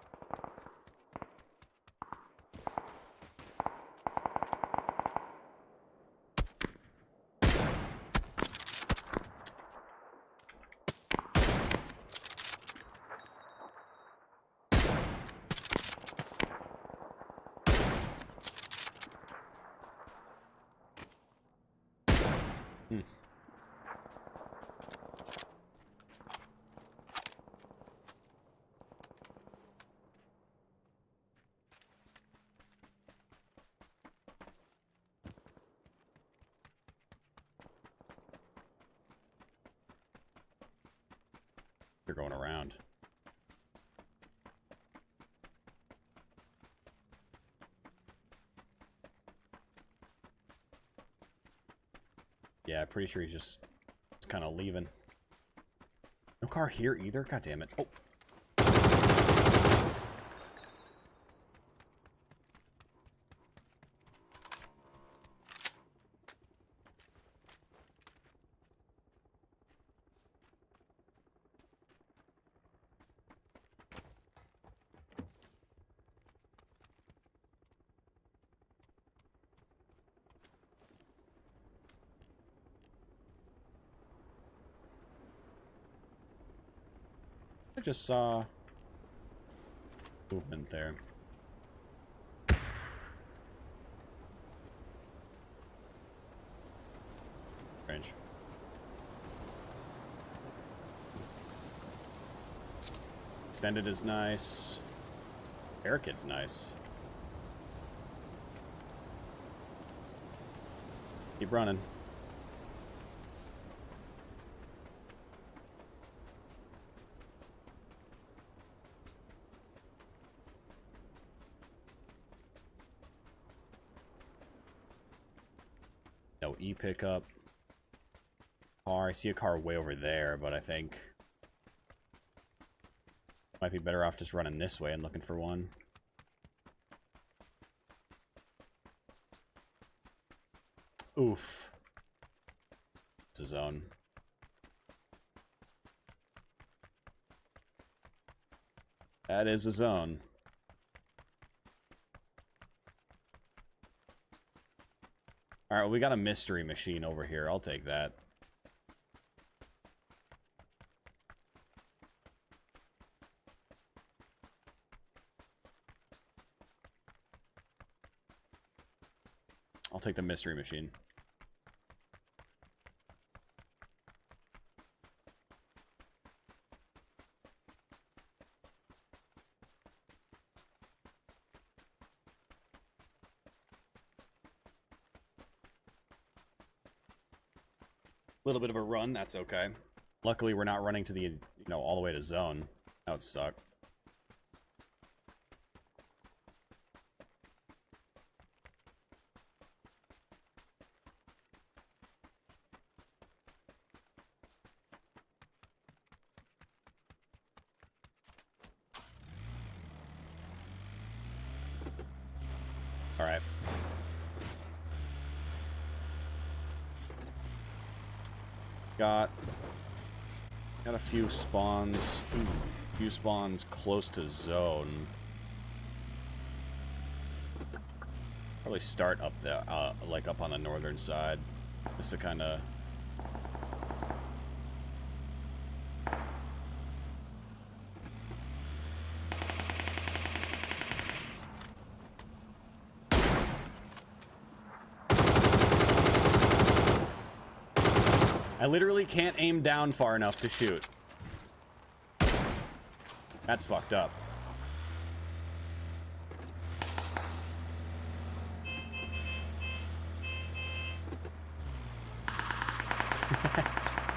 A: They're going around. Yeah, pretty sure he's just kind of leaving. No car here either? God damn it. Oh. I just saw movement there. Strange. Extended is nice. Barricade's nice. Keep running. No E-pickup. Car. I see a car way over there, but I think might be better off just running this way and looking for one. Oof. It's a zone. That is a zone. Alright, well, we got a mystery machine over here. I'll take that. I'll take the mystery machine. A little bit of a run, that's okay. Luckily, we're not running to the, all the way to zone. That would suck. All right. Got a few spawns. A few spawns close to zone. Probably start up the like up on the northern side, just to kind of. I literally can't aim down far enough to shoot. That's fucked up.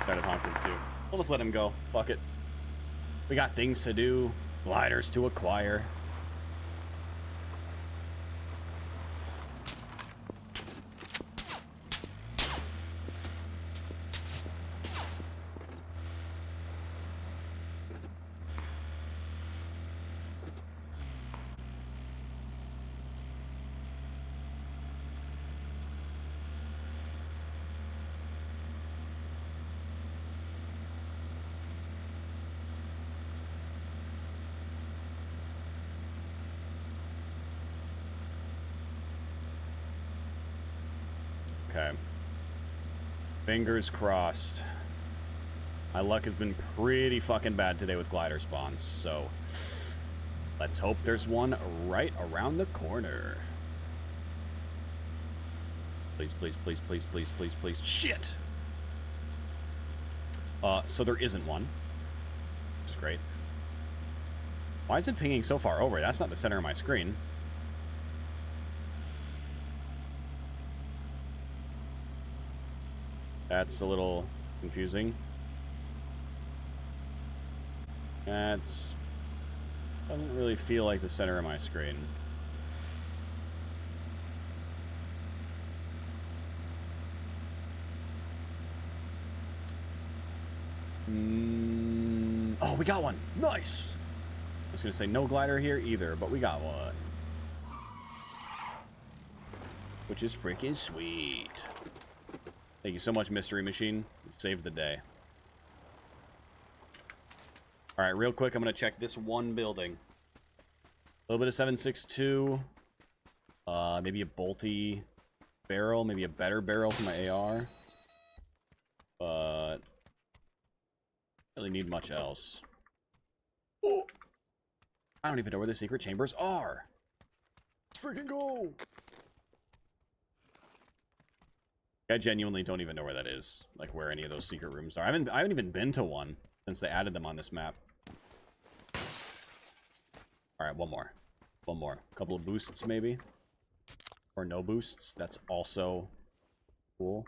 A: Started honking too. We'll just let him go. Fuck it. We got things to do. Gliders to acquire. Okay. Fingers crossed. My luck has been pretty fucking bad today with glider spawns, so let's hope there's one right around the corner. Please, please, please, please, please, please, please. Shit! So there isn't one. Which is great. Why is it pinging so far over? That's not the center of my screen. That's a little confusing. That's... doesn't really feel like the center of my screen. Oh, we got one. Nice. I was gonna say no glider here either, but we got one, which is freaking sweet. Thank you so much, Mystery Machine. You saved the day. All right, real quick, I'm gonna check this one building. A little bit of 7.62. Maybe a bolty barrel, maybe a better barrel for my AR. But really need much else. Oh, I don't even know where the secret chambers are. Let's freaking go. I genuinely don't even know where that is. Like where any of those secret rooms are. I haven't even been to one since they added them on this map. All right, one more. One more. A couple of boosts maybe. Or no boosts. That's also cool.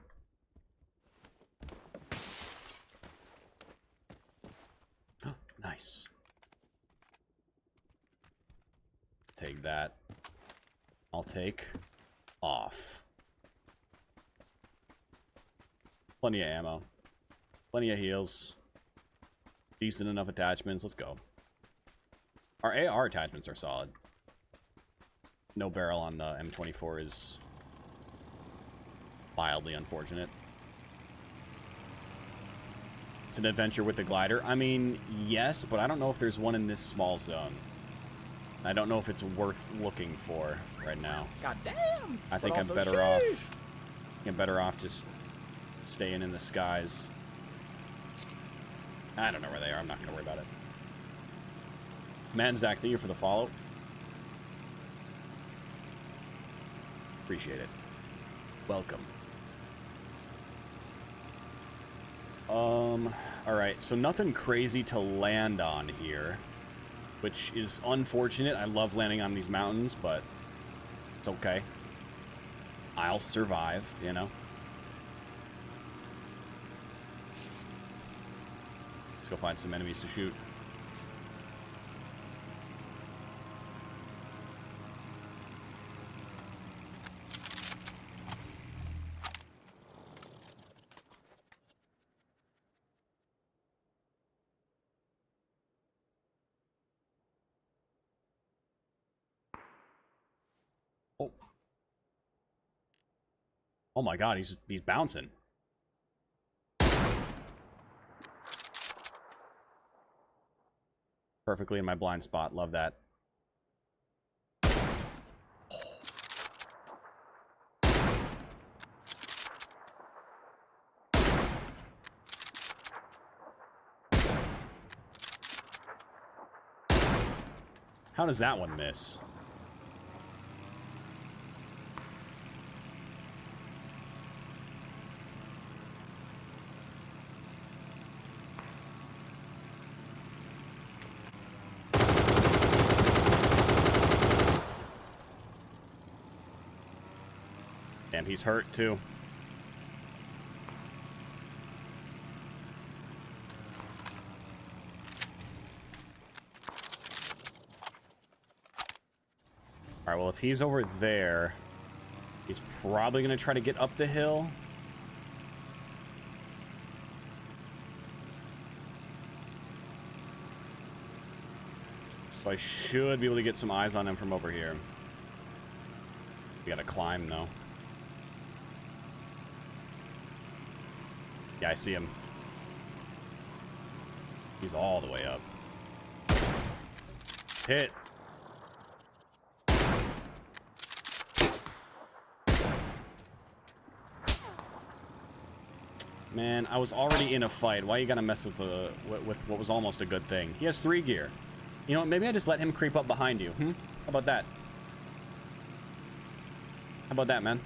A: Nice. Take that. I'll take off. Plenty of ammo. Plenty of heals. Decent enough attachments. Let's go. Our AR attachments are solid. No barrel on the M24 is mildly unfortunate. It's an adventure with the glider. I mean, yes, but I don't know if there's one in this small zone. I don't know if it's worth looking for right now.
B: God damn!
A: I think I'm better off. I'm better off just staying in the skies. I don't know where they are. I'm not gonna worry about it. Man, Zach, thank you for the follow. Appreciate it. Welcome. Alright, so nothing crazy to land on here, which is unfortunate. I love landing on these mountains, but it's okay. I'll survive, you know? Let's go find some enemies to shoot. Oh my god, he's bouncing. Perfectly in my blind spot. Love that. How does that one miss? Damn, he's hurt too. Alright, well, if he's over there, he's probably going to try to get up the hill. So I should be able to get some eyes on him from over here. We gotta climb, though. Yeah, I see him. He's all the way up. It's hit. Man, I was already in a fight. Why you gotta mess with with what was almost a good thing? He has 3 gear. You know what? Maybe I just let him creep up behind you. How about that? How about that, man?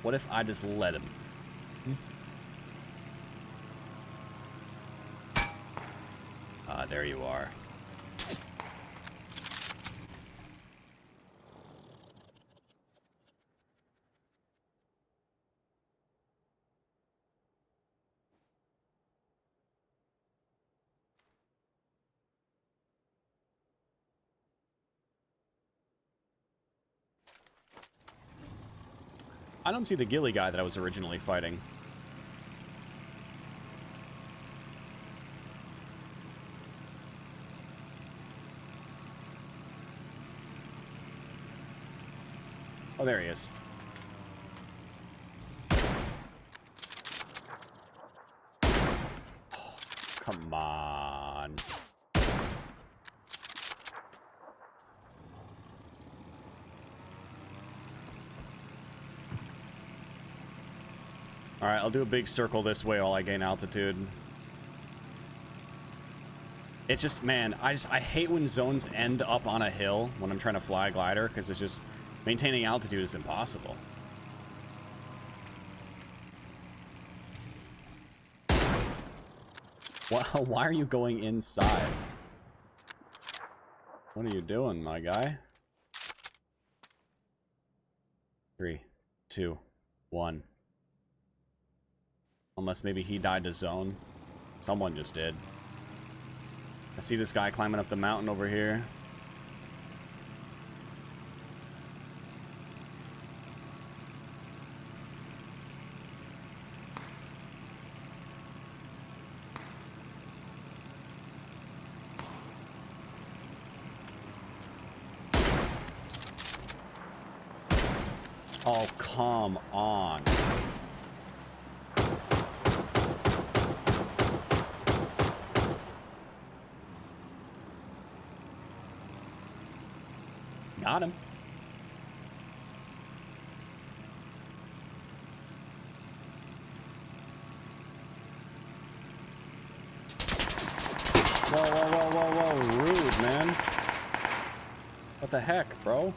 A: What if I just let him? Ah, there you are. I don't see the ghillie guy that I was originally fighting. Oh, there he is. Oh, come on. Alright, I'll do a big circle this way while I gain altitude. It's just, man, I hate when zones end up on a hill when I'm trying to fly a glider, because it's just, maintaining altitude is impossible. Why are you going inside? What are you doing, my guy? 3, 2, 1. Unless maybe he died to zone. Someone just did. I see this guy climbing up the mountain over here. Oh, come on. Got him. Whoa, whoa, whoa, whoa, whoa. Rude, man. What the heck, bro?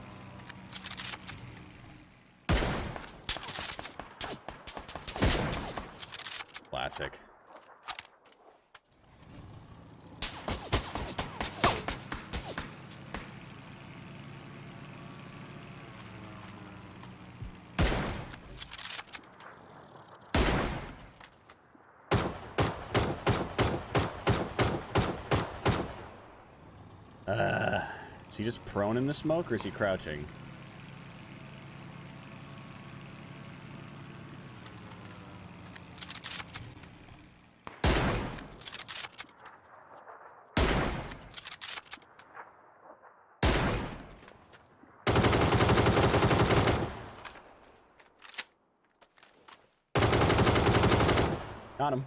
A: Classic. Is he just prone in the smoke, or is he crouching? Got him.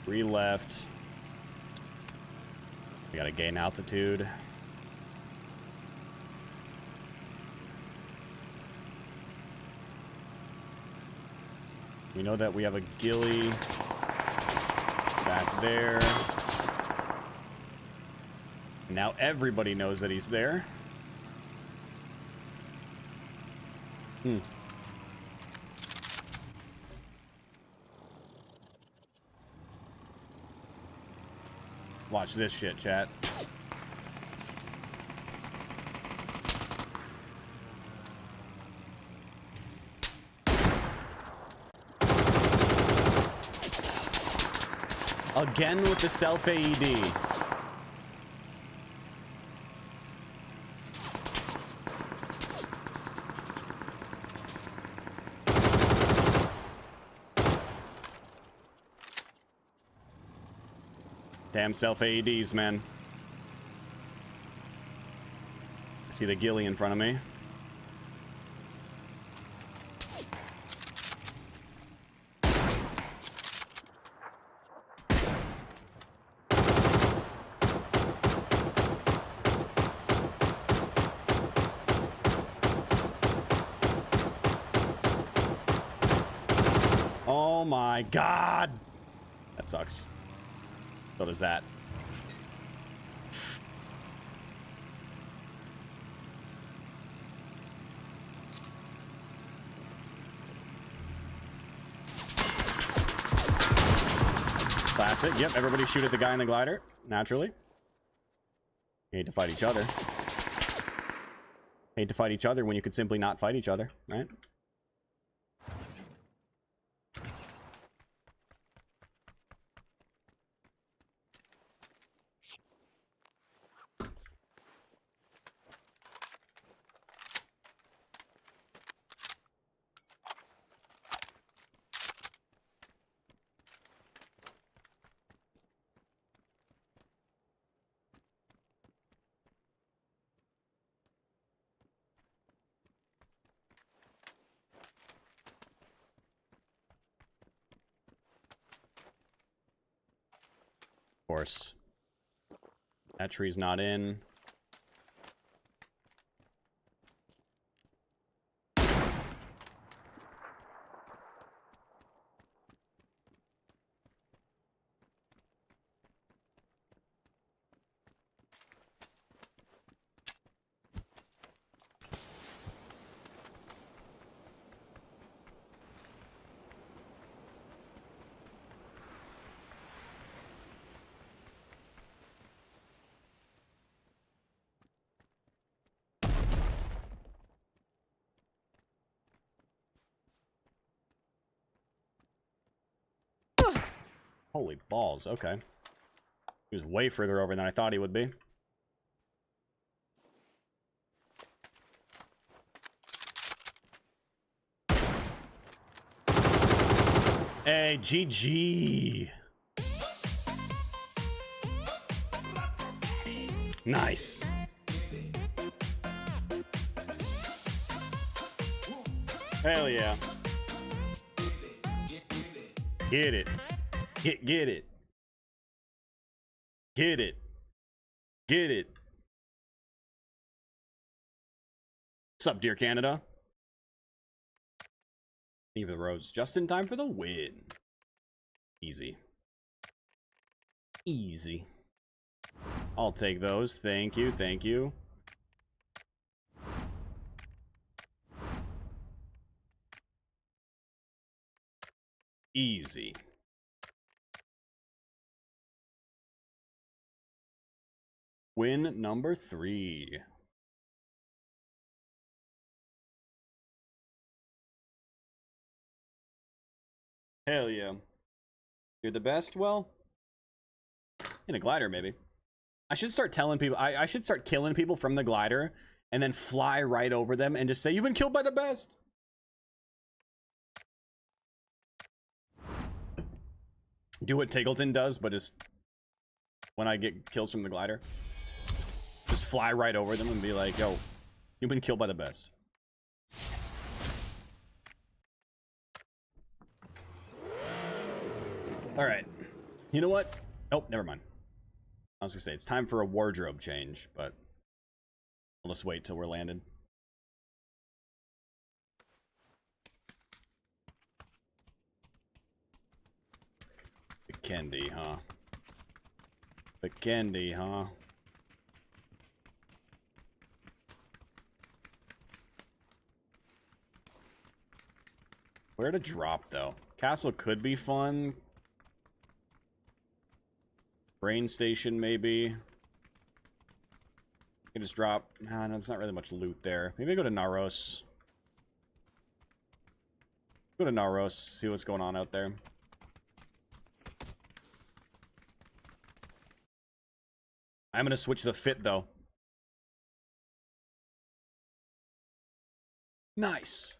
A: Three left. We gotta gain altitude. We know that we have a ghillie back there. Now everybody knows that he's there. Watch this shit, chat. Again with the self AED. Damn self AEDs, man. I see the ghillie in front of me. Oh my god! That sucks. So does that. Classic. Yep, everybody shoot at the guy in the glider. Naturally. You hate to fight each other. Hate to fight each other when you could simply not fight each other, right? course. That tree's not in. Holy balls, okay. He was way further over than I thought he would be. Hey, GG. Nice. Hell yeah. Get it. Get it. Get it. Get it. What's up, dear Canada? Leave the roads just in time for the win. Easy. Easy. I'll take those. Thank you. Thank you. Easy. Win number 3. Hell yeah. You're the best? Well, in a glider, maybe. I should start telling people, I should start killing people from the glider and then fly right over them and just say, you've been killed by the best. Do what Tekktite does, but just when I get kills from the glider, just fly right over them and be like, yo, you've been killed by the best. All right. You know what? Oh, never mind. I was gonna say it's time for a wardrobe change, but I'll just wait till we're landed. The candy, huh? The candy, huh? Where to drop, though? Castle could be fun. Brain station, maybe. I can just drop. Ah, no, there's not really much loot there. Maybe I go to Naros. Go to Naros, see what's going on out there. I'm gonna switch the fit, though. Nice.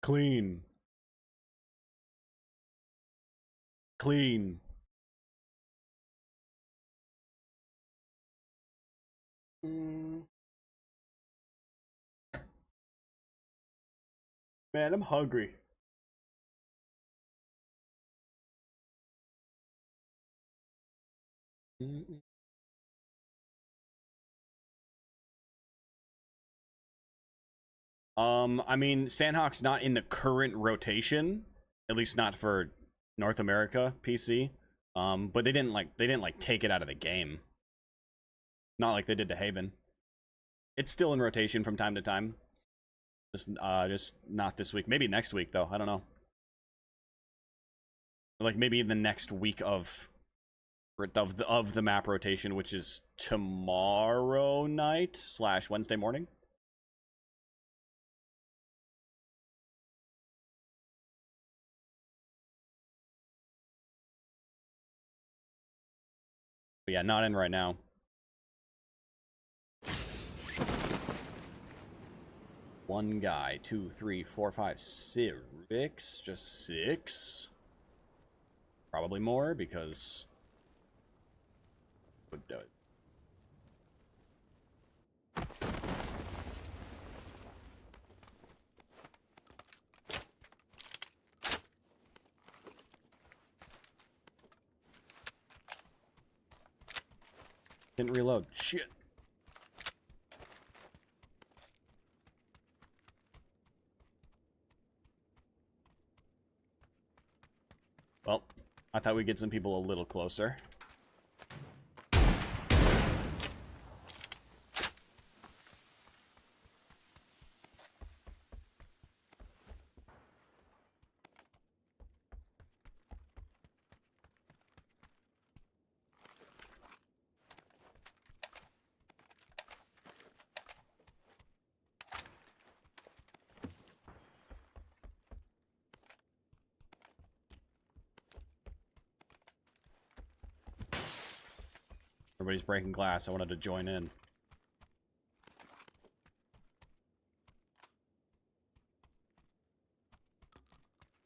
A: Clean. Clean. Man, I'm hungry. I mean, Sandhawk's not in the current rotation, at least not for North America PC. But they didn't like take it out of the game. Not like they did to Haven. It's still in rotation from time to time. Just not this week. Maybe next week though. I don't know. Like maybe in the next week of the map rotation, which is tomorrow night / Wednesday morning. But yeah, not in right now. One guy, 2, 3, 4, 5, 6. Just 6. Probably more because would do it. Didn't reload. Shit. Well, I thought we'd get some people a little closer. Everybody's breaking glass. I wanted to join in.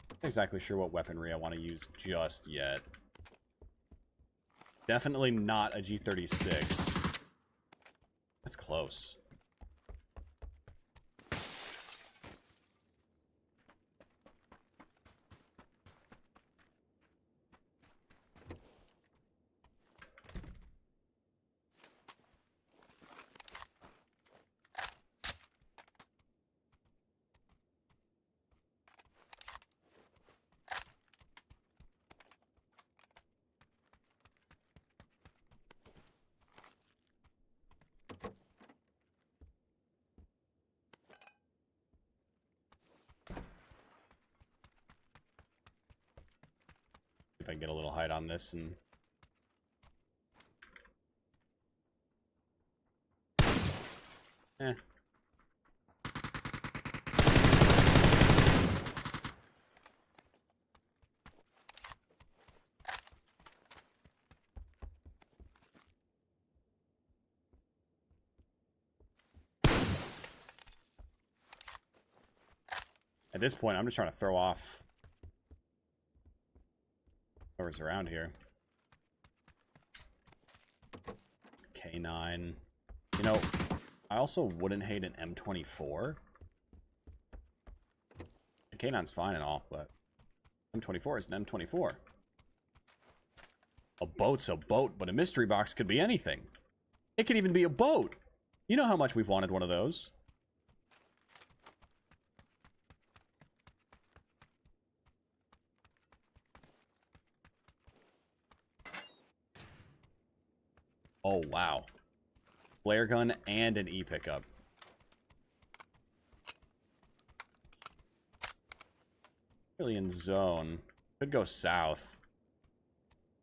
A: Not exactly sure what weaponry I want to use just yet. Definitely not a G36. That's close. If I can get a little height on this and... At this point, I'm just trying to throw off whoever's around here. K9. You know, I also wouldn't hate an M24. The K9's fine and all, but M24 is an M24. A boat's a boat, but a mystery box could be anything. It could even be a boat. You know how much we've wanted one of those. Oh, wow. Flare gun and an E-pickup. Really in zone. Could go south.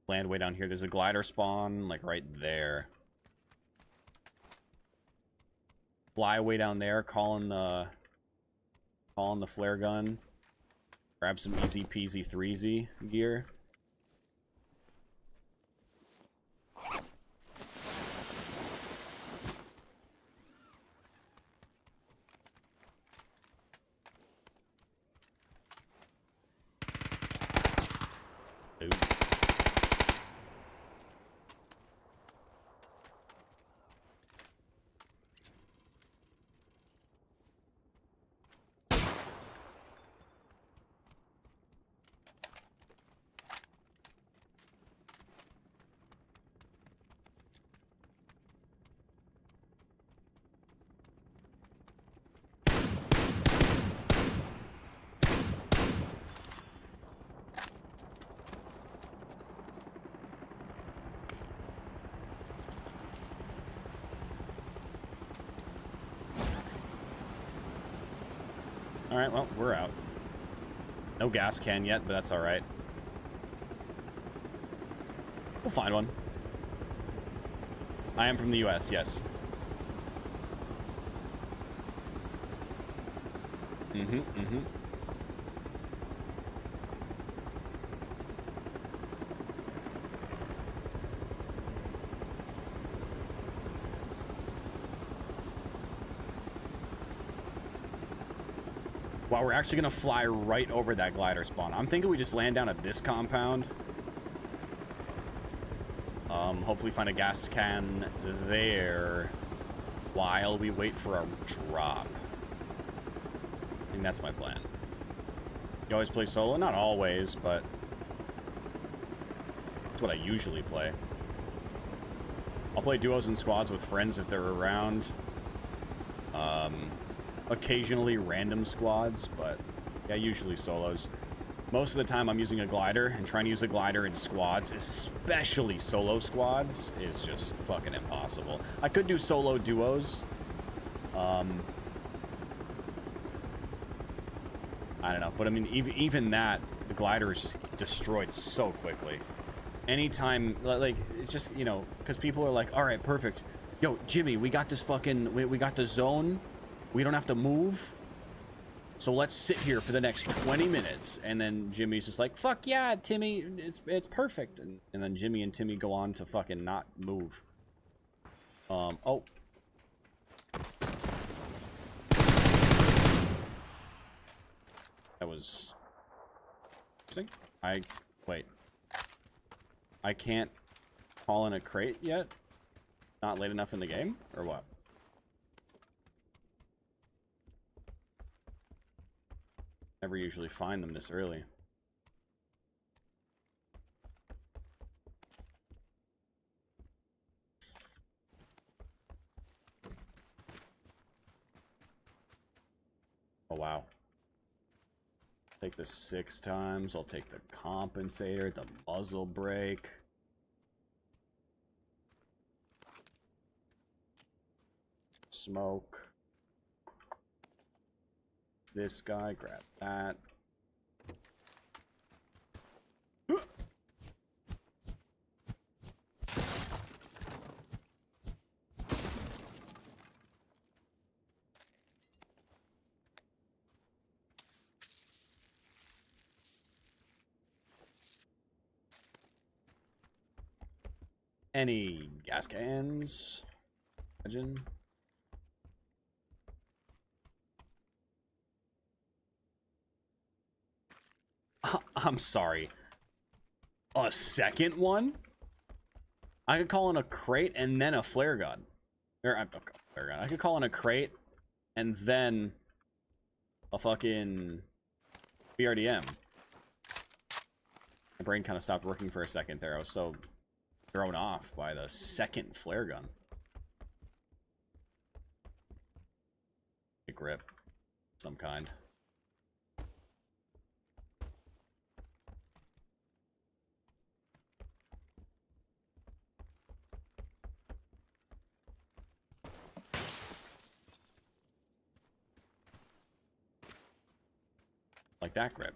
A: Land way down here. There's a glider spawn, like, right there. Fly way down there, calling the flare gun. Grab some easy peasy 3Z gear. Ooh. Alright, well, we're out. No gas can yet, but that's alright. We'll find one. I am from the US, yes. Mm-hmm. Wow, we're actually gonna fly right over that glider spawn. I'm thinking we just land down at this compound. Hopefully find a gas can there while we wait for a drop. I think that's my plan. You always play solo? Not always, but that's what I usually play. I'll play duos and squads with friends if they're around. Occasionally random squads, but yeah, usually solos. Most of the time I'm using a glider, and trying to use a glider in squads, especially solo squads, is just fucking impossible. I could do solo duos. I don't know, but I mean, even that, the glider is just destroyed so quickly. Anytime, like, it's just, you know, because people are like, all right, perfect. Yo, Jimmy, we got this fucking, we got the zone. We don't have to move. So let's sit here for the next 20 minutes. And then Jimmy's just like, fuck yeah, Timmy, it's perfect. And then Jimmy and Timmy go on to fucking not move. Oh. That was interesting. Wait. I can't call in a crate yet? Not late enough in the game? Or what? Never usually find them this early. Oh, wow. Take this 6 times. I'll take the compensator, the muzzle brake. Smoke. This guy, grab that. Any gas cans? Imagine. I'm sorry. A second one? I could call in a crate and then a flare gun. Flare gun. I could call in a crate and then a fucking BRDM. My brain kind of stopped working for a second there. I was so thrown off by the second flare gun. A grip. Some kind. Like that grip.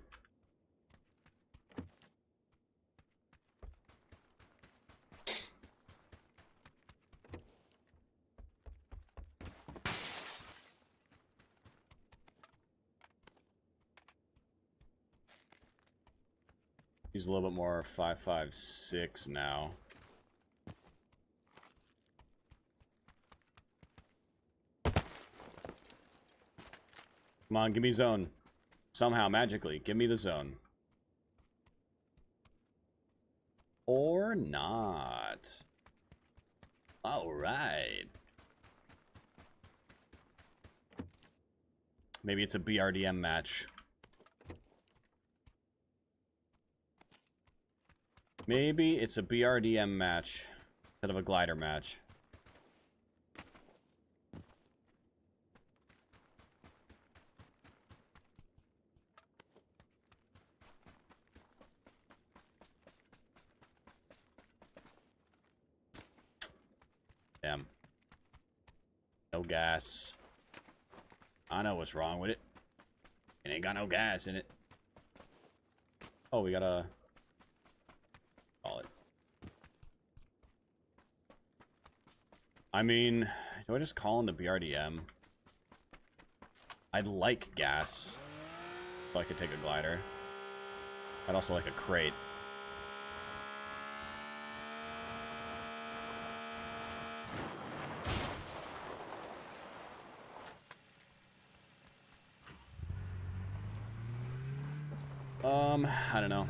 A: Use a little bit more 5.56 now. Come on, give me zone. Somehow, magically, give me the zone. Or not. Alright. Maybe it's a BRDM match. Maybe it's a BRDM match instead of a glider match. Damn. No gas. I know what's wrong with it. It ain't got no gas in it. Oh, we gotta call it. I mean, do I just call in the BRDM? I'd like gas, so I could take a glider. I'd also like a crate. I don't know.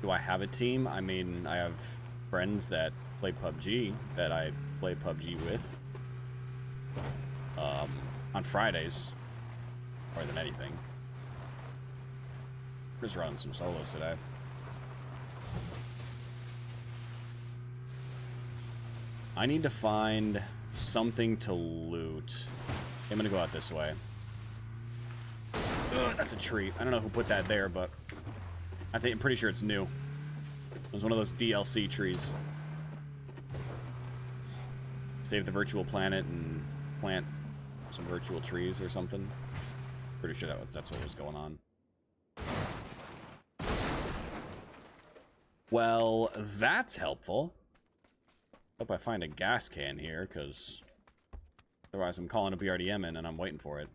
A: Do I have a team? I mean, I have friends that play PUBG that I play PUBG with. On Fridays, more than anything. Just running some solos today. I need to find something to loot. I'm gonna go out this way. Ugh, that's a tree. I don't know who put that there, but I'm pretty sure it's new. It was one of those DLC trees. Save the virtual planet and plant some virtual trees or something. Pretty sure that's what was going on. Well, that's helpful. Hope I find a gas can here, because otherwise I'm calling a BRDM in and I'm waiting for it.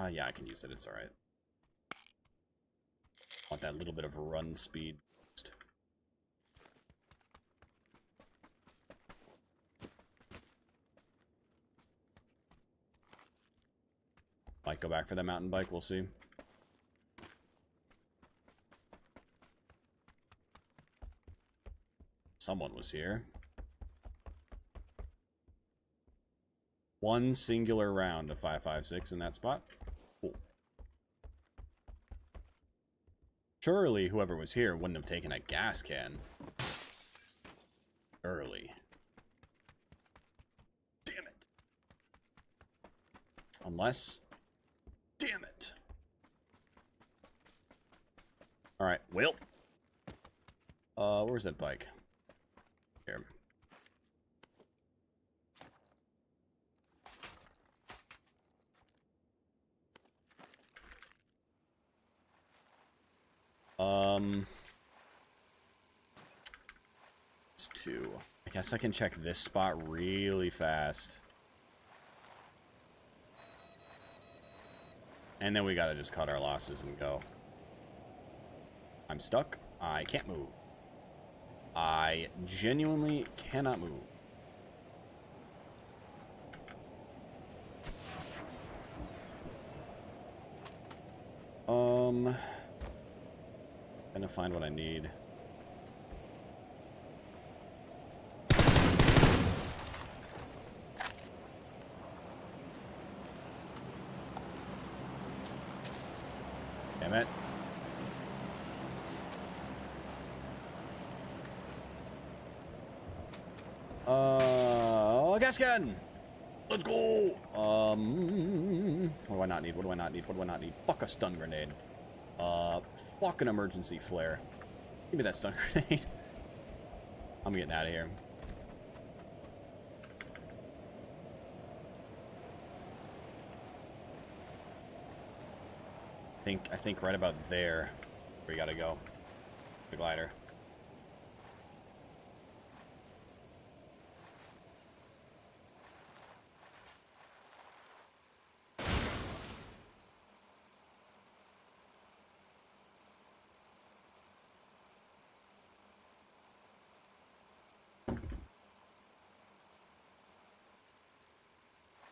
A: Yeah, I can use it. It's alright. Want that little bit of run speed. Might go back for that mountain bike, we'll see. Someone was here. One singular round of 5.56 in that spot. Cool. Surely whoever was here wouldn't have taken a gas can. Surely. Damn it. Unless... Damn it. Alright, well. Where's that bike? Here. It's two. I guess I can check this spot really fast. And then we gotta just cut our losses and go. I'm stuck. I can't move. I genuinely cannot move. Gonna find what I need. Damn it. Gas can! Let's go! What do I not need? What do I not need? What do I not need? Fuck a stun grenade. Fuck an emergency flare. Give me that stun grenade. I'm getting out of here. I think right about there we gotta go. The glider.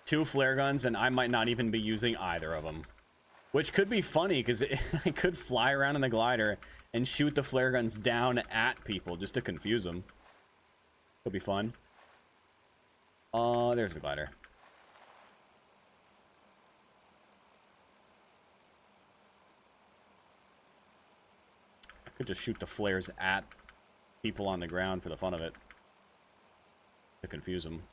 A: Two flare guns, and I might not even be using either of them. Which could be funny, because I could fly around in the glider and shoot the flare guns down at people just to confuse them. Could be fun. There's the glider. I could just shoot the flares at people on the ground for the fun of it. To confuse them.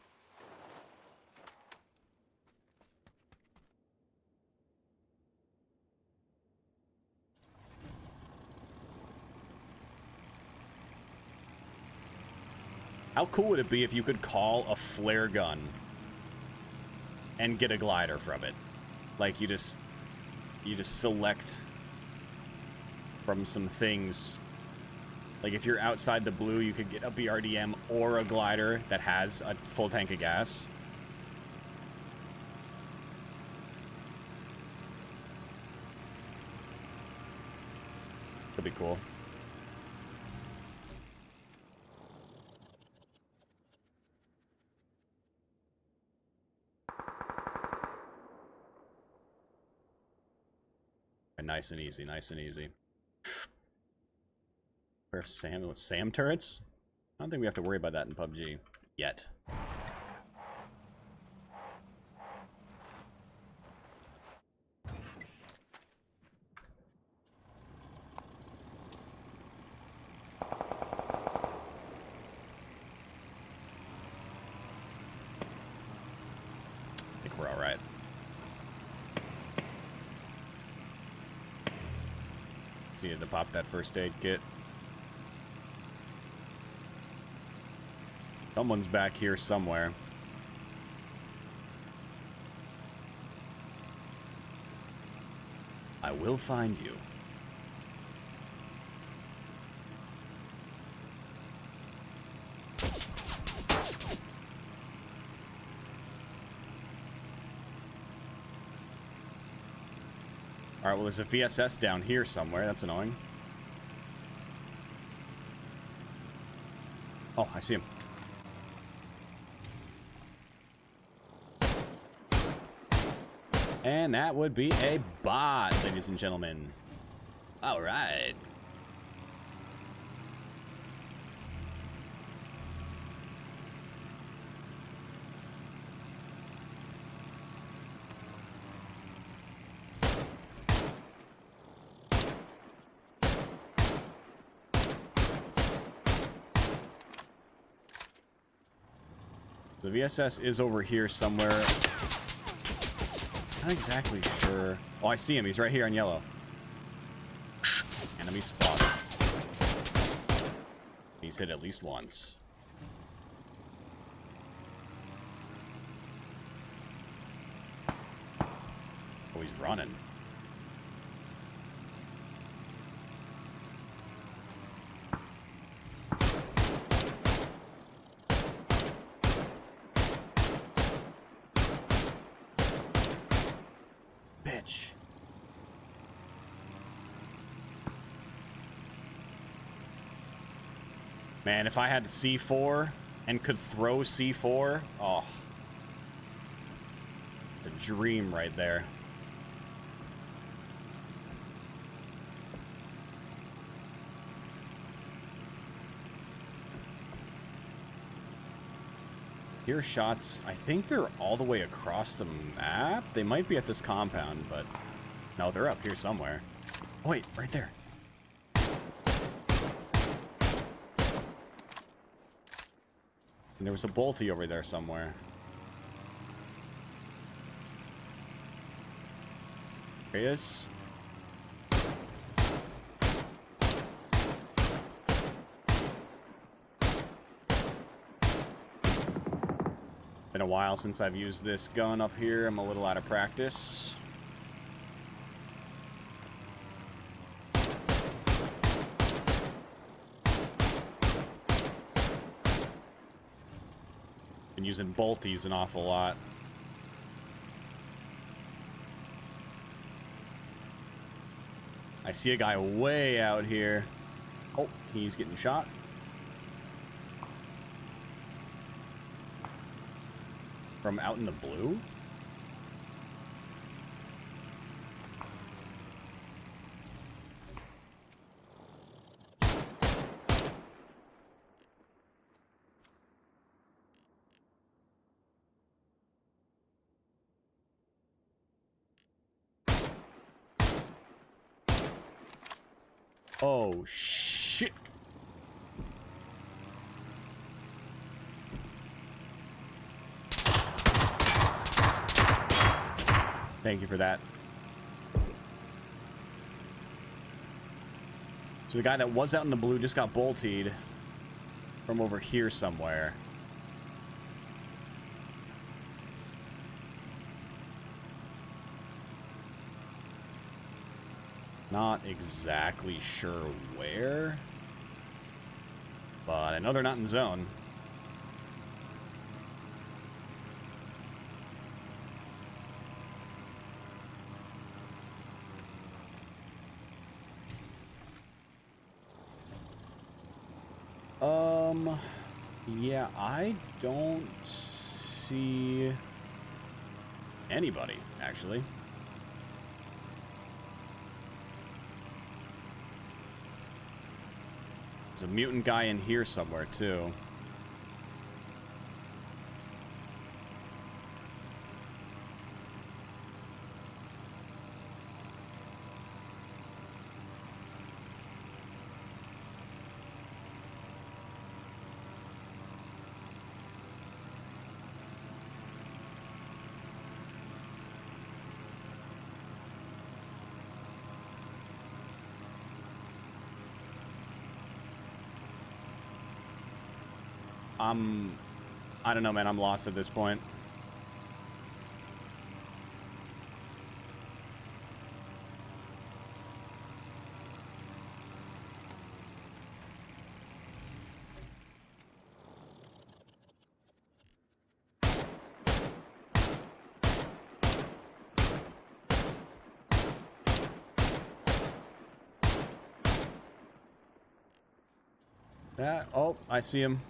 A: How cool would it be if you could call a flare gun and get a glider from it? Like you just select from some things. Like if you're outside the blue, you could get a BRDM or a glider that has a full tank of gas. Could be cool. Nice and easy, nice and easy. Where SAM turrets? I don't think we have to worry about that in PUBG yet. shots needed to pop that first aid kit. Someone's back here somewhere. I will find you. Alright, well, there's a VSS down here somewhere. That's annoying. Oh, I see him. And that would be a bot, ladies and gentlemen. Alright. The VSS is over here somewhere. Not exactly sure. Oh, I see him. He's right here in yellow. Enemy spotted. He's hit at least once. Oh, he's running. Bitch. Man, if I had C4 and could throw C4, oh. It's a dream right there. Here shots, I think they're all the way across the map. They might be at this compound, but no, they're up here somewhere. Oh, wait, right there. And there was a bolty over there somewhere. There he is. Been a while since I've used this gun up here. I'm a little out of practice. Been using bolties an awful lot. I see a guy way out here. Oh, he's getting shot. From out in the blue? Oh, shit. Thank you for that. So the guy that was out in the blue just got boltied from over here somewhere. Not exactly sure where, but I know they're not in zone. Yeah, I don't see anybody, actually. There's a mutant guy in here somewhere, too. I don't know, man. I'm lost at this point. Yeah, oh, I see him.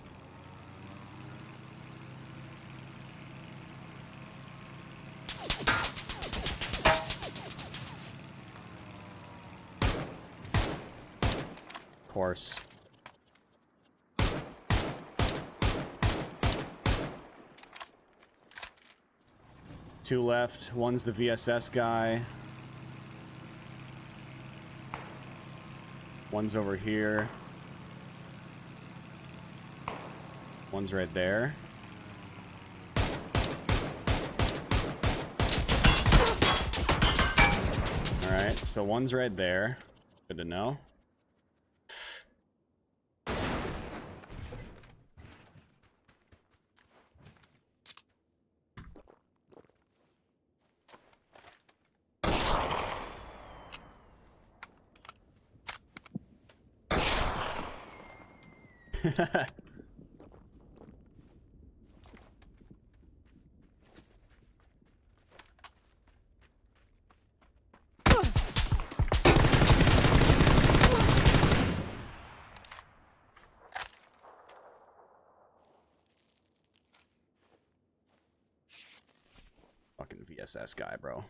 A: Of course. Two left. One's the VSS guy. One's over here. One's right there. Alright, so one's right there. Good to know. Fucking VSS guy, bro.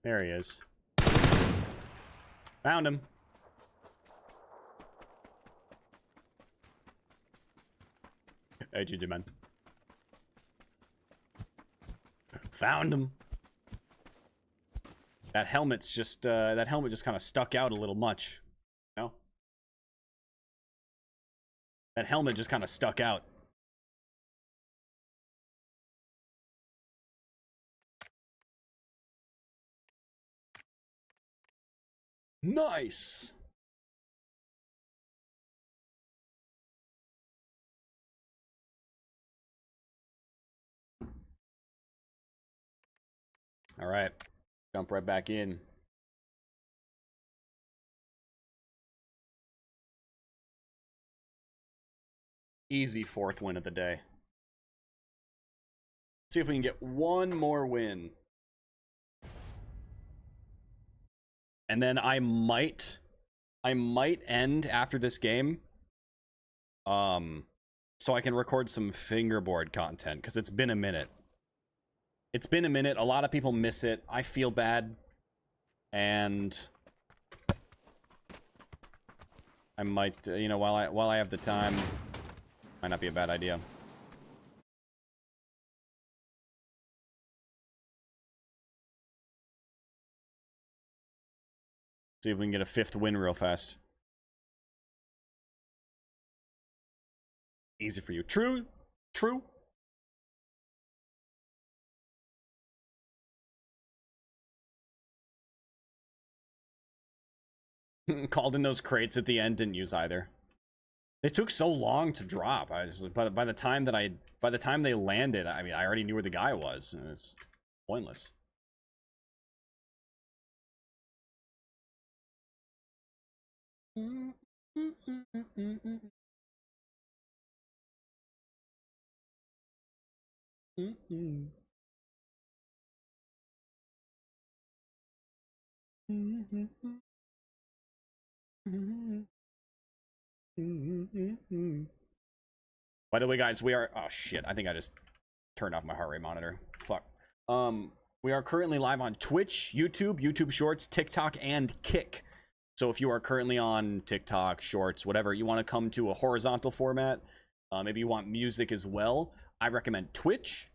A: There he is. Found him. Hey, GG, man. Found him. That helmet's just, that helmet just kind of stuck out a little much. You know? That helmet just kind of stuck out. Nice. All right. Jump right back in. Easy fourth win of the day. See if we can get one more win. And then I might end after this game. So I can record some fingerboard content, because it's been a minute. It's been a minute. A lot of people miss it. I feel bad. And I might, you know, while I have the time, might not be a bad idea. See if we can get a fifth win real fast. Easy for you. True. True. Called in those crates at the end, didn't use either. They took so long to drop. I just by the time they landed, I mean, I already knew where the guy was. And it's pointless. By the way, guys, we are... Oh, shit. I think I just turned off my heart rate monitor. Fuck. We are currently live on Twitch, YouTube Shorts, TikTok, and Kick. So if you are currently on TikTok, Shorts, whatever, you want to come to a horizontal format, maybe you want music as well, I recommend Twitch.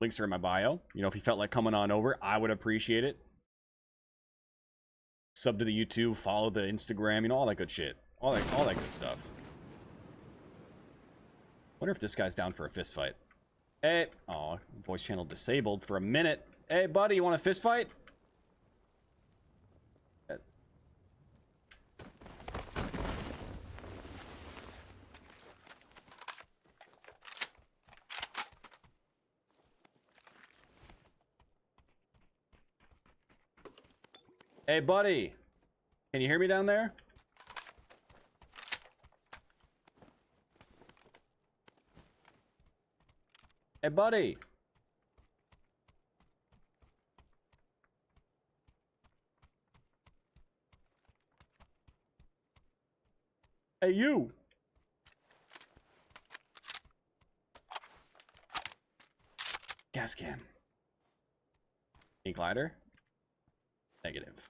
A: Links are in my bio. You know, if you felt like coming on over, I would appreciate it. Sub to the YouTube, follow the Instagram, you know, all that good shit. All that good stuff. Wonder if this guy's down for a fist fight. Hey, oh, voice channel disabled for a minute. Hey, buddy, you want a fist fight? Hey, buddy, can you hear me down there? Hey, buddy. Hey, you. Gas can. Any glider? Negative.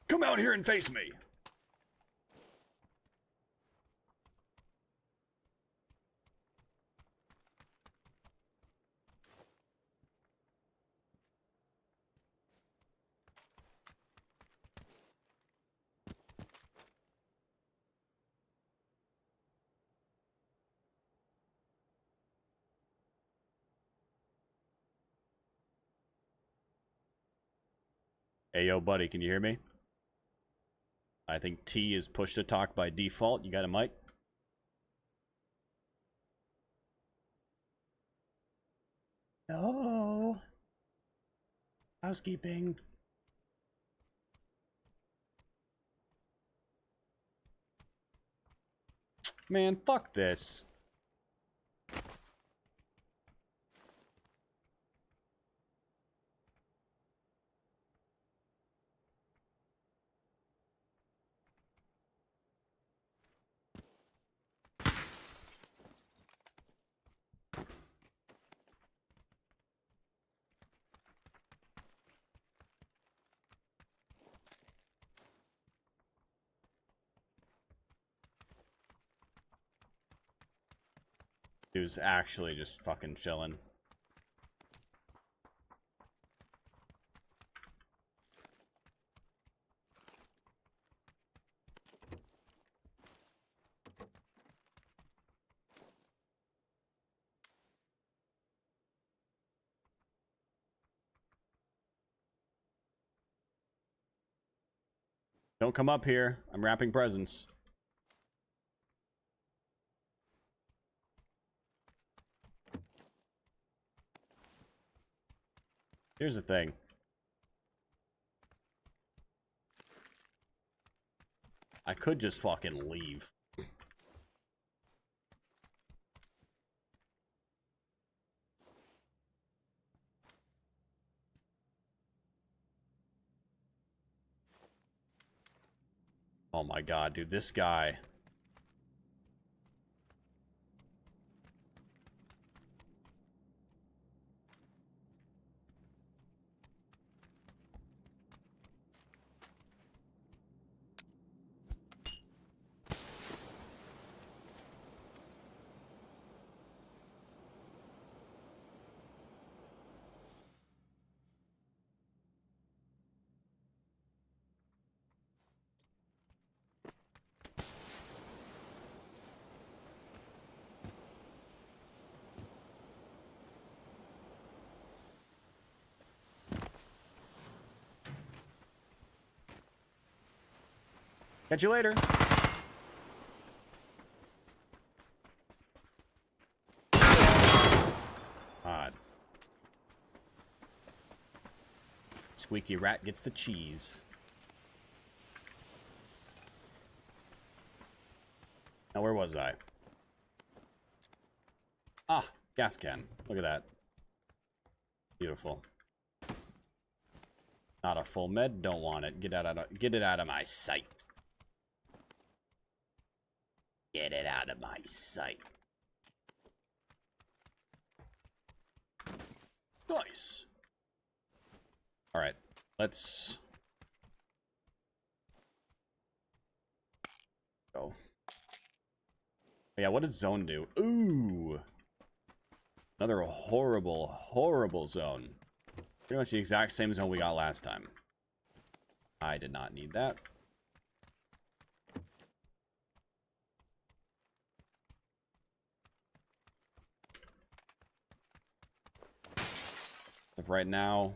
A: Come out here and face me. Hey, yo, buddy, can you hear me? I think T is push to talk by default. You got a mic? No. Housekeeping. Man, fuck this. He was actually just fucking chilling. Don't come up here. I'm wrapping presents. Here's the thing. I could just fucking leave. Oh my god, dude, this guy. Catch you later. Odd. Squeaky rat gets the cheese. Now, where was I? Ah, gas can. Look at that. Beautiful. Not a full med. Don't want it. Get it out of my sight. Get it out of my sight. Nice. All right, let's go. Yeah, what did zone do? Ooh, another horrible, horrible zone. Pretty much the exact same zone we got last time. I did not need that. If right now,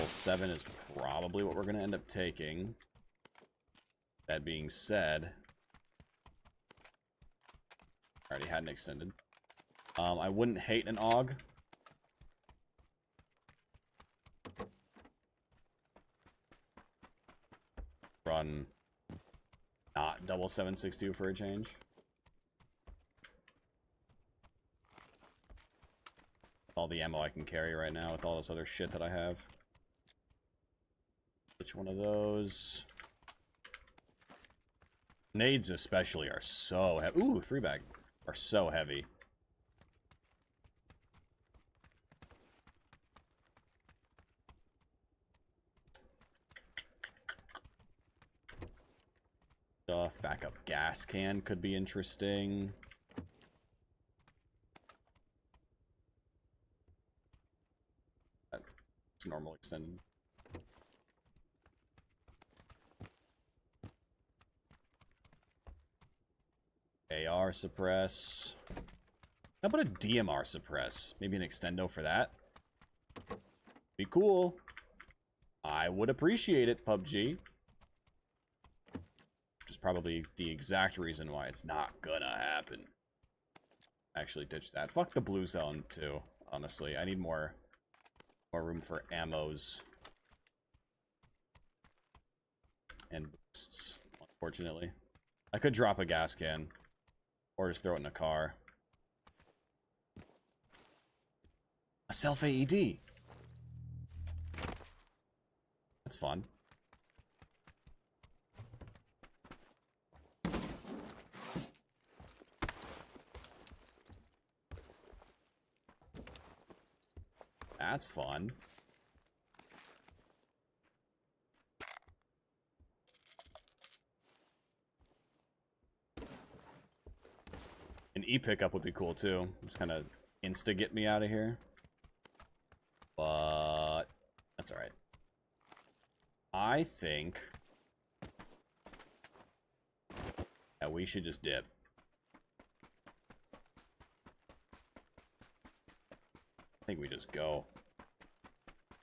A: 7 is probably what we're going to end up taking. That being said, I already had an extended. I wouldn't hate an AUG. Run not 762 for a change. All the ammo I can carry right now with all this other shit that I have. Which one of those? Nades especially are so heavy. Ooh, 3-bag. Are so heavy. Stuff. Backup gas can could be interesting. That's normal extended. AR suppress. How about a DMR suppress? Maybe an extendo for that? Be cool. I would appreciate it, PUBG. Which is probably the exact reason why it's not gonna happen. Actually, ditch that. Fuck the blue zone, too. Honestly, I need more room for ammos. And boosts, unfortunately. I could drop a gas can. Or just throw it in a car. A self AED. That's fun. That's fun. An E-pickup would be cool too. Just kind of insta get me out of here. But that's alright. I think that we should just dip. I think we just go.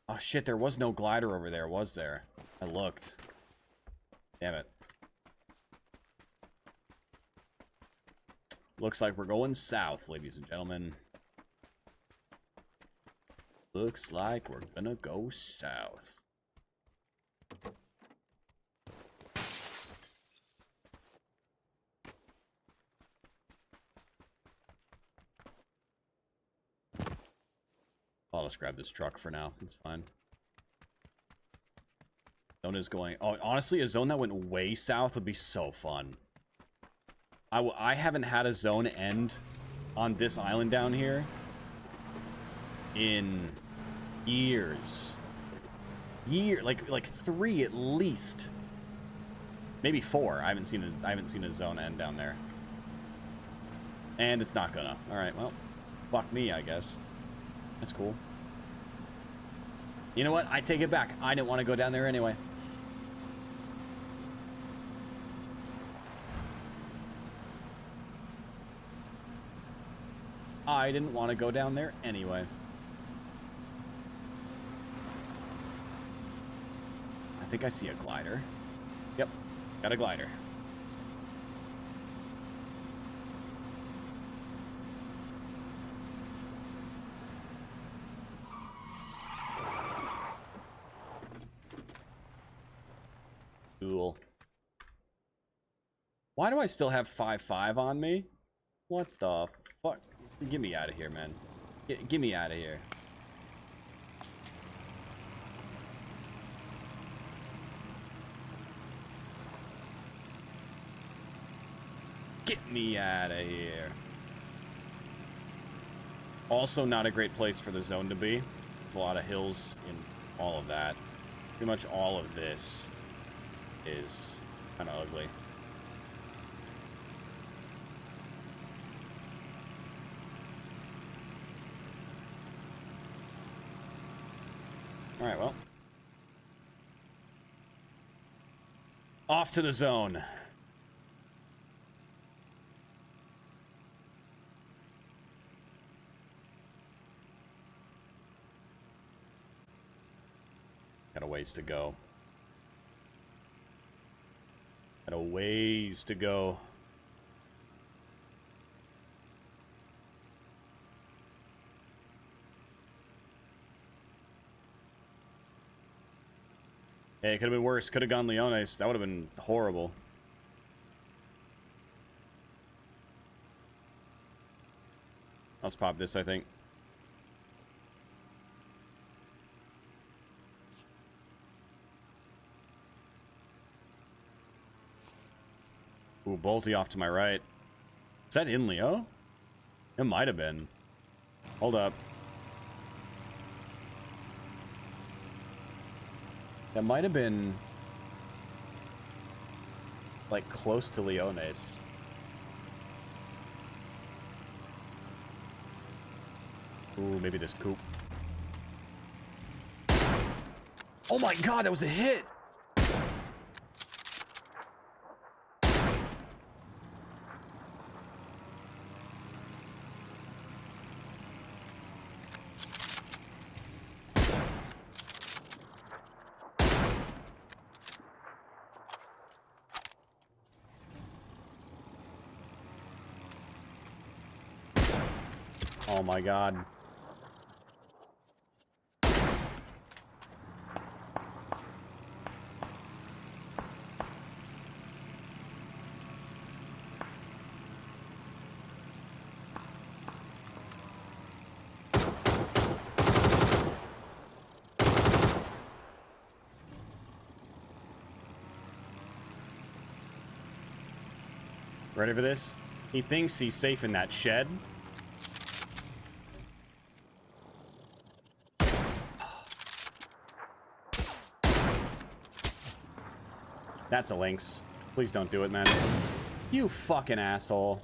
A: Oh shit, there was no glider over there, was there? I looked. Damn it. Looks like we're going south, ladies and gentlemen. Looks like we're gonna go south. I'll just grab this truck for now. It's fine. Zone is going... Oh, honestly, a zone that went way south would be so fun. I haven't had a zone end on this island down here in years. Like 3 at least. Maybe 4. I haven't seen a zone end down there. And it's not gonna. Alright, well, fuck me, I guess. That's cool. You know what? I take it back. I didn't want to go down there anyway. I didn't want to go down there anyway. I think I see a glider. Yep, got a glider. Cool. Why do I still have 5.5 on me? What the fuck? Get me out of here, man. Get me out of here. Get me out of here. Also not a great place for the zone to be. There's a lot of hills in all of that. Pretty much all of this is kind of ugly. Alright, well. Off to the zone. Got a ways to go. Got a ways to go. Hey, it could have been worse. Could have gone Leones. That would have been horrible. Let's pop this, I think. Ooh, Bolty off to my right. Is that in Leo? It might have been. Hold up. That might have been like close to Leones. Ooh, maybe this coupe. Oh my god, that was a hit! Oh my god. Ready for this? He thinks he's safe in that shed. That's a lynx. Please don't do it, man. You fucking asshole.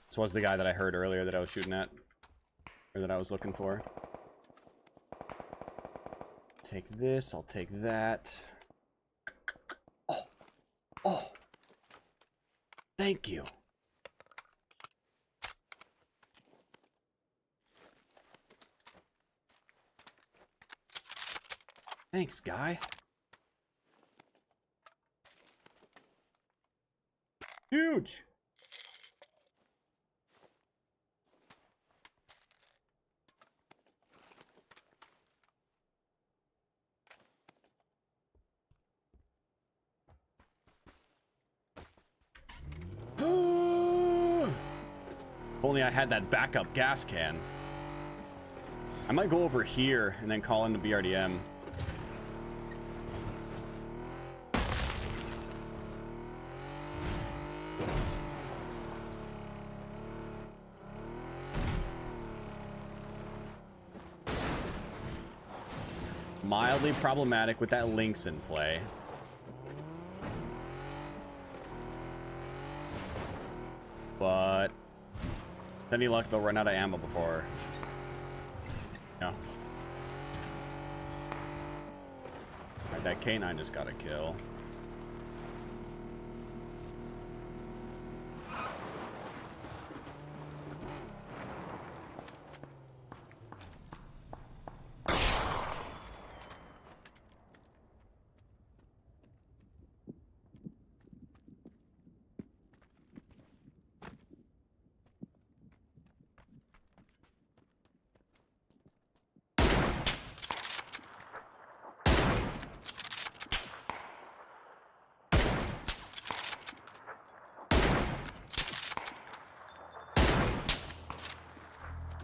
A: This was the guy that I heard earlier that I was shooting at. Or that I was looking for. Take this, I'll take that. Oh! Oh! Thank you! Thanks, guy. Huge! If only I had that backup gas can. I might go over here and then call in the BRDM. Mildly problematic with that lynx in play. But any luck, they'll run out of ammo before. Yeah. Alright, that K9 just got a kill.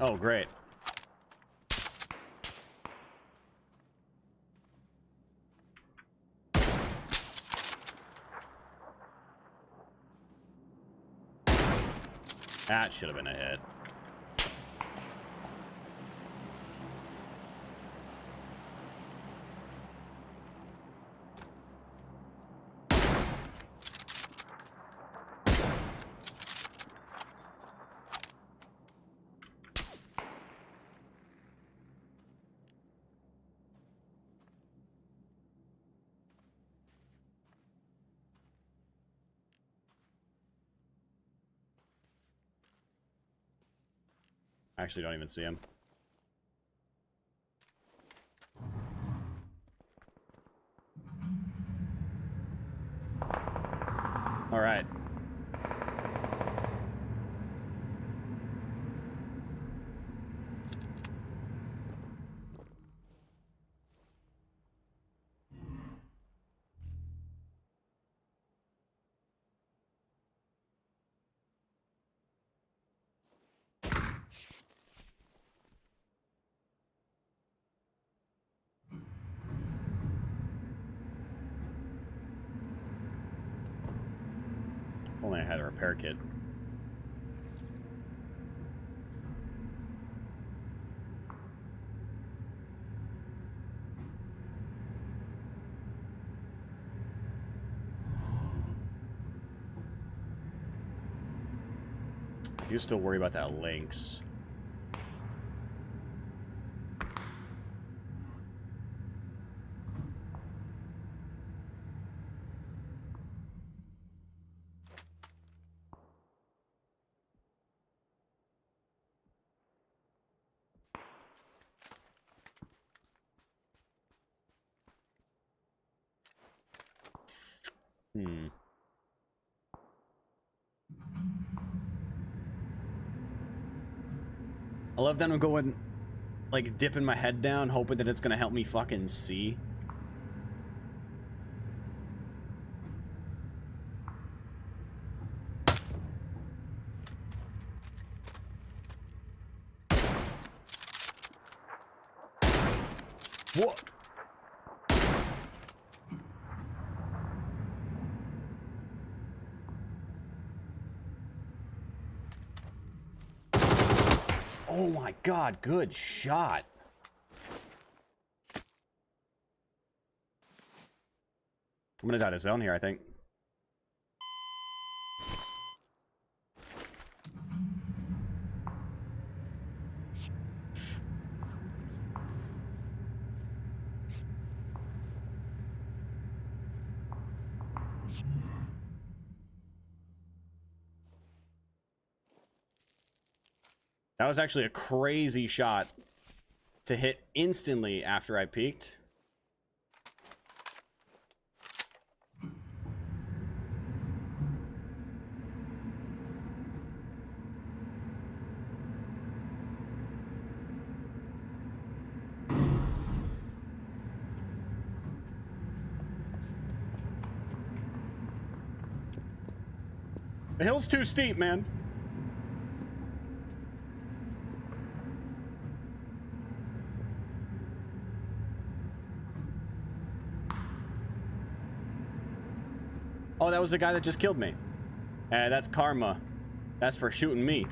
A: Oh, great. That should have been a hit. I actually don't even see him. All right. If only I had a repair kit. I do still worry about that Lynx. I love that I'm going, like, dipping my head down, hoping that it's gonna help me fucking see. What? Oh my god, good shot. I'm gonna die to zone here, I think. That was actually a crazy shot to hit instantly after I peeked. The hill's too steep, man. Oh, that was the guy that just killed me. That's karma. That's for shooting me.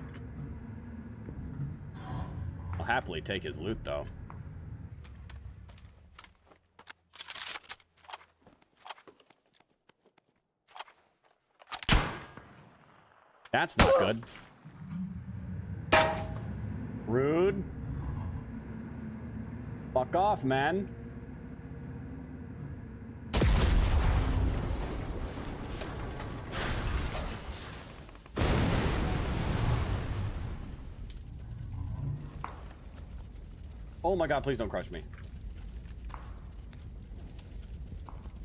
A: I'll happily take his loot, though. That's not good. Rude. Fuck off, man. Oh my god, please don't crush me.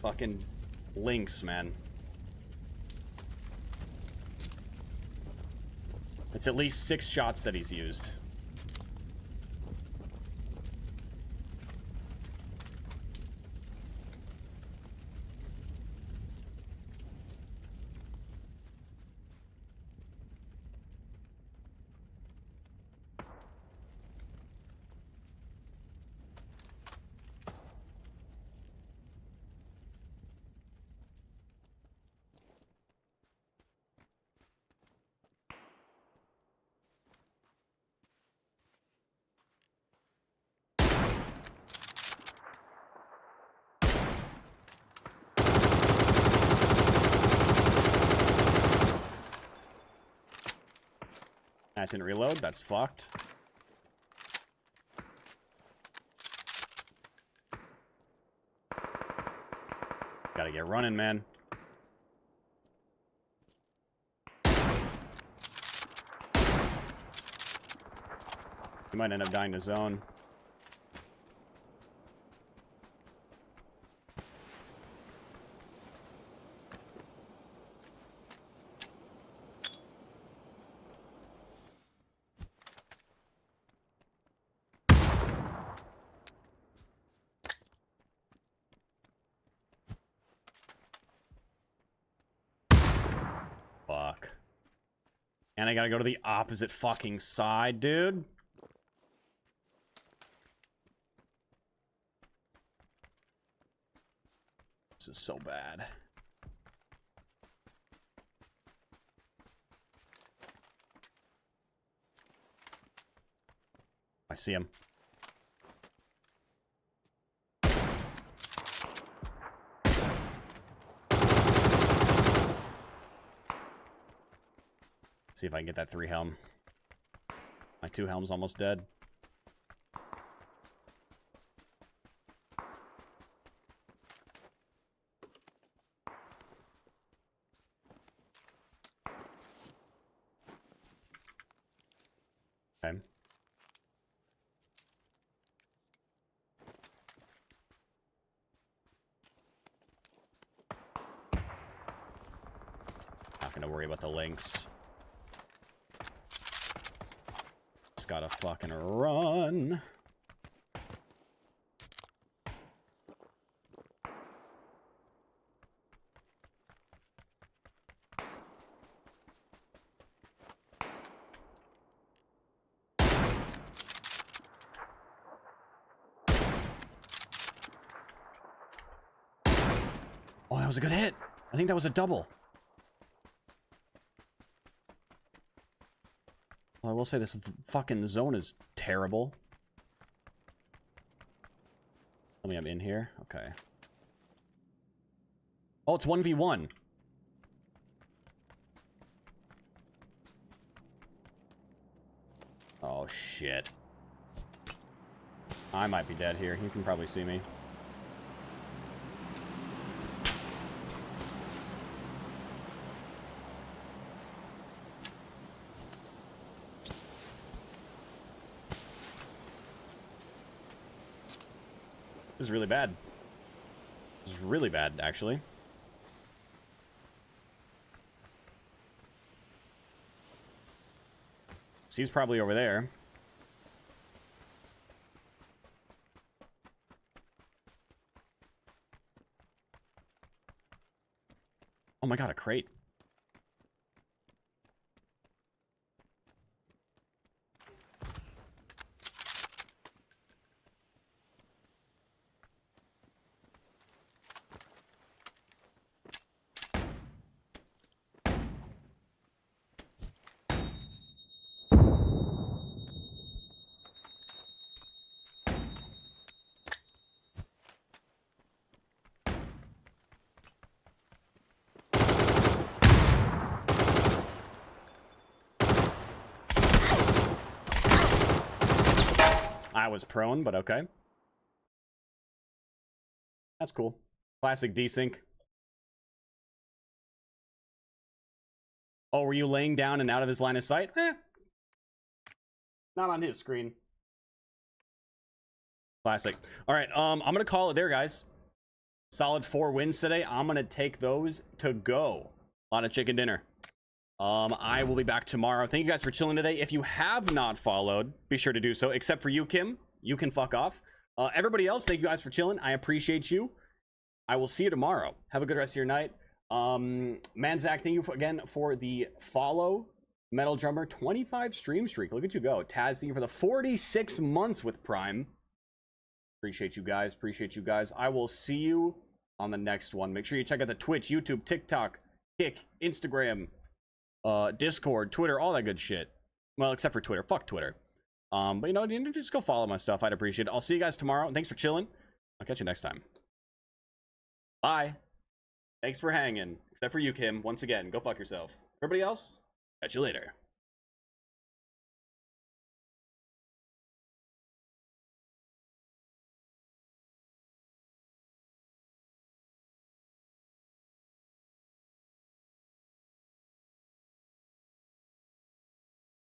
A: Fucking Lynx, man. It's at least 6 shots that he's used. That didn't reload. That's fucked. Gotta get running, man. He might end up dying to zone. Fuck. And I gotta go to the opposite fucking side, dude. This is so bad. I see him. See if I can get that 3 helm. My 2 helm's almost dead. Okay. Not gonna worry about the Lynx. Just gotta fucking run. Oh, that was a good hit. I think that was a double. Well, I will say this fucking zone is terrible. Tell me I'm in here. Okay. Oh, it's 1v1. Oh, shit. I might be dead here. You can probably see me. This is really bad. This is really bad, actually. So he's probably over there. Oh my god, a crate. I was prone, but okay. That's cool. Classic desync. Oh, were you laying down and out of his line of sight? Not on his screen. Classic. All right, I'm gonna call it there, guys. Solid 4 wins today. I'm gonna take those to go on a chicken dinner. I will be back tomorrow. Thank you guys for chilling today. If you have not followed, be sure to do so, except for you, Kim. You can fuck off. Everybody else, thank you guys for chilling. I appreciate you. I will see you tomorrow. Have a good rest of your night. Manzak, thank you again for the follow. Metal Drummer, 25 stream streak. Look at you go. Taz, thank you for the 46 months with Prime. Appreciate you guys. Appreciate you guys. I will see you on the next one. Make sure you check out the Twitch, YouTube, TikTok, Kick, Instagram, Discord, Twitter, all that good shit. Well, except for Twitter. Fuck Twitter. But you know, just go follow my stuff. I'd appreciate it. I'll see you guys tomorrow. Thanks for chilling. I'll catch you next time. Bye. Thanks for hanging. Except for you, Kim. Once again, go fuck yourself. Everybody else, catch you later.